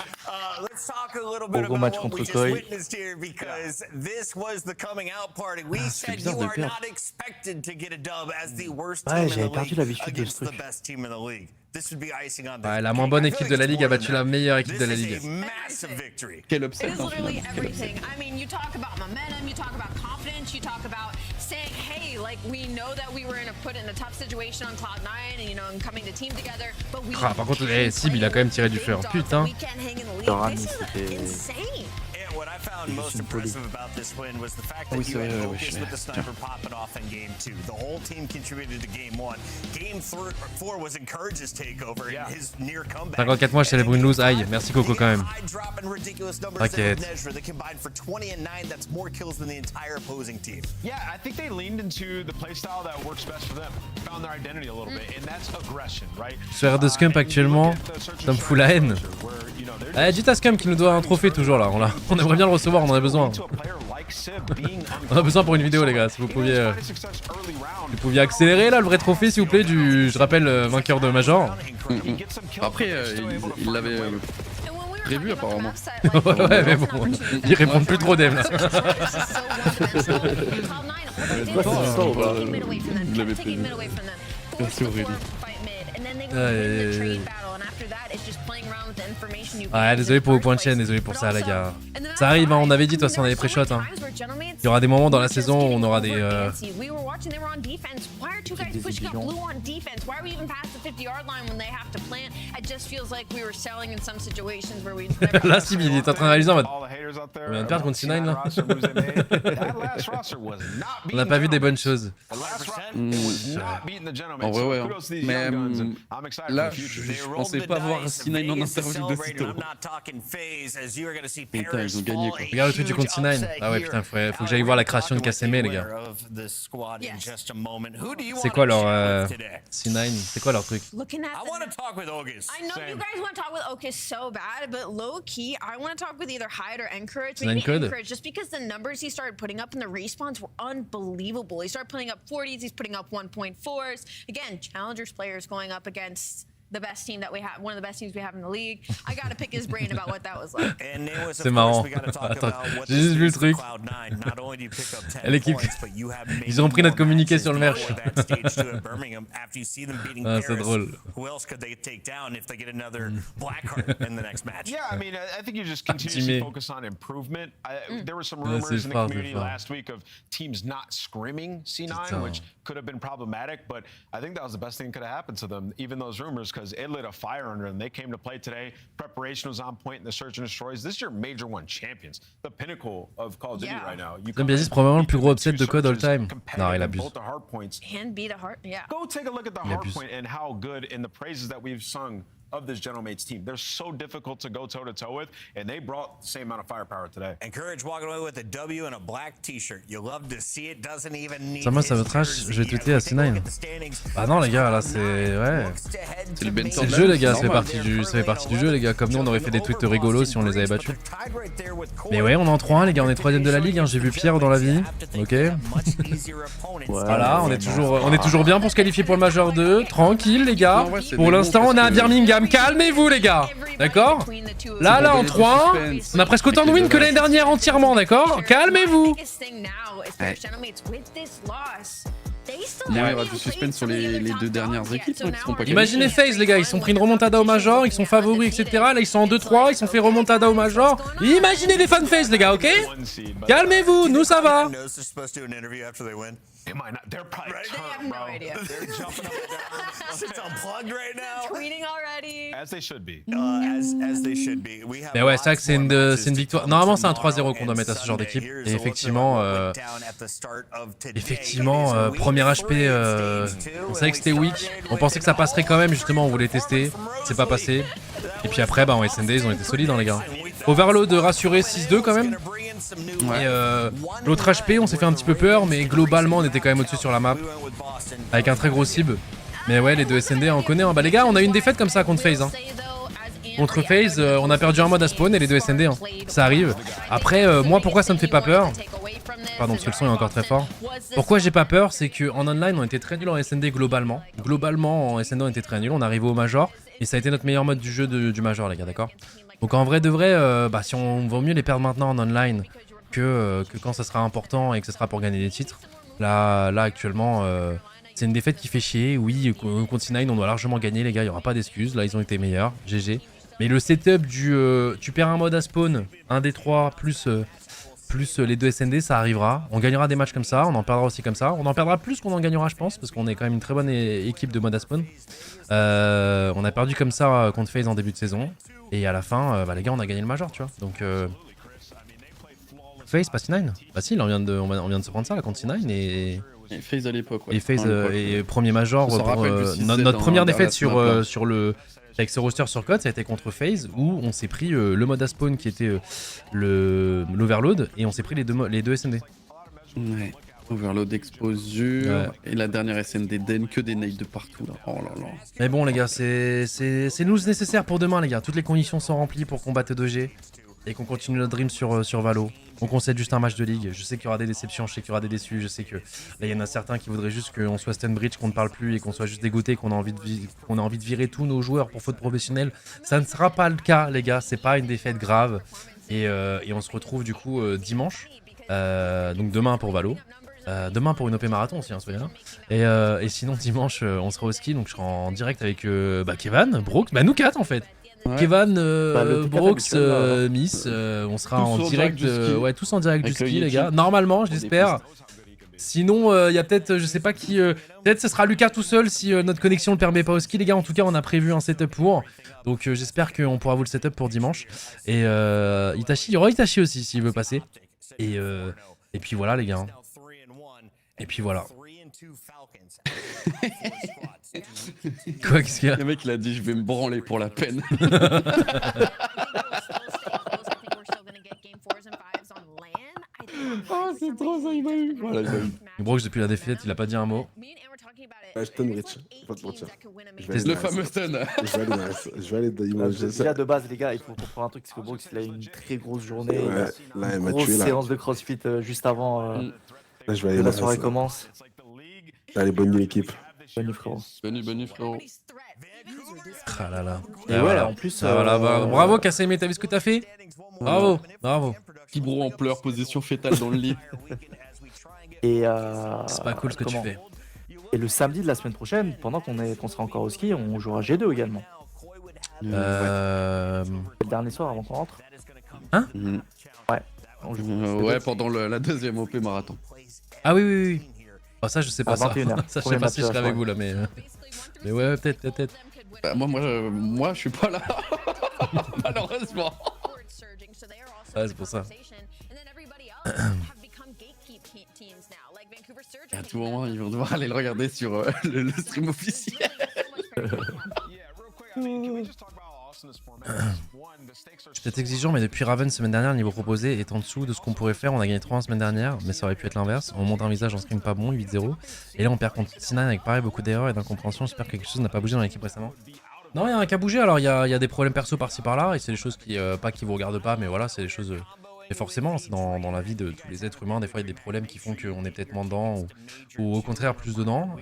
talk a little Au bit gros about match what contre we just Koi. witnessed here because this was the coming out party. We c'est said bizarre you de are perdre. not expected to get a dub as the worst Ouais, team in j'avais the perdu league l'habitude de ce against the truc. best team in the league. This would be icing on the Ouais, la moins bonne équipe de la ligue a battu la meilleure équipe de la ligue. massive victory. Quel It upset, is hein, literally finalement. Quel upset. everything. I mean, you talk about momentum, you talk about confidence, you talk about saying, hey, like we know that we were put in a tough situation on Cloud9 and, you know, and coming to team together, but we Ah, par contre, Sib, il a quand même tiré du feu. Putain. Dorami, This is c'était... insane. And what I found most impressive about this win was the fact that Oui, you c'est had vrai, Ocus ouais, with the sniper popping off in game 2. The whole team contributed to game 1. Game 4 was Encourage's takeover and his near comeback. 54 mois, je célèbre une lose. Aïe, merci Coco quand même. T'inquiète. Yeah, I think they leaned into the playstyle that works best for them. Found their identity a little bit, and that's aggression, right? Sur R de Scump actuellement, ça me fout la haine. Eh, dites à Scump qu'il nous doit un trophée toujours là. On aimerait bien le recevoir, on en a besoin. On a besoin pour une vidéo les gars, si vous pouviez accélérer là le vrai trophée s'il vous plaît du, je rappelle, vainqueur de Major. Après, il l'avait prévu apparemment. Ouais mais bon, ils répondent plus trop Dev là. Il l'avait prévu. Merci Aurélie. Ouais, désolé pour vos points de chaîne, désolé pour ça les gars. Ça arrive, hein, on avait dit de toute façon on avait pré-shot. Hein. Il y aura des moments dans la saison où on aura des... Là, Steve, il est en train de réaliser en mode... On vient de perdre contre C9 là. On n'a pas vu des bonnes choses. En vrai, ouais. Hein. Mais là, je pensais pas voir C9 en interview de sitôt. Putain, ils ont gagné quoi. Regarde le tweet du compte C9. Ah ouais, putain, faut que j'aille voir la création de KCM, les gars. C'est quoi leur C9? C'est quoi leur truc? Looking at I want to talk with Ocus. I know you guys want to talk with Ocus so bad, but low key, I want to talk with either Hyde or Encourage. Maybe Encourage, just because the numbers he started putting up in the respawns were unbelievable. He started putting up 40s, he's putting up 1.4s. Again, challengers players going up against the best team that we have, one of the best teams we have in the league. I gotta pick his brain about what that was like. C'est marrant. Attends, j'ai juste vu le truc. L'équipe, ils ont pris notre communiqué sur le merch. Ah, c'est drôle. Yeah, I mean, I think you just continue to focus on improvement. There were some rumors in the community last week of teams not scrimming C9, which could have been problematic, but I think that was the best thing that could have happened to them, even those rumors, because it lit a fire under them. They came to play today. Preparation was on point in the Search and Destroys. This is your Major 1 champions, the pinnacle of Call of Duty right now. Zombies probablement le plus gros upset de code all time. Non, il abuse. And beat a heart, yeah. Go take a look at the hardpoint and how good in the praises that we've sung of this Gentleman's team. They're so difficult to go toe-to-toe with, and they brought the same amount of firepower today. Encourage walking away with a W and a black t-shirt. You love to see it, doesn't even need. Ça moi ça me trash, je vais tweeter à C9. Bah non les gars, là c'est... Ouais. C'est le jeu les gars, ça fait partie du jeu les gars. Comme nous on aurait fait des tweets rigolos si on les avait battus. Mais ouais, on est en 3-1 les gars, on est 3ème de la ligue, hein. J'ai vu Pierre dans la vie. Ok. Voilà, on est toujours bien pour se qualifier pour le Major 2. Tranquille les gars. Pour l'instant on est à Birmingham. Calmez-vous les gars, d'accord? Là en 3-1, on a presque autant de wins que l'année dernière entièrement, d'accord? Calmez-vous. Il y aura du suspense sur les deux dernières équipes hein, qui seront pas Imaginez FaZe les gars, ils sont pris une remontada au Major, ils sont favoris etc. Là ils sont en 2-3, ils sont fait remontada au Major. Imaginez les fans FaZe les gars, ok? Calmez-vous, nous ça va. It might not. They're probably They have no idea. They're jumping up and down. It's unplugged right now. Tweeting already. As they should be. As they should be. Mais ouais, c'est vrai que c'est une victoire. Normalement, c'est un 3-0 qu'on doit mettre à ce genre d'équipe. Et effectivement, premier HP, on savait que c'était weak. On pensait que ça passerait quand même, justement, on voulait tester. C'est pas passé. Et puis après, bah, en SND, ils ont été solides, hein, les gars. Overload rassuré 6-2 quand même. Et l'autre HP, on s'est fait un petit peu peur, mais globalement, on était quand même au-dessus sur la map. Avec un très gros cible. Mais ouais, les deux SND, on connaît. Hein. Bah les gars, on a eu une défaite comme ça contre FaZe. Hein. Contre FaZe, on a perdu un mode à spawn et les deux SND. Hein. Ça arrive. Après, moi, pourquoi ça me fait pas peur? Pardon, parce que le son est encore très fort. Pourquoi j'ai pas peur? C'est qu'en online, on était très nul en SND globalement. Globalement, en SND, on était très nul. On est arrivé au Major. Et ça a été notre meilleur mode du jeu du Major, les gars, d'accord? Donc en vrai de vrai, si on vaut mieux les perdre maintenant en online que quand ça sera important et que ce sera pour gagner des titres. Là actuellement, c'est une défaite qui fait chier. Oui, contre C9, on doit largement gagner, les gars. Il n'y aura pas d'excuses. Là, ils ont été meilleurs. GG. Mais le setup du tu perds un mode à spawn, un des 3 plus les 2 SND, ça arrivera. On gagnera des matchs comme ça. On en perdra aussi comme ça. On en perdra plus qu'on en gagnera, je pense, parce qu'on est quand même une très bonne équipe de mode à spawn. On a perdu comme ça contre FaZe en début de saison. Et à la fin, les gars, on a gagné le Major, tu vois. Donc, FaZe, pas C9. Bah si, là, on vient de se prendre ça, là, contre C9. Et FaZe à l'époque, ouais. Et FaZe et premier Major. Notre première défaite sur le... Avec ce roster sur code, ça a été contre FaZe, où on s'est pris le mode à spawn qui était l'Overload, et on s'est pris les deux SND. Ouais. Overload, exposure, et la dernière SND Den, que des nades de partout là. Oh là là. Mais bon les gars, c'est loose nécessaire pour demain les gars. Toutes les conditions sont remplies pour combattre 2G et qu'on continue notre dream sur Valo. On concède juste un match de ligue. Je sais qu'il y aura des déceptions, je sais qu'il y aura des déçus, je sais que là il y en a certains qui voudraient juste qu'on soit Stanbridge, qu'on ne parle plus et qu'on soit juste dégoûté, qu'on a envie de virer tous nos joueurs pour faute professionnelle. Ça ne sera pas le cas les gars, c'est pas une défaite grave. Et on se retrouve du coup dimanche, donc demain pour Valo. Demain pour une OP marathon aussi, hein, soyez là. Et sinon dimanche on sera au ski, donc je serai en direct avec Kevan, Brooks, nous 4 en fait. Ouais. Kevan, Brooks, Miss, on sera en direct, tous en direct du ski les gars, normalement j'espère. Sinon il y a peut-être, je sais pas qui, peut-être ce sera Lucas tout seul si notre connexion le permet pas au ski les gars. En tout cas on a prévu un setup pour, donc j'espère qu'on pourra vous le setup pour dimanche. Et Itachi, il y aura Itachi aussi s'il veut passer. Et puis voilà les gars. Et puis voilà. Quoi, qu'est-ce qu'il y a? Le mec il a dit je vais me branler pour la peine. Oh c'est trop ça, il m'a eu. Voilà, il m'a eu. Brooks depuis la défaite il a pas dit un mot. Stunbridge, pas te mentir. Le fameux stun. Je vais aller déjà de base les gars, il faut comprendre un truc, c'est que Brooks il a eu une très grosse journée. Ouais, là elle m'a tué. Grosse séance de crossfit juste avant là, je vais aller que la soirée commence. Allez, bonne nuit l'équipe. Bonne nuit frérot. Bonne nuit frérot. Ah là là. Et ouais, voilà. En plus. Bravo Kassemé, t'as vu ce que t'as fait? Bravo, bravo. Petit bro en pleurs, position fétale dans le lit. Et c'est pas cool ce que tu fais. Et le samedi de la semaine prochaine, pendant qu'on sera encore au ski, on jouera G2 également. Le dernier soir avant qu'on rentre. Hein? Ouais. Ouais, pendant la deuxième OP marathon. Ah oui. Oh, ça je sais pas à ça. 21h. Ça je sais pas si je serai avec vous là, mais ouais, peut-être. Bah, moi je suis pas là. Malheureusement. Ouais, c'est pour ça. À tout moment, ils vont devoir aller le regarder sur le stream officiel. Je suis peut-être exigeant, mais depuis Raven semaine dernière, le niveau proposé est en dessous de ce qu'on pourrait faire. On a gagné 3 la semaine dernière, mais ça aurait pu être l'inverse. On monte un visage en scrim pas bon, 8-0. Et là, on perd contre C9 avec pareil, beaucoup d'erreurs et d'incompréhension. J'espère que quelque chose n'a pas bougé dans l'équipe récemment. Non, il y a un qu'à bouger. Alors, il y a des problèmes perso par-ci par-là, et c'est des choses qui vous regardent pas, mais voilà, c'est des choses. Et forcément, c'est dans la vie de tous les êtres humains. Des fois, il y a des problèmes qui font qu'on est peut-être moins dedans, ou au contraire plus dedans.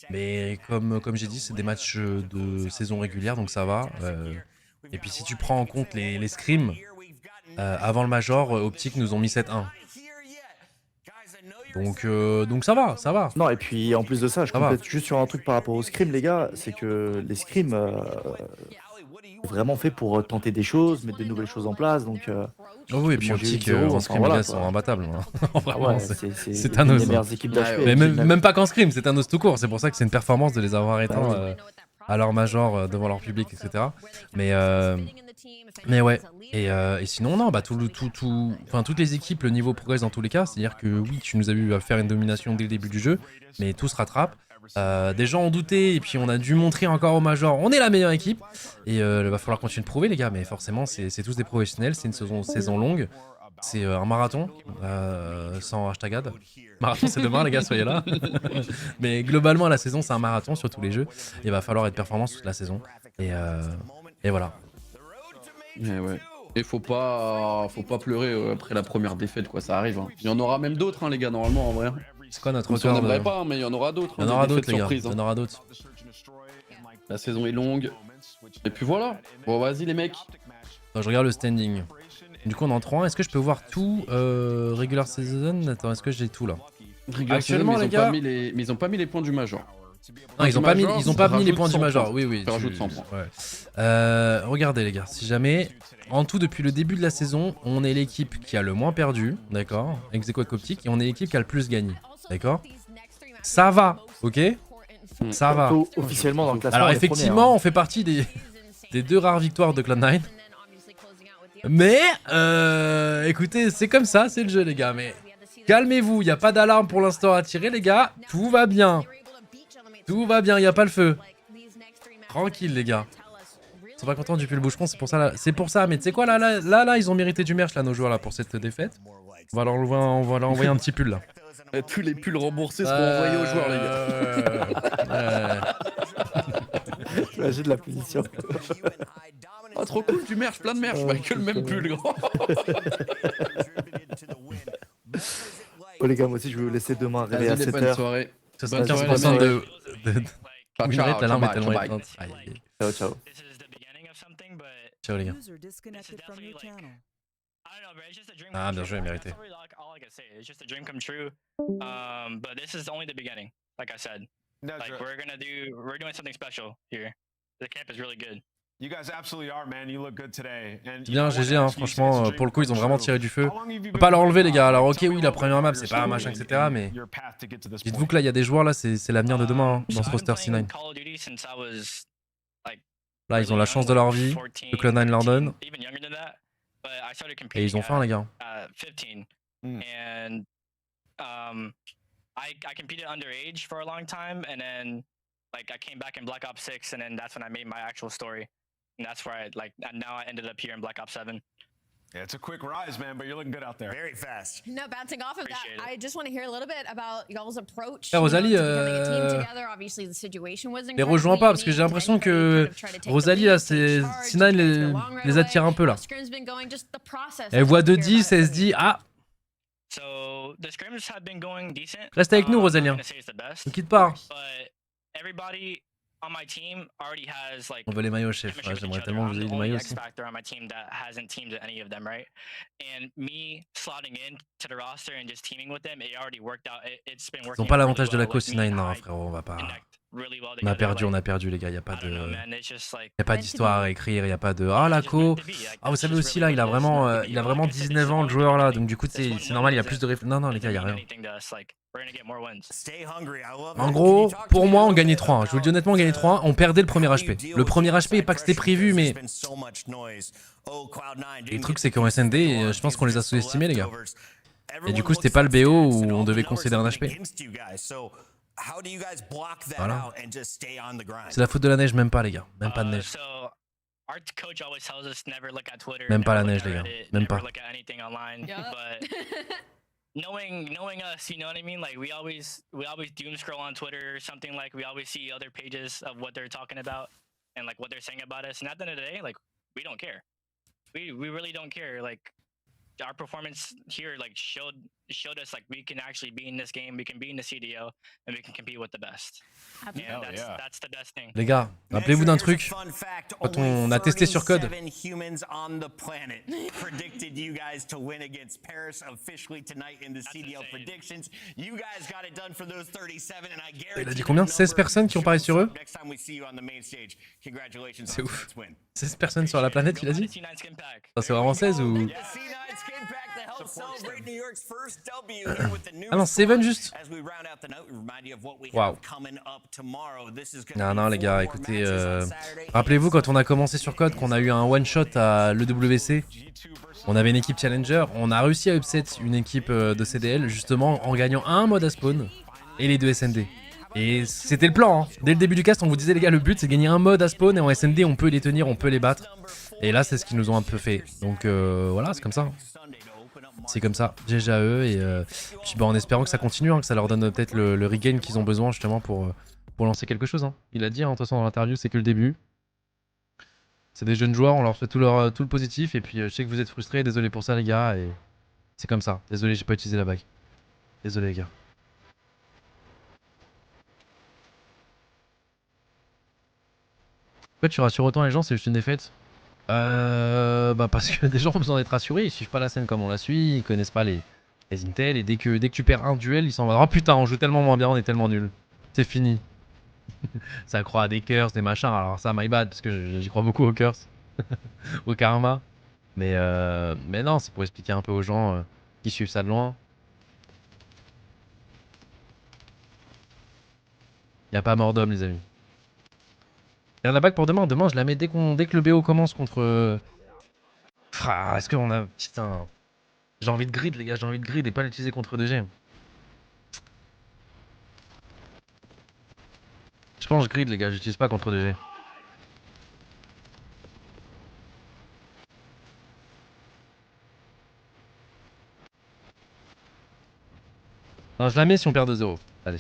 Mais comme j'ai dit, c'est des matchs de saison régulière, donc ça va. Et puis si tu prends en compte les scrims, avant le Major, Optic nous ont mis 7-1. Donc ça va. Non, et puis en plus de ça, je complète juste sur un truc par rapport aux scrims, les gars, c'est que les scrims vraiment fait pour tenter des choses, mettre de nouvelles choses en place, donc... Oh oui, et puis Optic en scrim, les gars sont imbattables. Vraiment, c'est un os. Des meilleures équipes d'HP. Même pas qu'en scrim, c'est un os tout court. C'est pour ça que c'est une performance de les avoir éteints à leur Major, devant leur public, etc. Mais ouais. Et sinon, non, toutes les équipes, le niveau progresse dans tous les cas. C'est-à-dire que oui, tu nous as vu faire une domination dès le début du jeu, mais tout se rattrape. Des gens ont douté et puis on a dû montrer encore au Major on est la meilleure équipe et il va falloir continuer de prouver les gars, mais forcément c'est tous des professionnels, c'est une saison longue, c'est un marathon sans hashtag ad. Marathon c'est demain les gars, soyez là. Mais globalement la saison c'est un marathon sur tous les jeux, il va falloir être performant toute la saison et voilà. Ouais. Et faut pas pleurer après la première défaite quoi, ça arrive. Il y en aura même d'autres les gars normalement en vrai. C'est quoi notre record? On n'aimerait pas, mais il y en aura d'autres. Il y en aura d'autres, les gars. Il y en aura d'autres. La saison est longue. Et puis voilà. Bon, vas-y, les mecs. Attends, je regarde le standing. Du coup on est en 3-1. Est-ce que je peux voir tout regular season? Attends, est-ce que j'ai tout là? Actuellement les gars, mais ils ont pas mis les points du major. Non, ils ont pas mis les points du major. Oui, oui. Tu rajoutes 100 points. Ouais. Regardez les gars, si jamais, en tout depuis le début de la saison, on est l'équipe qui a le moins perdu, d'accord, ex aequo avec Optic, et on est l'équipe qui a le plus gagné, d'accord. Ça va, ok. Ça va. Officiellement dans le classement. Alors effectivement, on fait partie des 2 rares victoires de Cloud9. Mais, écoutez, c'est comme ça, c'est le jeu les gars, mais calmez-vous, il n'y a pas d'alarme pour l'instant à tirer les gars, tout va bien. Tout va bien, il n'y a pas le feu. Tranquille les gars. Ils sont pas contents du pull boucheron, c'est pour ça là. C'est pour ça, mais tu sais quoi là, ils ont mérité du merch là nos joueurs là pour cette défaite. On va leur envoyer un petit pull là. Tous les pulls remboursés seront envoyés aux joueurs les gars. J'imagine la punition. Ah trop cool, du merch, plein de merch, pas que le même pull gros. Oh les gars, moi aussi je vais vous laisser demain réveiller à 7h. Bonne soirée. 75% de win rate, l'alarme est tellement bye. éteinte. Ciao, ciao. Ciao les gars. Ah bien joué, mérité. C'est bien GG hein, franchement, pour le coup ils ont vraiment tiré du feu. On peut pas leur enlever les gars, alors ok oui la première map c'est pas un machin etc mais dites-vous que là il y a des joueurs là, c'est l'avenir de demain hein, dans ce roster C9. Là ils ont la chance de leur vie, que Cloud9 leur donne. Et ils ont faim les gars. I competed underage for a long time, and then like I came back in Black Ops 6, and then that's when I made my actual story, and that's where and now I ended up here in Black Ops 7. Yeah, it's a quick rise, man, but you're looking good out there. Very fast. No, bouncing off of that, I just want to hear a little bit about y'all's approach. Rosalie, les rejoins pas parce que j'ai l'impression que Rosalie là, C9 les attire un peu là. Elle voit 2-10, elle se dit ah. Reste avec nous Rosalie. Ne quitte pas. On veut les maillots chef, ouais, j'aimerais tellement que vous ayez les maillots aussi. Ils ont pas l'avantage de la cause C9, non frérot, on va pas... On a perdu les gars, y a pas d'histoire à écrire, y a pas de ah la co. Ah vous savez aussi là, il a vraiment 19 ans le joueur là, donc du coup c'est normal, il y a plus de non les gars, y a rien. En gros, pour moi on gagnait 3, je vous le dis honnêtement, on gagnait 3, on perdait le premier HP. Le premier HP, pas que c'était prévu mais le truc c'est qu'en SND, je pense qu'on les a sous-estimés les gars. Et du coup c'était pas le BO où on devait concéder un HP. Voilà. C'est la faute de la neige, même pas les gars, même pas de neige. Même pas la neige les gars, même pas. Knowing us, you know what I mean? Like we always doom scroll on Twitter or something, like we always see other pages of what they're talking about and like what they're saying about us. And at the end of the day, like we don't care. We really don't care. Like our performance here like showed us like we can actually be in this game, we can be in the CDO, and we can compete with the best. And that's the best thing. Les gars, rappelez-vous d'un truc. Quand on a testé sur code. Il a dit combien? 16 personnes qui ont parié sur eux? C'est ouf. 16 personnes sur la planète, il a dit? C'est vraiment 16 ou... Ah non, Seven juste. Waouh. Non les gars, écoutez, rappelez-vous quand on a commencé sur code, qu'on a eu un one shot à l'EWC, on avait une équipe challenger, on a réussi à upset une équipe de CDL justement en gagnant un mode à spawn et les 2 SND. Et c'était le plan, hein. Dès le début du cast on vous disait les gars, le but c'est de gagner un mode à spawn et en SND on peut les tenir, on peut les battre. Et là c'est ce qu'ils nous ont un peu fait, donc voilà, c'est comme ça. C'est comme ça, GG à eux et puis bah, en espérant que ça continue, hein, que ça leur donne peut-être le regain qu'ils ont besoin justement pour lancer quelque chose. Hein. Il a dit, hein, de toute façon dans l'interview, c'est que le début. C'est des jeunes joueurs, on leur fait tout le positif et puis je sais que vous êtes frustrés, désolé pour ça les gars et c'est comme ça. Désolé, j'ai pas utilisé la bague. Désolé les gars. Pourquoi tu rassures autant les gens, c'est juste une défaite? Bah parce que des gens ont besoin d'être rassurés, ils suivent pas la scène comme on la suit, ils connaissent pas les intels, et dès que tu perds un duel, ils s'en vont. Oh putain, on joue tellement moins bien, on est tellement nuls. C'est fini. Ça croit à des curses, des machins, alors ça, my bad, parce que j'y crois beaucoup aux curses. Au karma. Mais non, c'est pour expliquer un peu aux gens qui suivent ça de loin. Y a pas mort d'homme, les amis. Et la bague pour demain. Demain, je la mets dès que le BO commence contre. Est-ce qu'on a. Putain. J'ai envie de grid, les gars. J'ai envie de grid et pas l'utiliser contre 2G. Je pense que je grid, les gars. J'utilise pas contre 2G. Non, je la mets si on perd 2-0. Allez.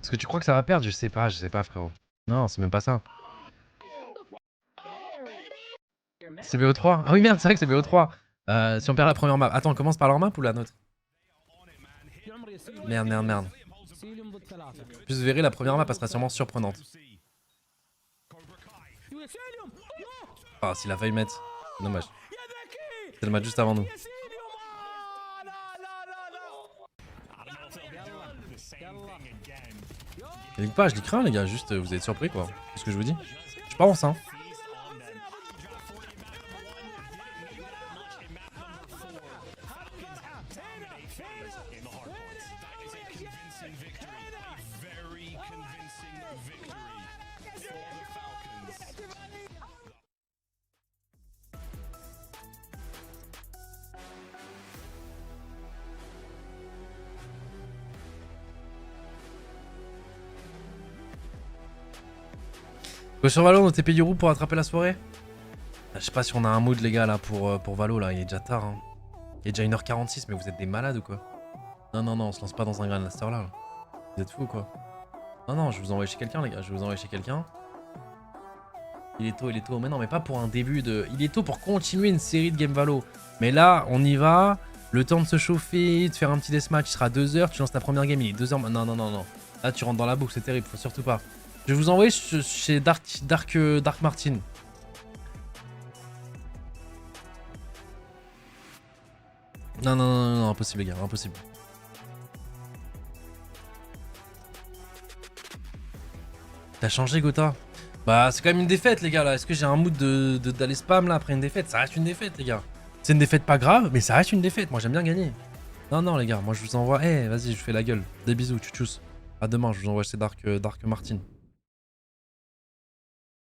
Est-ce que tu crois que ça va perdre? Je sais pas, frérot. Non, c'est même pas ça. C'est BO3. Ah oui, merde, c'est vrai que c'est BO3. Si on perd la première map. Attends, on commence par leur map ou la nôtre? Merde. Plus vous verrez, la première map, elle sera sûrement surprenante. Ah, s'il a failli mettre. Dommage. C'est le match juste avant nous. Je dis pas, je dis crains, les gars. Juste, vous êtes surpris, quoi. C'est ce que je vous dis. Je pense, hein. Go sur Valo, on TP du roux pour attraper la soirée. Je sais pas si on a un mood, les gars, là, pour Valo, là. Il est déjà tard, hein. Il est déjà 1h46, mais vous êtes des malades ou quoi? Non, on se lance pas dans un Grandmaster là. Vous êtes fous, quoi. Non, je vous envoie chez quelqu'un, les gars. Je vais vous envoyer chez quelqu'un. Il est tôt. Mais non, mais pas pour un début de... Il est tôt pour continuer une série de Game Valo. Mais là, on y va. Le temps de se chauffer, de faire un petit deathmatch, il sera 2h. Tu lances ta première game, il est 2h. Non. Là, tu rentres dans la boucle, c'est terrible. Faut surtout pas. Je vais vous envoyer chez Dark Martin. Non, impossible, les gars, impossible. T'as changé, Gotha? Bah, c'est quand même une défaite, les gars, là. Est-ce que j'ai un mood d'aller spam, là, après une défaite? Ça reste une défaite, les gars. C'est une défaite pas grave, mais ça reste une défaite. Moi, j'aime bien gagner. Non, les gars, moi, je vous envoie... vas-y, je fais la gueule. Des bisous, tchou. À demain, je vous envoie chez Dark Martin.